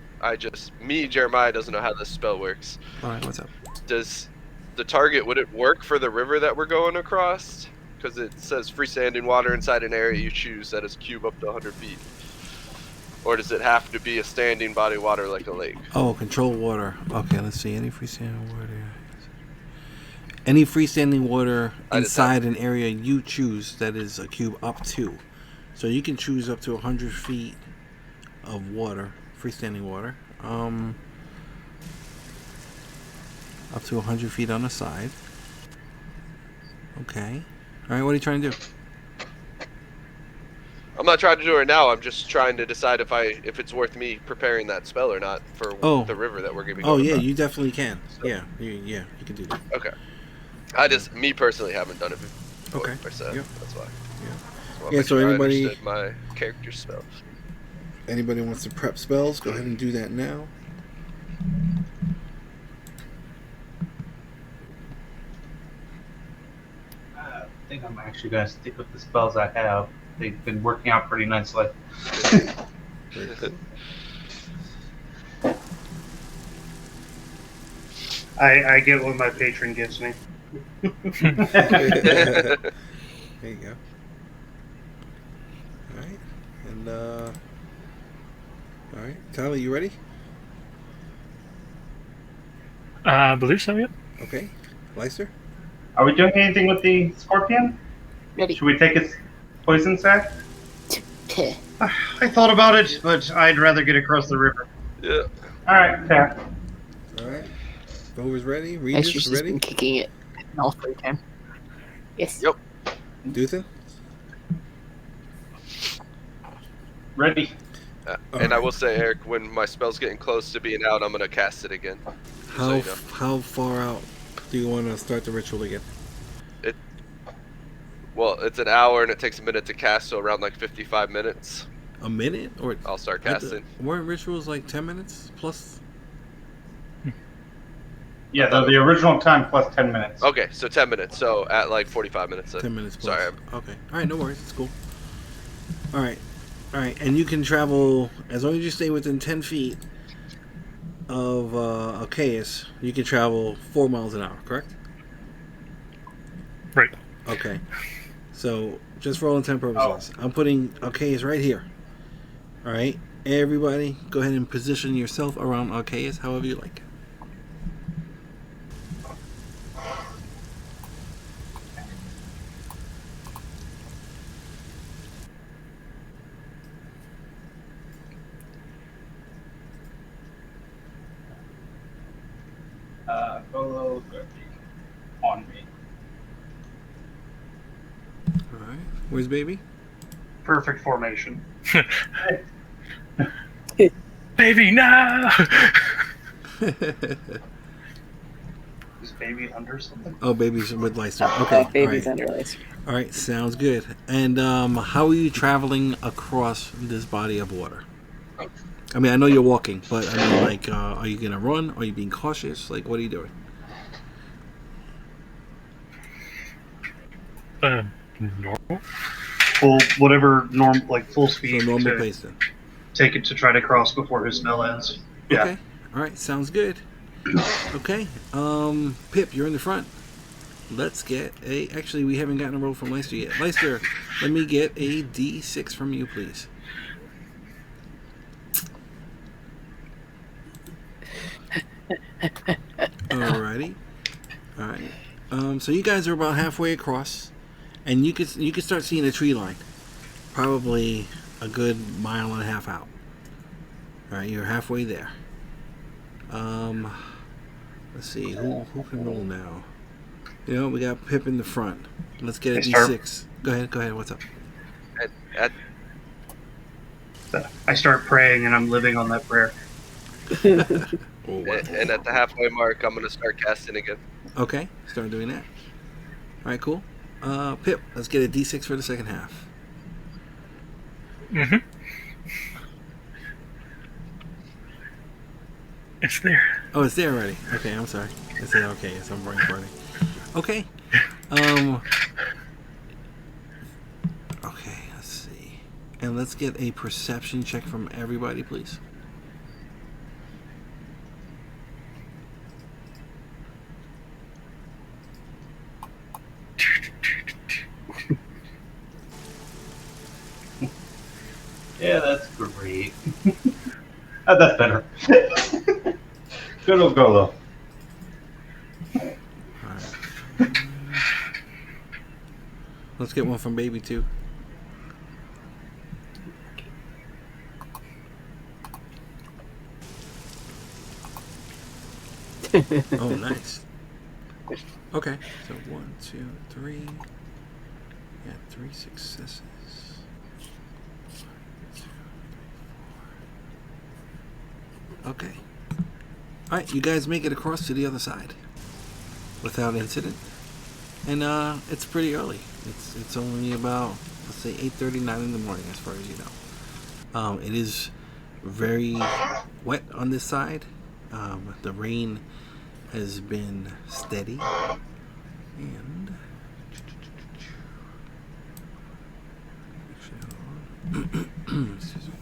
Jeremiah doesn't know how this spell works. All right. What's up? Does the target, would it work for the river that we're going across? Because it says freestanding water inside an area you choose that is cube up to 100 feet. Or does it have to be a standing body of water like a lake? Oh, controlled water. Okay, let's see. Any freestanding water. Any freestanding water inside an area you choose that is a cube up to. So you can choose up to 100 feet of water, freestanding water. Up to 100 feet on the side. Okay. All right, what are you trying to do? I'm not trying to do it now. I'm just trying to decide if it's worth me preparing that spell or not for the river that we're going to be going yeah, across. you definitely can. So. Yeah, you can do that. Okay. Me personally haven't done it before. Okay. So yep. that's why. Yeah. So anybody, I understood my character spell. Anybody wants to prep spells? Go ahead and do that now. I think I'm actually going to stick with the spells I have. They've been working out pretty nicely. I get what my patron gives me. There you go. All right, and all right, Tyler, you ready? I believe so, yeah. Okay, Leister. Are we doing anything with the scorpion? Ready. Should we take its poison sac? I thought about it, but I'd rather get across the river. Yeah. Alright, fair. All right, Bover's ready. I've Regis just ready. been kicking it all three times. Yes. Yep. Duthryn. Ready. And I will say, Eric, when my spell's getting close to being out, I'm going to cast it again. How far out do you want to start the ritual again? Well, it's an hour and it takes a minute to cast, so around like 55 minutes. A minute? Or I'll start casting. Weren't rituals like 10 minutes plus? Yeah, the original time plus 10 minutes. Okay, so 10 minutes. So at like 45 minutes. Then. 10 minutes plus. Sorry. Okay. All right, no worries. It's cool. All right. And you can travel, as long as you stay within 10 feet of Alcaeus, you can travel 4 miles an hour, correct? Right. Okay. So, just for all intent purposes, I'm putting Alcaeus right here. All right? Everybody, go ahead and position yourself around Alcaeus however you like. Golo on me. All right. Where's baby? Perfect formation. Baby, no! Is baby under something? Oh, baby's with Leicester. Okay. Baby's all right. under Leicester. All right, sounds good. And how are you traveling across this body of water? I mean, I know you're walking, but I mean, like, are you gonna run? Are you being cautious? Like, what are you doing? Normal? Full whatever full speed. So normal to pace then. take it to try to cross before his spell ends. Yeah. Okay. All right, sounds good. Okay. Pip, you're in the front. Let's get a. Actually, we haven't gotten a roll from Leicester yet. Leicester, let me get a D6 from you, please. Alrighty. All right. So you guys are about halfway across, and you can start seeing a tree line, probably a good mile and a half out. All right, you're halfway there. Let's see who can roll now. You know, we got Pip in the front. Let's get a D6. Go ahead. What's up? I start praying, and I'm living on that prayer. And at the halfway mark, I'm going to start casting again. Okay, start doing that. All right, cool. Pip, let's get a D6 for the second half. Mm-hmm. It's there. Oh, it's there already. Okay, I'm sorry. I said okay, so I'm brain farting. Okay. Okay, let's see. And let's get a perception check from everybody, please. Yeah, that's great. That's better. Good old Golo. Alright. Let's get one from baby too. Oh, nice. Okay, so 1, 2, 3. Yeah, 3 successes. 1, 2, 3, 4. Okay. Alright, you guys make it across to the other side without incident. And it's pretty early. It's only about, let's say, 8:39 in the morning as far as you know. It is very wet on this side. The rain has been steady. And actually, hold on. Excuse me.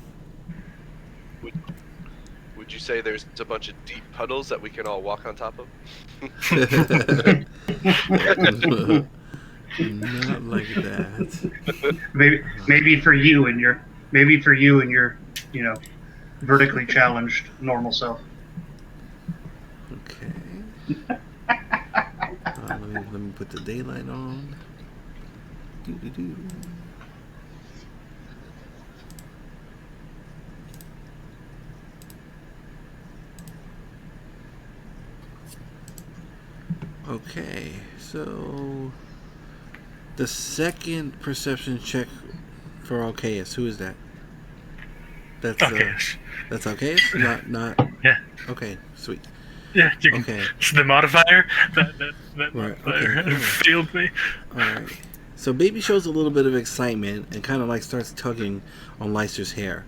Would you say there's a bunch of deep puddles that we can all walk on top of? Not like that. Maybe for you and your vertically challenged normal self. Okay. Let me put the daylight on. Doo-doo-doo. Okay, so the second perception check for Alcaeus, who is that? That's Alcaeus. That's Alcaeus? Not. Yeah. Okay, sweet. Yeah, you can. Okay. It's the modifier that Right, modifier okay. failed me. All right. So Baby shows a little bit of excitement and kind of like starts tugging on Leicester's hair.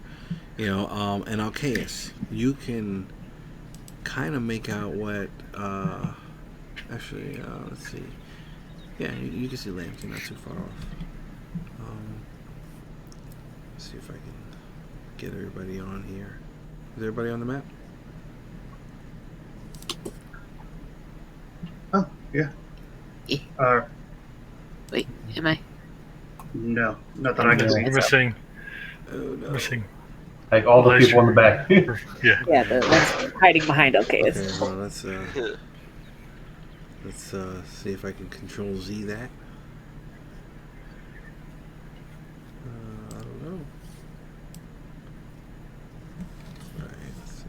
And Alcaeus, you can kind of make out what. Actually, let's see. Yeah, you can see Lambs. You're not too far off. Let's see if I can get everybody on here. Is everybody on the map? Oh, yeah. Yeah. Wait, am I? No, not that I can see. We're missing. Oh no. Missing. Like all the people in the back. Yeah. Yeah, the ones hiding behind Alcaeus. Okay, well let's see if I can control Z that. I don't know. Alright, let's see.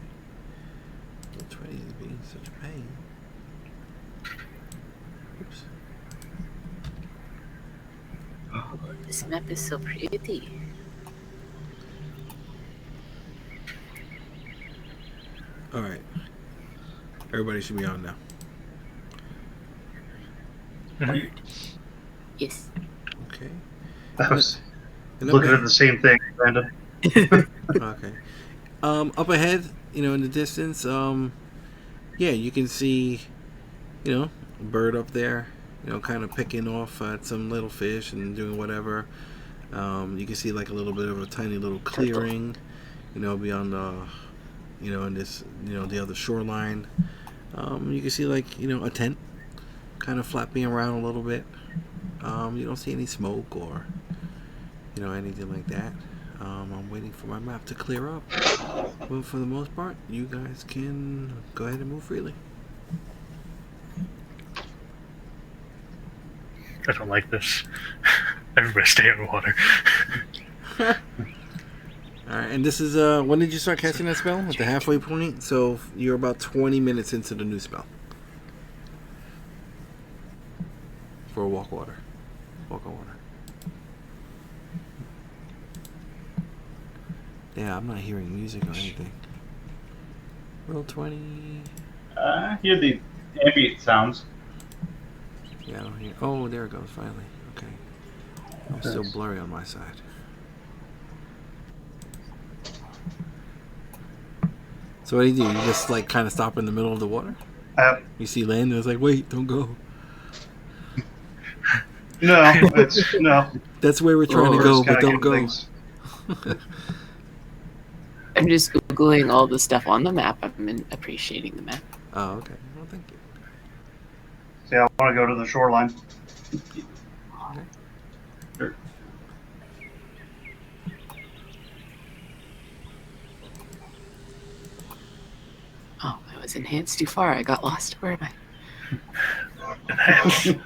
20 is being such a pain. Oops. This map is so pretty. Alright. Everybody should be on now. Mhm. Yes. Okay. I was And looking up at the same thing, Brandon. Okay. Up ahead, in the distance, yeah, you can see, a bird up there, kind of picking off at some little fish and doing whatever. You can see like a little bit of a tiny little clearing, beyond in this, the other shoreline. You can see like, a tent kind of flapping around a little bit. You don't see any smoke or, anything like that. I'm waiting for my map to clear up. But for the most part, you guys can go ahead and move freely. I don't like this. Everybody stay out of water. Alright, and this is, when did you start casting that spell? At the halfway point? So you're about 20 minutes into the new spell. For a walk on water. Yeah, I'm not hearing music or anything. Roll 20. I hear the ambient sounds. Yeah, I don't hear. Oh, there it goes, finally. Okay. I'm still blurry on my side. So what do? You just like kind of stop in the middle of the water? You see land and it's like, wait, don't go. No. That's where we're trying to go, but don't go. I'm just Googling all the stuff on the map. I've been appreciating the map. Oh, okay. Well, thank you. See, I want to go to the shoreline. Oh, I was enhanced too far. I got lost. Where am I? Enhance.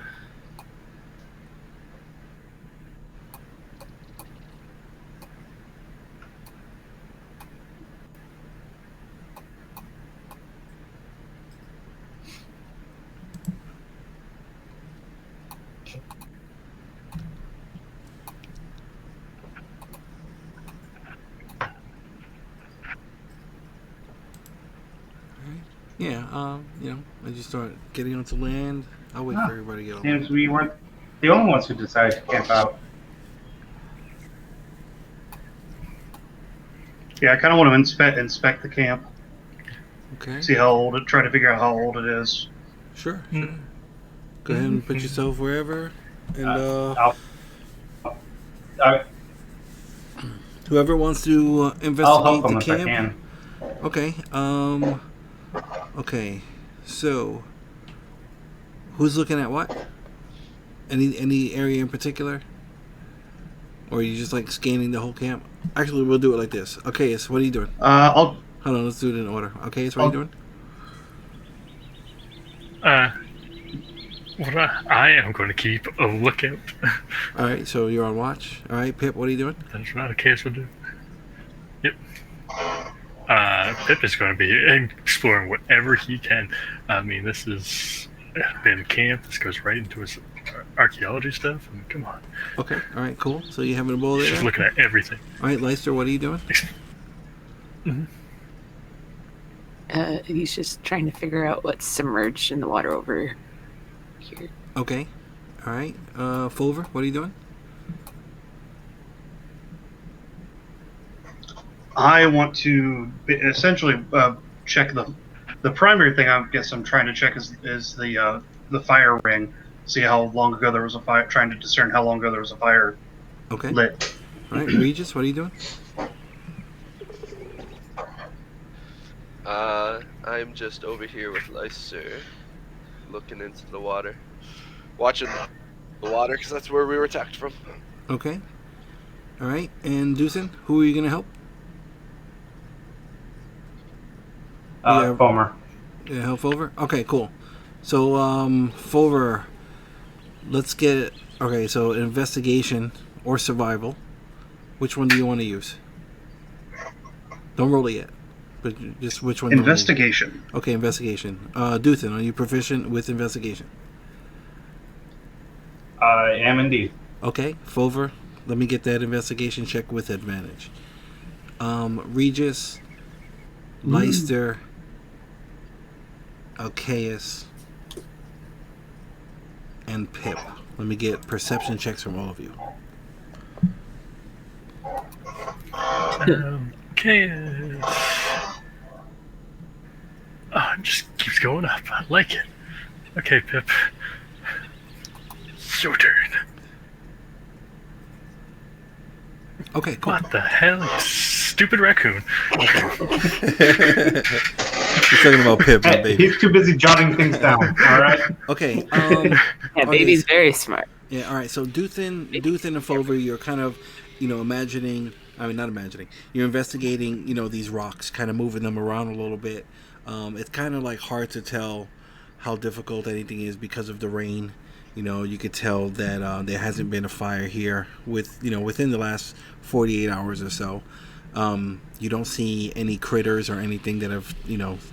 Yeah, as you start getting onto land, I'll wait for everybody to get on. Seems we weren't the only ones who decided to camp out. Yeah, I kind of want to inspect the camp. Okay. See how old it. Try to figure out how old it is. Sure. Go ahead and put yourself wherever, and whoever wants to I'll investigate help them the if I camp. can. Okay. Okay. So, who's looking at what? Any area in particular? Or are you just like scanning the whole camp? Actually, we'll do it like this. Okay, so what are you doing? I'll. Hold on, let's do it in order. Okay, so what are you doing? I am going to keep a lookout. All right, so you're on watch. All right, Pip, what are you doing? That's not a case will do. Yep. Pip is going to be exploring whatever he can. I mean, this has been camp. This goes right into his archaeology stuff. I mean, come on. Okay, all right, cool. So you having a ball there? He's just looking at everything. All right, Leicester, what are you doing? Mm-hmm. He's just trying to figure out what's submerged in the water over here. Okay. All right, Fulver, what are you doing? I want to essentially check the primary thing. I guess I'm trying to check is the fire ring. See how long ago there was a fire. Trying to discern how long ago there was a fire Okay. lit. All right, Regis, what are you doing? I'm just over here with Lyser, looking into the water, watching the water because that's where we were attacked from. Okay. All right, and Duthryn, who are you gonna help? Yeah. Fomher. Yeah, help Fulver. Okay, cool. So, Fulver, let's get. Okay, so investigation or survival. Which one do you want to use? Don't roll it yet, but just which one? Investigation. Okay, investigation. Duthryn, are you proficient with investigation? I am indeed. Okay, Fulver, let me get that investigation check with advantage. Regis, Leicester, Alcaeus, and Pip. Let me get perception checks from all of you. Okay. Oh, it just keeps going up. I like it. Okay, Pip. Your turn. Okay, cool. What the hell, you stupid raccoon? You're talking about Pip, not Hey, baby. he's too busy jotting things down. All right. Okay. Yeah, baby's very smart. Yeah. All right. So Duthryn and Fulver, you're kind of, imagining. I mean, not imagining. You're investigating, these rocks, kind of moving them around a little bit. It's kind of like hard to tell how difficult anything is because of the rain. You could tell that there hasn't been a fire here within the last 48 hours or so. You don't see any critters or anything that have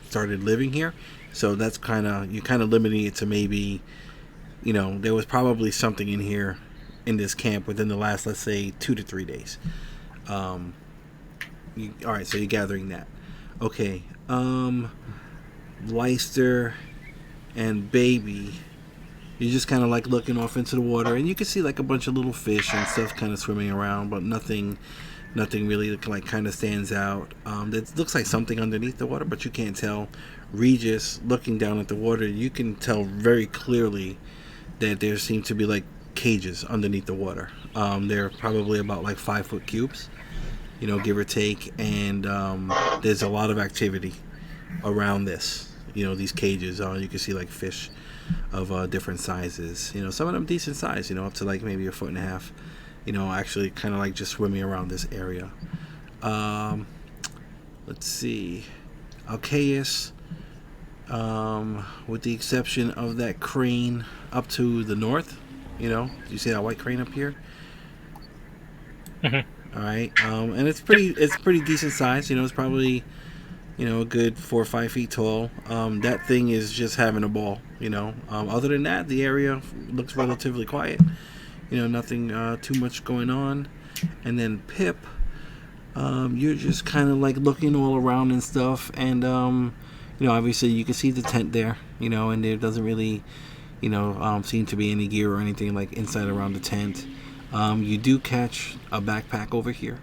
started living here, so that's you're kind of limiting it to maybe there was probably something in here in this camp within the last, let's say, 2 to 3 days. All right, so you're gathering that. Okay. Leicester and baby, you're just kind of like looking off into the water, and you can see like a bunch of little fish and stuff kind of swimming around, but nothing really like kind of stands out. It looks like something underneath the water, but you can't tell. Regis, looking down at the water, you can tell very clearly that there seem to be like cages underneath the water. They're probably about like 5-foot cubes, give or take, and there's a lot of activity around this. These cages. You can see like fish of different sizes. Some of them decent size. Up to like maybe 1.5 feet. Actually kind of like just swimming around this area. Let's see. Alcaeus, with the exception of that crane up to the north, you see that white crane up here? Mm-hmm. All right. And it's pretty decent size. It's probably, a good 4 or 5 feet tall. That thing is just having a ball, Other than that, the area looks relatively quiet. Nothing too much going on. And then Pip, you're just kind of like looking all around and stuff. And, obviously you can see the tent there, and there doesn't really, seem to be any gear or anything like inside around the tent. You do catch a backpack over here,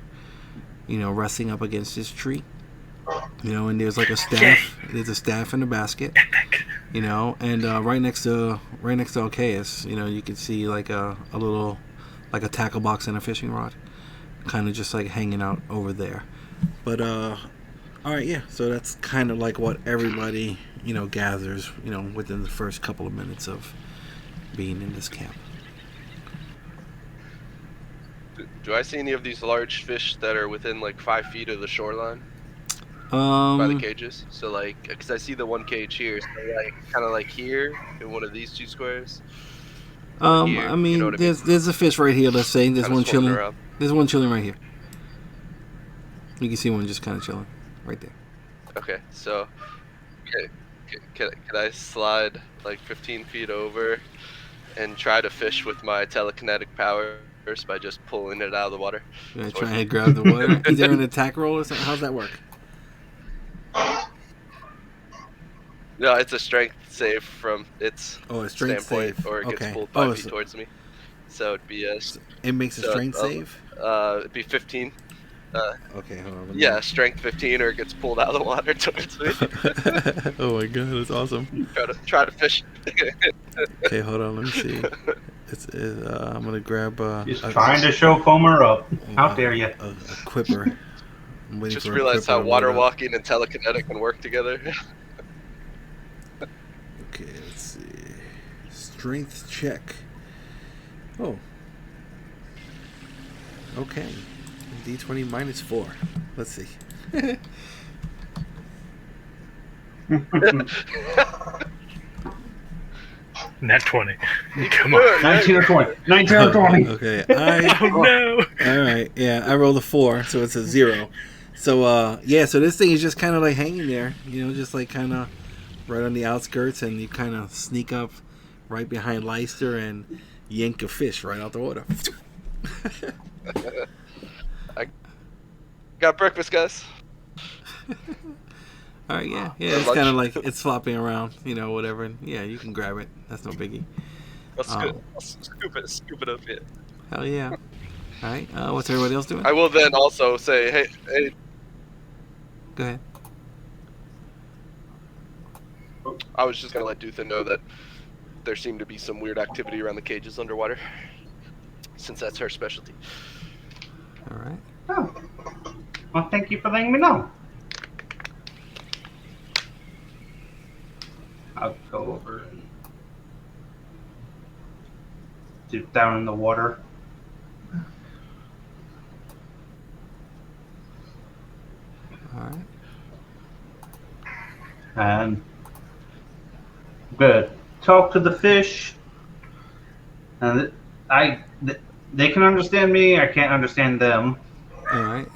resting up against this tree. And there's like a staff. There's a staff in the basket. And right next to Alcaeus, you can see like a little, like a tackle box and a fishing rod, kind of just like hanging out over there. But all right, yeah. So that's kind of like what everybody gathers, within the first couple of minutes of being in this camp. Do I see any of these large fish that are within like 5 feet of the shoreline? By the cages, so like, because I see the one cage here, so like kind of like here in one of these 2 squares. Here, I mean, there's a fish right here. Let's say there's one chilling. Around. There's one chilling right here. You can see one just kind of chilling right there. Okay, so can I slide like 15 feet over and try to fish with my telekinetic powers by just pulling it out of the water? You're gonna try and grab the water. Is there an attack roll or something? How's that work? No, it's a strength save from its Oh, a strength standpoint, save. or it gets Okay. pulled Oh, 5 feet so towards me. So it'd be a it makes a strength save. It'd be 15. Okay, hold on. Let me... Yeah, strength 15, or it gets pulled out of the water towards me. Oh my god, that's awesome. Try to fish. Okay, hold on. Let me see. I'm gonna grab He's trying to show Fomher up. How dare you? a quipper. I'm waiting Just for a realized quipper how to load water up. walking and telekinetic can work together. Okay, let's see. Strength check. Oh. Okay. D20 minus 4. Let's see. Nat 20. You Come can do on. it, 19 or right? 20. 19 or 20. Okay. Oh no! Alright, yeah, I rolled a 4, so it's a 0. So, yeah, so this thing is just kind of like hanging there, just like kind of right on the outskirts, and you kind of sneak up right behind Leicester and yank a fish right out the water. I got breakfast, guys. Alright, yeah, At it's kind of lunch. like it's flopping around, whatever. And yeah, you can grab it. That's no biggie. I'll scoop it up. Yeah. Hell yeah. Alright, what's everybody else doing? I will then also say, hey, Go ahead. I was just gonna let Duthryn know that there seemed to be some weird activity around the cages underwater, since that's her specialty. Alright. Oh. Well, thank you for letting me know. I'll go over and dip down in the water. Alright. And I'm gonna talk to the fish. And they can understand me. I can't understand them. Alright.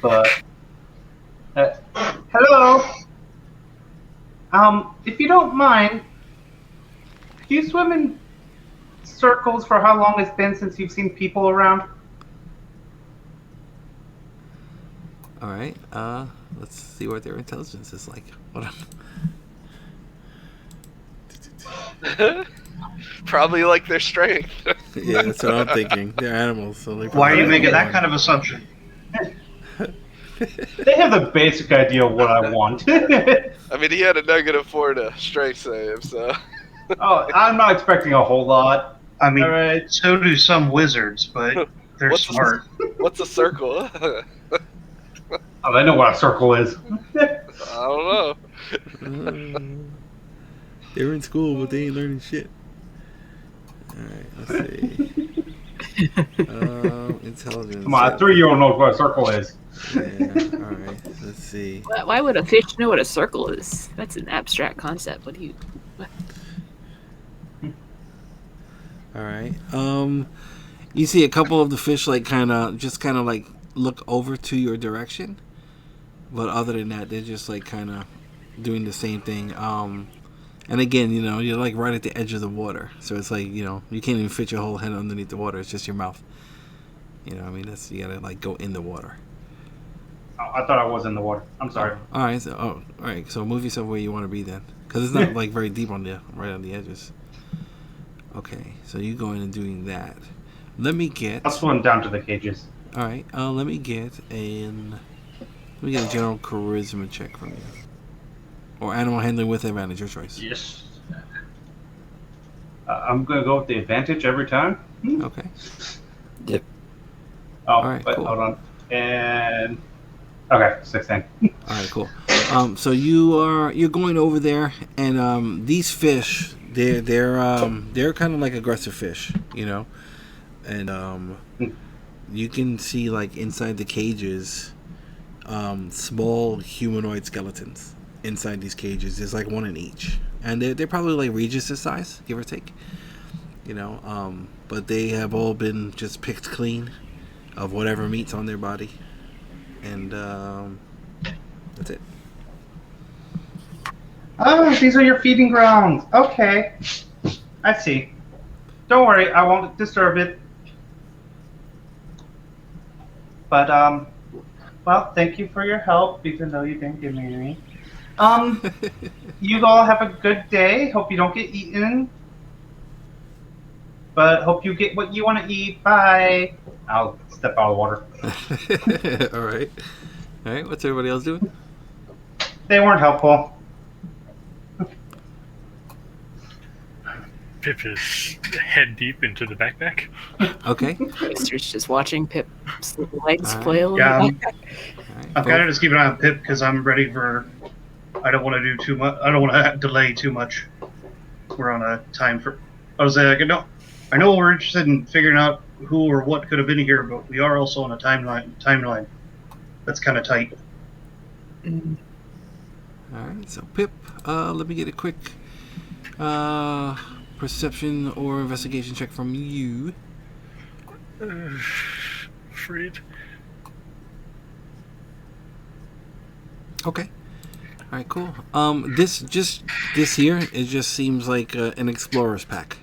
But hello. If you don't mind, do you swim in circles for how long it's been since you've seen people around? Alright. Let's see what their intelligence is like. Hold on. Probably like their strength. Yeah, that's what I'm thinking. They're animals, so they Why are you probably making that one. kind of assumption? They have the basic idea of what I want. I mean, he had a -4 to strength save, so. Oh, I'm not expecting a whole lot. I mean, All right. so do some wizards, but they're What's smart. What's a circle? Oh, I know what a circle is. I don't know. They're in school, but they ain't learning shit. Alright, let's see. Intelligence. Come on, a 3-year-old knows what a circle is. Yeah, alright, let's see. Why would a fish know what a circle is? That's an abstract concept. What do you? Alright. You see a couple of the fish like kind of like look over to your direction. But other than that, they're just like kind of doing the same thing. And again, you're like right at the edge of the water. So it's like, you can't even fit your whole head underneath the water. It's just your mouth. You gotta like go in the water. Oh, I thought I was in the water. I'm sorry. Alright, so move yourself where you want to be then. Because it's not like very deep right on the edges. Okay, so you going and doing that. Let me get... I'll swim down to the cages. Alright, let me get a general charisma check from you. Or animal handling with advantage, your choice. Yes. I'm going to go with the advantage every time. Okay. Yep. Oh, Alright, but cool. hold on. And... Okay, 16. Alright, cool. So you're going over there, and these fish, they're kind of like aggressive fish, and you can see like inside the cages, small humanoid skeletons inside these cages. There's like one in each, and they're probably like Regis' size, give or take, but they have all been just picked clean of whatever meat's on their body, and that's it. Oh, these are your feeding grounds. Okay. I see. Don't worry, I won't disturb it. But, well, thank you for your help, even though you didn't give me any. You all have a good day. Hope you don't get eaten. But hope you get what you want to eat. Bye. I'll step out of the water. All right. All right. What's everybody else doing? They weren't helpful. Pip is head deep into the backpack. Okay. Oyster's just watching Pip's little legs Alright. flail. Yeah, in the backpack. All right. I'm kind of just keeping an eye on Pip because I'm ready for. I don't want to do too much. I don't want to delay too much. We're on a time for. I was like, I know we're interested in figuring out who or what could have been here, but we are also on a timeline that's kind of tight. Mm. All right. So Pip, let me get a quick perception or investigation check from you. Afraid. Okay. All right. Cool. This here, it just seems like an explorer's pack.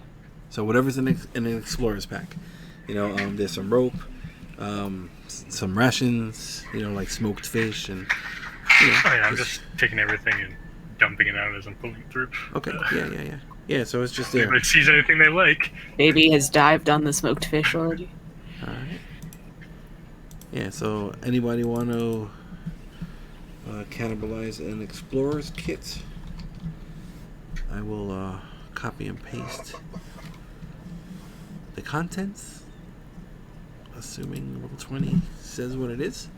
So whatever's in an explorer's pack, there's some rope, some rations, like smoked fish, and Oh yeah, I'm just taking everything and dumping it out as I'm pulling it through. Okay. Yeah. So it's just If there. anybody sees anything they like, Baby has dived on the smoked fish already. All right. Yeah. So anybody want to cannibalize an explorer's kit? I will copy and paste the contents, assuming level 20 says what it is,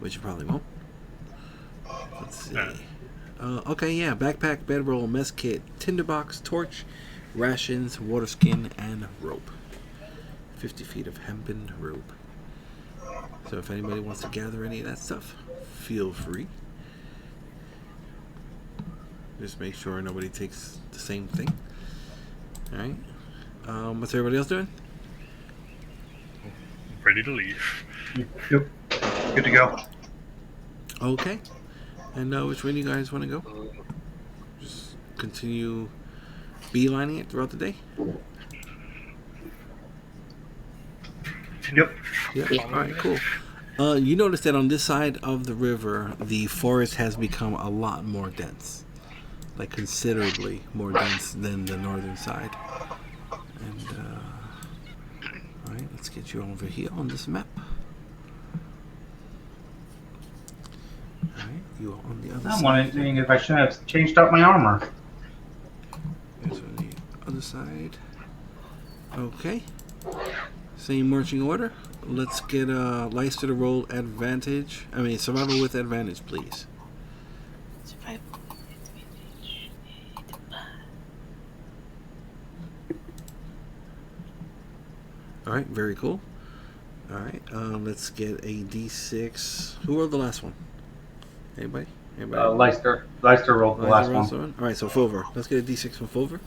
which it probably won't. Let's see. Okay, yeah, backpack, bedroll, mess kit, tinderbox, torch, rations, water skin, and rope. 50 feet of hempen rope. So if anybody wants to gather any of that stuff, feel free. Just make sure nobody takes the same thing. Alright. What's everybody else doing? ready to leave. Yep. Good to go. Okay. And which way do you guys want to go? Just continue beelining it throughout the day? Yep. Yeah. All right, cool. You notice that on this side of the river, the forest has become a lot more dense. Like considerably more dense than the northern side. And, alright, let's get you over here on this map. Alright, you are on the other I'm side. wondering if I should have changed out my armor. There's on the other side. Okay. Same marching order. Let's get Leicester to roll advantage. Survival with advantage, please. Survival advantage. Alright, very cool. Alright, let's get a d6. Who rolled the last one? Anybody? Leicester rolled the last one. Alright, so Fomher. Let's get a d6 from Fomher.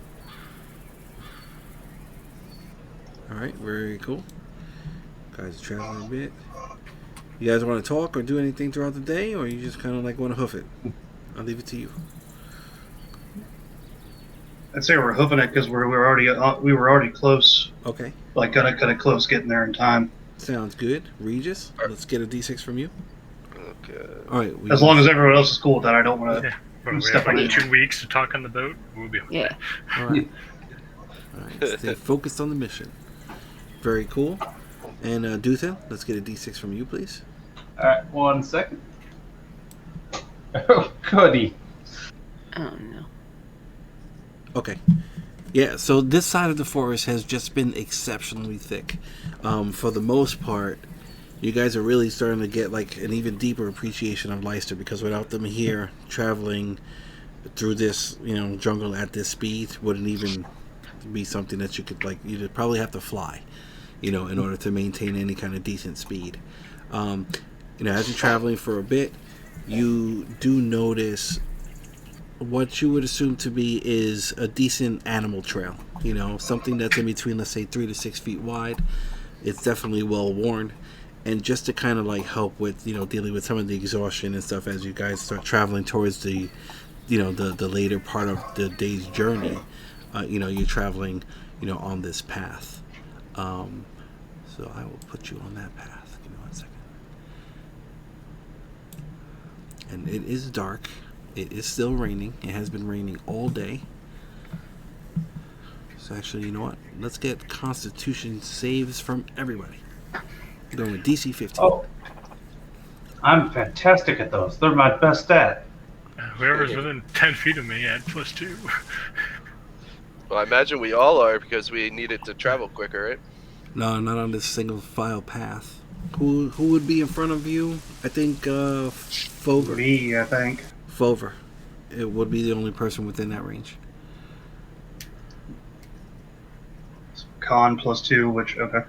Alright, very cool. Guys are traveling a bit. You guys want to talk or do anything throughout the day, or you just kind of like want to hoof it? I'll leave it to you. I'd say we're hoofing it because we were already close. Okay, Like kind of close getting there in time. sounds good. Regis, let's get a d6 from you. Okay. Alright, As long as everyone else is cool with that, I don't want to. Yeah. But we Step have like on it. 2 weeks to talk on the boat. We'll be okay. Yeah. Alright. Alright, stay focused on the mission. Very cool. And Duthryn, let's get a d6 from you, please. Alright, 1 second. Oh, goody. Oh no. Okay. Yeah, so this side of the forest has just been exceptionally thick. For the most part, you guys are really starting to get like an even deeper appreciation of Leicester, because without them here traveling through this, jungle at this speed wouldn't even be something that you could you'd probably have to fly, in order to maintain any kind of decent speed. As you're traveling for a bit, you do notice what you would assume to be is a decent animal trail. Something that's in between, let's say, 3 to 6 feet wide. It's definitely well worn, and just to kind of help with dealing with some of the exhaustion and stuff as you guys start traveling towards the the later part of the day's journey. You're traveling on this path. So I will put you on that path. Give me 1 second. And it is dark. It is still raining. It has been raining all day. So actually, you know what? Let's get Constitution saves from everybody. Going with DC 15. Oh, I'm fantastic at those. They're my best stat. Whoever's within 10 feet of me, add +2. Well, I imagine we all are because we needed to travel quicker, right? No, not on this single file path. Who would be in front of you? I think Fomher. Me, I think. Fomher. It would be the only person within that range. Con +2, which, okay.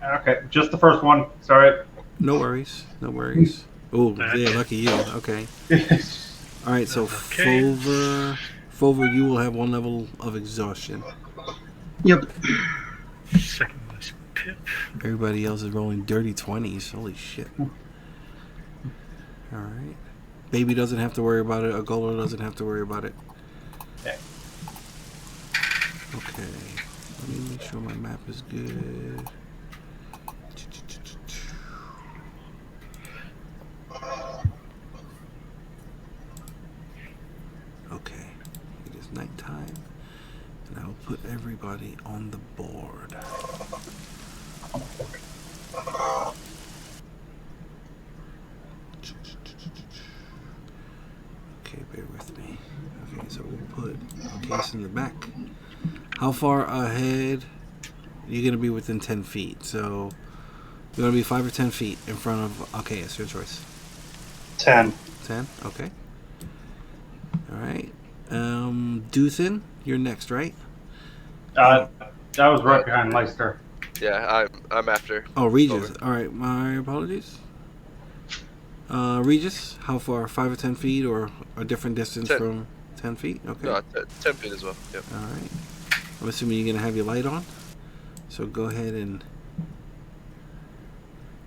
Okay, just the first one. Sorry. No worries. No worries. Oh, yeah, lucky you. Okay. All right, so Okay. Fomher, you will have 1 level of exhaustion. Yep. Second was Pip. Everybody else is rolling dirty 20s. Holy shit. All right. Baby doesn't have to worry about it. Agola doesn't have to worry about it. Okay. Okay. Let me make sure my map is good. Okay. It is nighttime. And I'll put everybody on the board. Okay, bear with me. Okay, so we'll put Alcaeus in the back. How far ahead? You're going to be within 10 feet. So you're going to be 5 or 10 feet in front of Alcaeus. Your choice. 10. 10? Okay. Alright. Duthryn, you're next, right? I was right behind Leicester. Yeah, I'm after. Oh, Regis. Alright, my apologies. Regis, how far? 5 or 10 feet or a different distance 10. from 10 feet? Okay. No, 10 feet as well. Yep. Alright. I'm assuming you're going to have your light on. So go ahead and...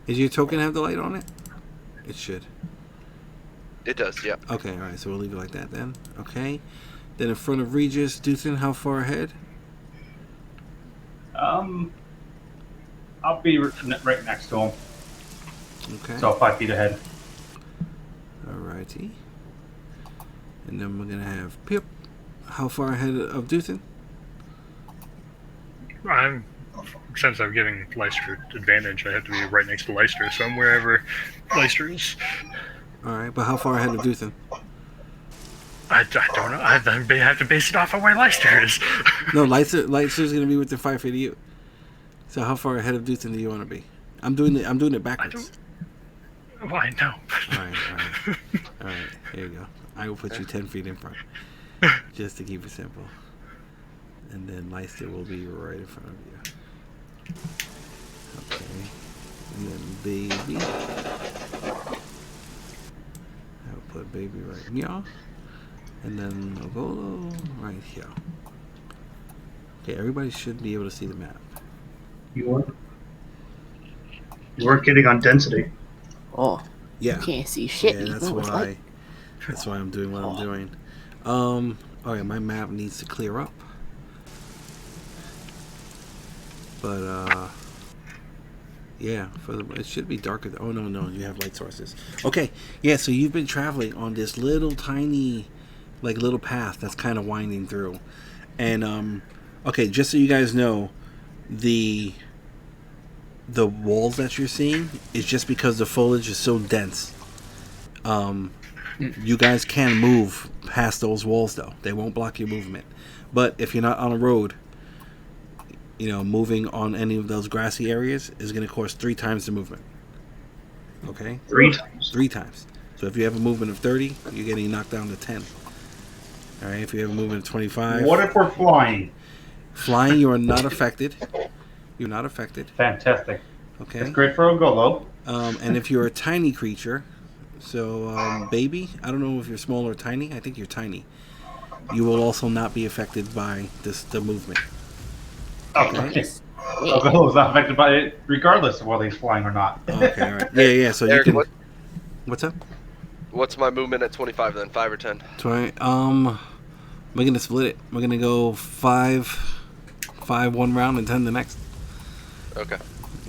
Is your token have the light on it? It should. It does, yeah. Okay, alright, so we'll leave it like that then. Okay. Then in front of Regis, Duthryn, how far ahead? I'll be right next to him. Okay. So 5 feet ahead. Alrighty. And then we're going to have Pip. How far ahead of Duthryn? Since I'm giving Leicester advantage, I have to be right next to Leicester, so I'm wherever Leicester is. Alright, but how far ahead of Duthryn? I don't know. I have to base it off of where Leicester is. No, Leicester's going to be within 5 feet of you. So how far ahead of Duthryn do you want to be? I'm doing it backwards. Well, I know. Alright, here you go. I will put you 10 feet in front. Just to keep it simple. And then Leicester will be right in front of you. Okay. And then Baby. I'll put Baby right here. And then Novolo right here. Okay, everybody should be able to see the map. You weren't getting on density. Oh, Yeah. you can't see shit. Yeah, You that's know what's why. like. That's why I'm doing what I'm doing. Okay, my map needs to clear up. But yeah, it should be darker. Oh no, you have light sources. Okay, yeah. So you've been traveling on this little tiny, little path that's kind of winding through, and okay, just so you guys know, the walls that you're seeing is just because the foliage is so dense. You guys can move past those walls though; they won't block your movement. But if you're not on a road, moving on any of those grassy areas is going to cost 3 times the movement. Okay? 3 times. 3 times. So if you have a movement of 30, you're getting knocked down to 10. All right? If you have a movement of 25. What if we're flying? Flying, you are not affected. You're not affected. Fantastic. Okay? It's great for a Golo. And if you're a tiny creature, so Baby, I don't know if you're small or tiny. I think you're tiny. You will also not be affected by the movement. Okay. So Golo's not affected by it, regardless of whether he's flying or not. Okay, all right. Yeah. So Eric, you can. What's up? What's my movement at 25 then? 5 or 10? We're gonna split it. We're gonna go 5 one round and 10 the next. Okay.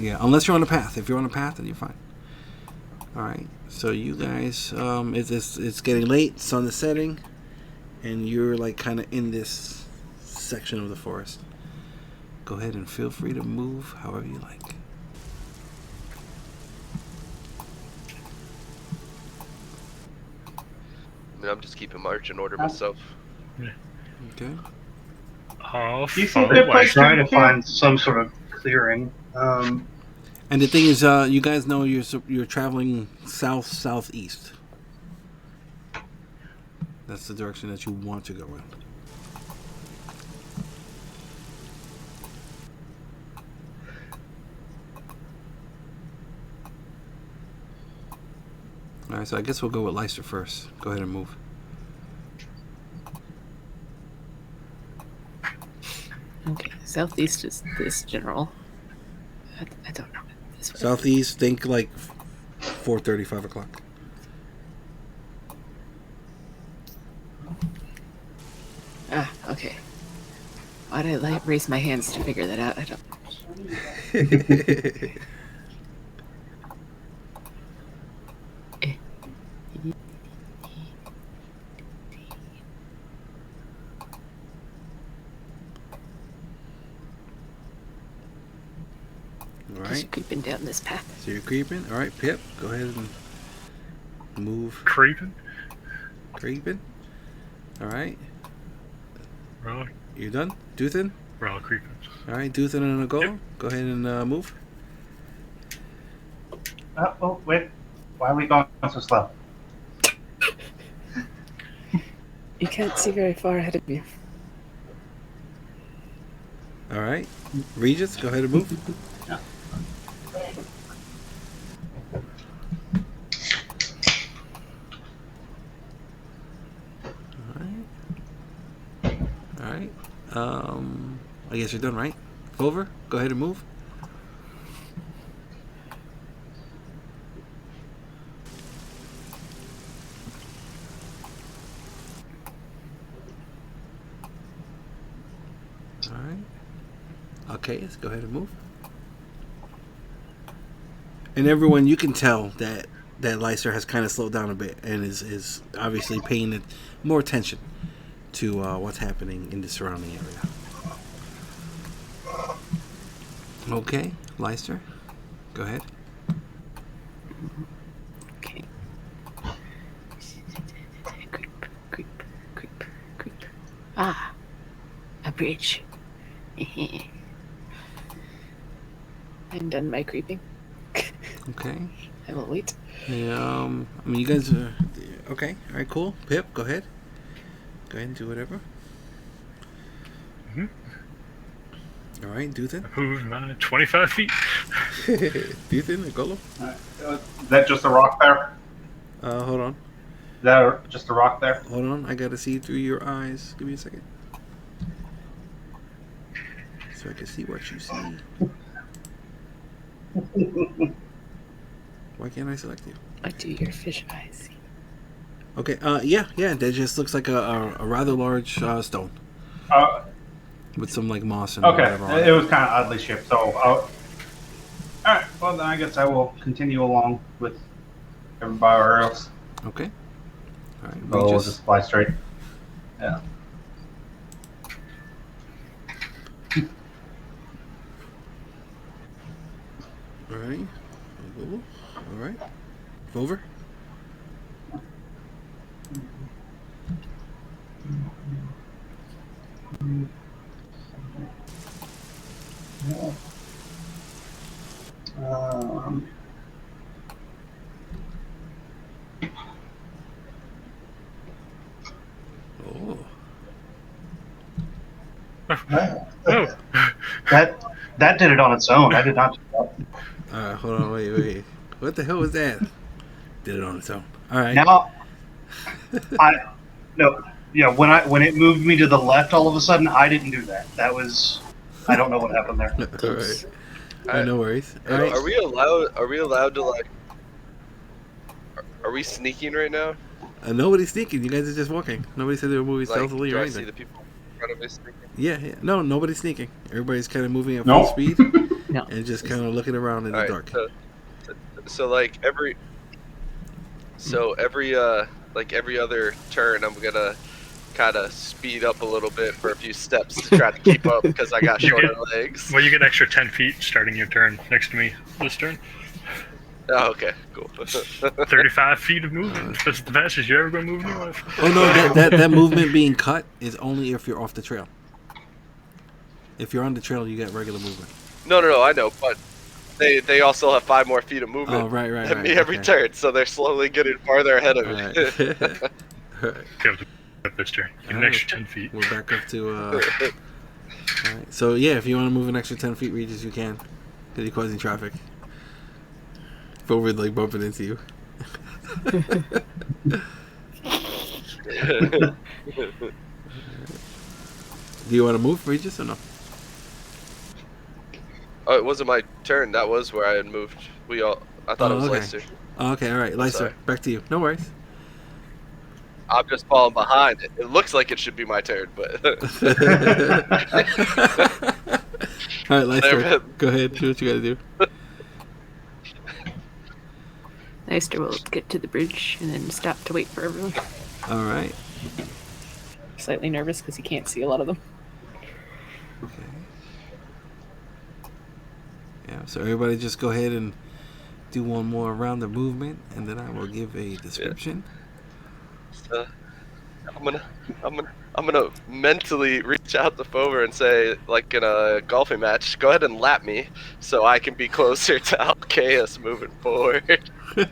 Yeah, unless you're on a path. If you're on a path, then you're fine. All right. So you guys, it's getting late. Sun is setting, and you're like kind of in this section of the forest. Go ahead and feel free to move however you like. I mean, I'm just keeping marching order myself. Okay. How You see far the away? place- Trying to find some sort of clearing. And the thing is, you guys know you're traveling southeast. That's the direction that you want to go in. All right, so I guess we'll go with Leicester first. Go ahead and move. Okay, southeast is this general. I don't know. This way. Southeast, think like 4:30, 5 o'clock. Ah, okay. Why did I raise my hands to figure that out? I don't. All Just right, creeping down this path. so you're creeping. All right, Pip, go ahead and move. Creeping? Creeping. All right, Well, you done? Duthryn? we're all creeping. All right, Duthryn and Nicole, go ahead and move. Oh, wait. Why are we going so slow? You can't see very far ahead of you. All right, Regis, go ahead and move. All right. I guess you're done, right? Fomher, go ahead and move. All right. Alcaeus, go ahead and move. And everyone, you can tell that Leicester has kind of slowed down a bit and is obviously paying more attention to what's happening in the surrounding area. Okay, Leicester, go ahead. Okay. Creep, creep, creep, creep. Ah, a bridge. I'm done my creeping. Okay. I will wait. Yeah, I mean, you guys are okay. All right, cool. Pip, go ahead. Go ahead and do whatever. Mhm. All right, Duthryn. Move my 25 feet. Duthryn, Nicolo. Is that just a rock there? Hold on. Is that just a rock there? Hold on. I gotta see through your eyes. Give me a second. So I can see what you see. Why can't I select you? I do your fish eyes. Okay. Yeah. That just looks like a rather large stone with some like moss and Okay, whatever on it was kind of oddly shaped. So, all right. Well, then I guess I will continue along with everybody else. Okay. All right. We'll Regis. just fly straight. Yeah. All right. All right. Fomher. Oh. Oh, That did it on its own. I did not do that. Hold on. Wait. What the hell was that? Did it on its own. All right. Now, when it moved me to the left all of a sudden, I didn't do that. That was, I don't know what happened there. All right. No worries. All right. Are we allowed? Are we allowed to like? Are we sneaking right now? Nobody's sneaking. You guys are just walking. Nobody said they were moving Like, stealthily do or I see anything. the people in front of me sneaking? Yeah. No, nobody's sneaking. Everybody's kind of moving at No. full speed No. and just kind of looking around in the All right, dark. So like every So every other turn, I'm gonna kind of speed up a little bit for a few steps to try to keep up because I got You shorter get- legs. Well, you get extra 10 feet starting your turn next to me this turn. Oh, okay, cool. 35 feet of movement. That's the fastest you're ever going to move in your life. Oh no, that movement being cut is only if you're off the trail. If you're on the trail, you get regular movement. No, I know, but they also have 5 more feet of movement Oh, right. than me every Okay. turn, so they're slowly getting farther ahead of All me. right. All right. Go up this turn. Get an Alright. extra 10 feet. We're back up to. All right. So yeah, if you want to move an extra 10 feet, Regis, you can, because you're causing traffic. Fomher like bumping into you. Do you want to move, Regis, or no? Oh, it wasn't my turn. That was where I had moved. I thought it was okay. Leicester. Oh, okay, all right, Lysa, sorry. back to you. No worries. I'm just falling behind. It looks like it should be my turn, but All right, Lysa, go ahead. Do what you gotta do. Leister will get to the bridge and then stop to wait for everyone. All right. Slightly nervous because he can't see a lot of them. Okay. Yeah. So everybody, just go ahead and do one more round of movement, and then I will give a description. I'm gonna mentally reach out to Fomher and say, like in a golfing match, go ahead and lap me so I can be closer to Alcaeus moving forward. All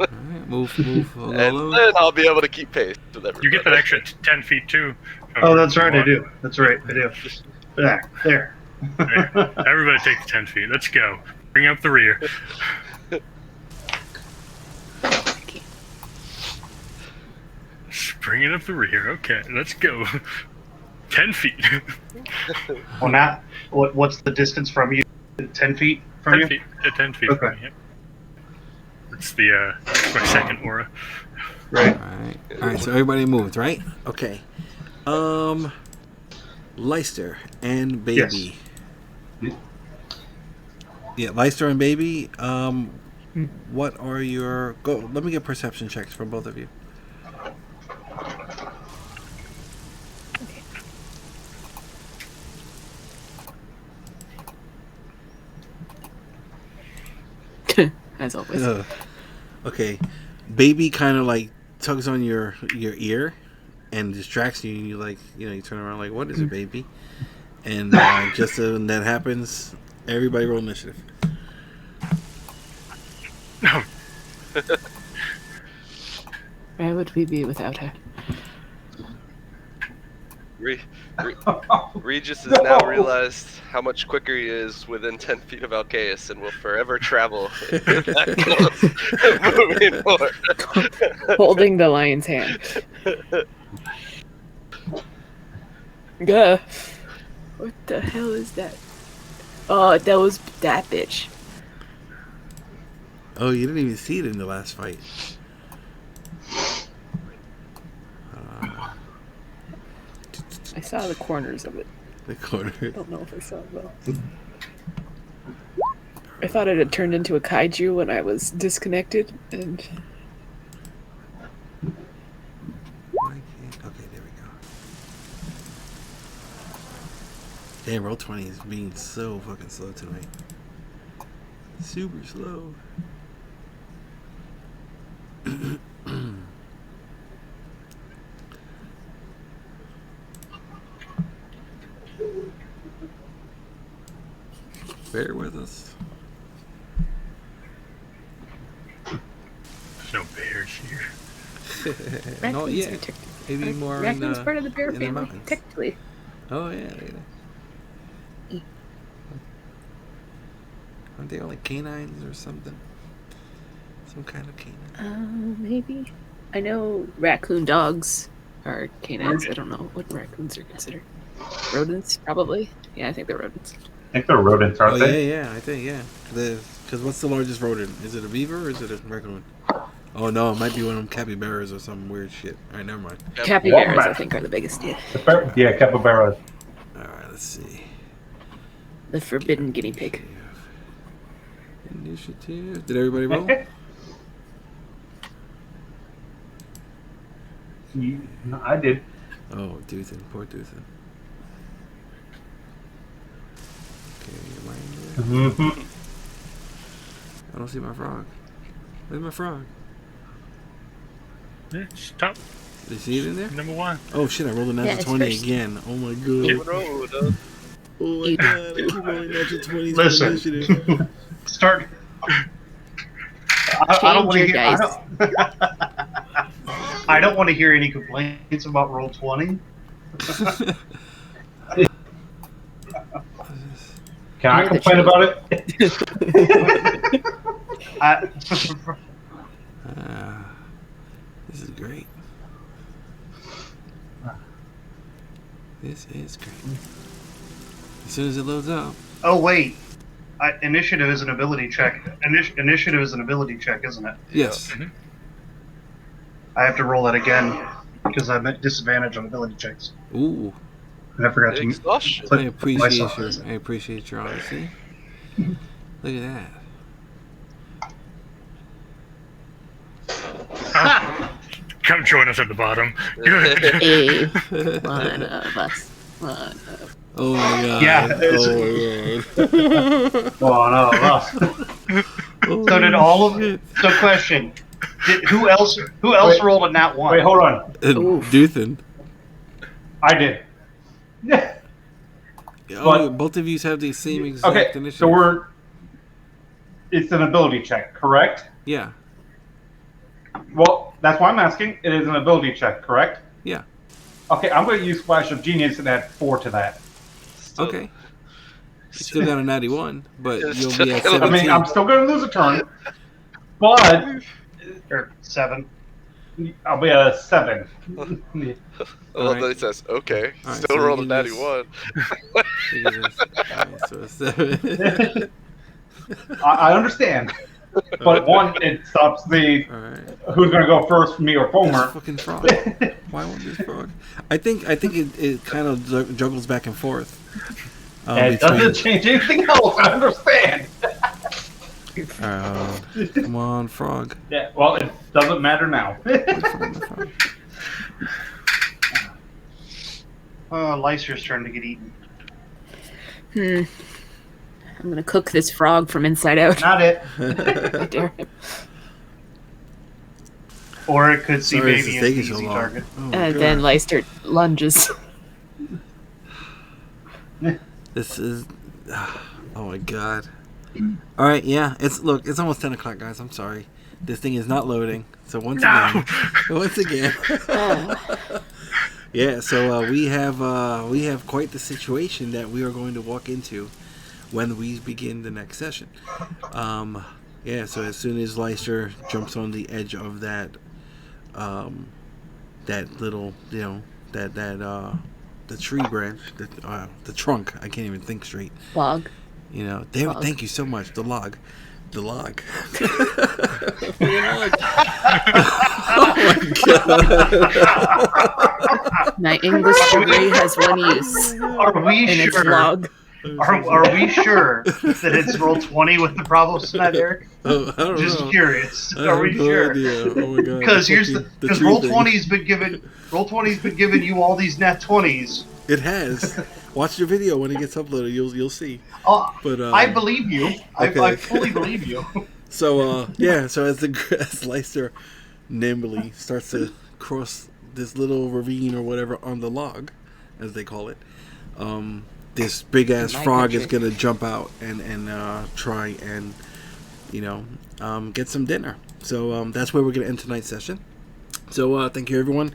right, move. And then I'll be able to keep pace with everybody. You get that extra 10 feet too. Oh, that's right, I do. That's right, I do. There. There. Everybody take the 10 feet. Let's go. Bring up the rear. Bring it up the rear. Okay, let's go. 10 feet. Well, now, what's the distance from you? 10 feet from 10 you? feet. 10 feet Okay. from me. Yep. It's the my second aura. Right. All right. So everybody moved, right? Okay. Leicester and Baby. Yes. Yeah, Leicester and Baby. What are your go? Let me get perception checks from both of you. As always. Okay, Baby kind of like tugs on your ear and distracts you. You like, you turn around like, what is it, Baby? And just when that happens, everybody roll initiative. No. Where would we be without her? Regis has now realized how much quicker he is within 10 feet of Alcaeus and will forever travel that close moving forward. Holding the lion's hand. Gah. What the hell is that? Oh, that was that bitch. Oh, you didn't even see it in the last fight. I saw the corners of it. The corner. I don't know if I saw it well. I thought it had turned into a kaiju when I was disconnected, and Okay, there we go. Damn, Roll20 is being so fucking slow tonight. Super slow. Bear with us. There's no bears here. Not raccoons yet. are technically. Maybe more Raccoon's in part of the bear in the family, mountains. technically. Oh yeah. Aren't they all like canines or something? Some kind of canine. Maybe. I know raccoon dogs are canines. I don't know what raccoons are considered. Rodents, probably. Yeah, I think they're rodents. I think they're rodents, aren't Oh they? yeah, I think yeah. Because what's the largest rodent? Is it a beaver or is it a raccoon? Oh no, it might be one of them capybaras or some weird shit. All right, never mind. Capybaras, I think, are the biggest. Yeah. Yeah, capybaras. All right, let's see. The forbidden guinea pig. Initiative. Did everybody roll? No, I did. Oh, Duthryn, poor Duthryn. Okay, am I in there? Mm-hmm. I don't see my frog. Where's my frog? It's top Did you see it in there? number 1. Oh shit! I rolled a natural it's 20 first. again. Oh my Roll, god! roll, dog. Oh my god! I keep rolling natural 20s for Listen. initiative. Start. I don't want to Change your hear. dice. I don't want to hear any complaints about roll 20. Can I You're the complain about it? I, This is great. This is great. As soon as it loads up. oh wait, initiative is an ability check. Initiative is an ability check, isn't it? Yes. I have to roll that again because I'm at disadvantage on ability checks, Ooh. and I forgot to Exhaustion. put I appreciate myself your. as- I appreciate your honesty. Look at that. Come join us at the bottom. Good. Hey, one of us. One of Oh my god. Yeah, Oh my god. Oh no. So did all of Shit. So question: who else Wait. rolled a nat one? Wait, hold on. Oof. Duthryn. I did. Oh, But- both of you have the same exact Okay, initiative. so it's an ability check, correct? Yeah. Well, that's why I'm asking. It is an ability check, correct? Yeah. Okay, I'm going to use Flash of Genius and add 4 to that. Okay. You still got a 91, but It's you'll still be at gonna- 17. I mean, I'm still going to lose a turn, but Or 7. I'll be at a 7. Well, Alright. then it says, okay. Alright, Still so rolled a you natty just- 1. Look at this. Alright, so it's 7. I understand, but one, it stops the Alright. who's going to go first, me or This Fomher. fucking frog. Why won't this frog? I think it kind of juggles back and forth. And it doesn't change anything else. I understand. Come on, frog. Yeah, well, it doesn't matter now. Frog. Lyser's turn to get eaten. I'm gonna cook this frog from inside out. Not it. I dare him. Or it could see Sorry, this baby is as the taking so easy long. target. Oh my And God. then Leicester lunges. This is. Oh my god. All right, yeah. It's almost 10 o'clock, guys. I'm sorry. This thing is not loading. So once again, yeah. So we have quite the situation that we are going to walk into when we begin the next session. Yeah. So as soon as Leicester jumps on the edge of that, that little, the tree branch, the trunk. I can't even think straight. Log. Log. Thank you so much. The log. Oh My English degree has one use, Are we and it's sure? log. Are we sure that it's roll 20 with the problems tonight, Eric? Oh, I don't Just know. curious. I Are have we no sure? idea. Oh my god. Because the roll tree 20's been giving you all these nat 20s. It has. Watch the video when it gets uploaded. You'll see. But I believe you. okay. I fully believe you. So So as Leicester nimbly starts to cross this little ravine or whatever on the log, as they call it, this big ass My frog is country. gonna jump out and try and get some dinner. So that's where we're gonna end tonight's session. So thank you everyone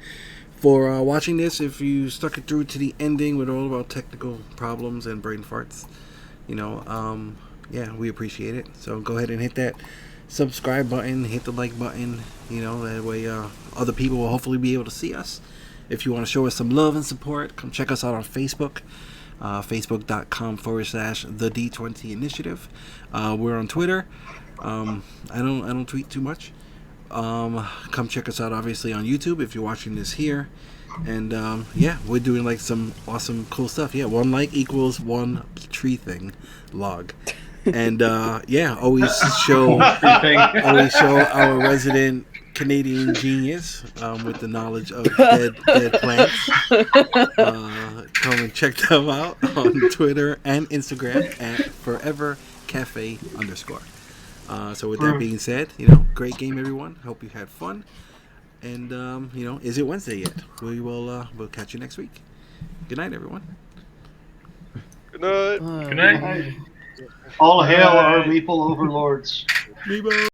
for watching this. If you stuck it through to the ending with all of our technical problems and brain farts, yeah, we appreciate it. So go ahead and hit that subscribe button, hit the like button, that way other people will hopefully be able to see us. If you want to show us some love and support, come check us out on Facebook, facebook.com/the D20 Initiative. We're on Twitter. I don't tweet too much. Come check us out obviously on YouTube if you're watching this here. And yeah, we're doing like some awesome cool stuff. Yeah, 1 like equals 1 tree thing log. And yeah, always show our resident Canadian genius with the knowledge of dead plants. Come and check them out on Twitter and Instagram at forevercafe_. So with that being said, great game, everyone. Hope you had fun. And is it Wednesday yet? We'll catch you next week. Good night, everyone. Good night. Good night. All hail our meeple overlords. Meebo.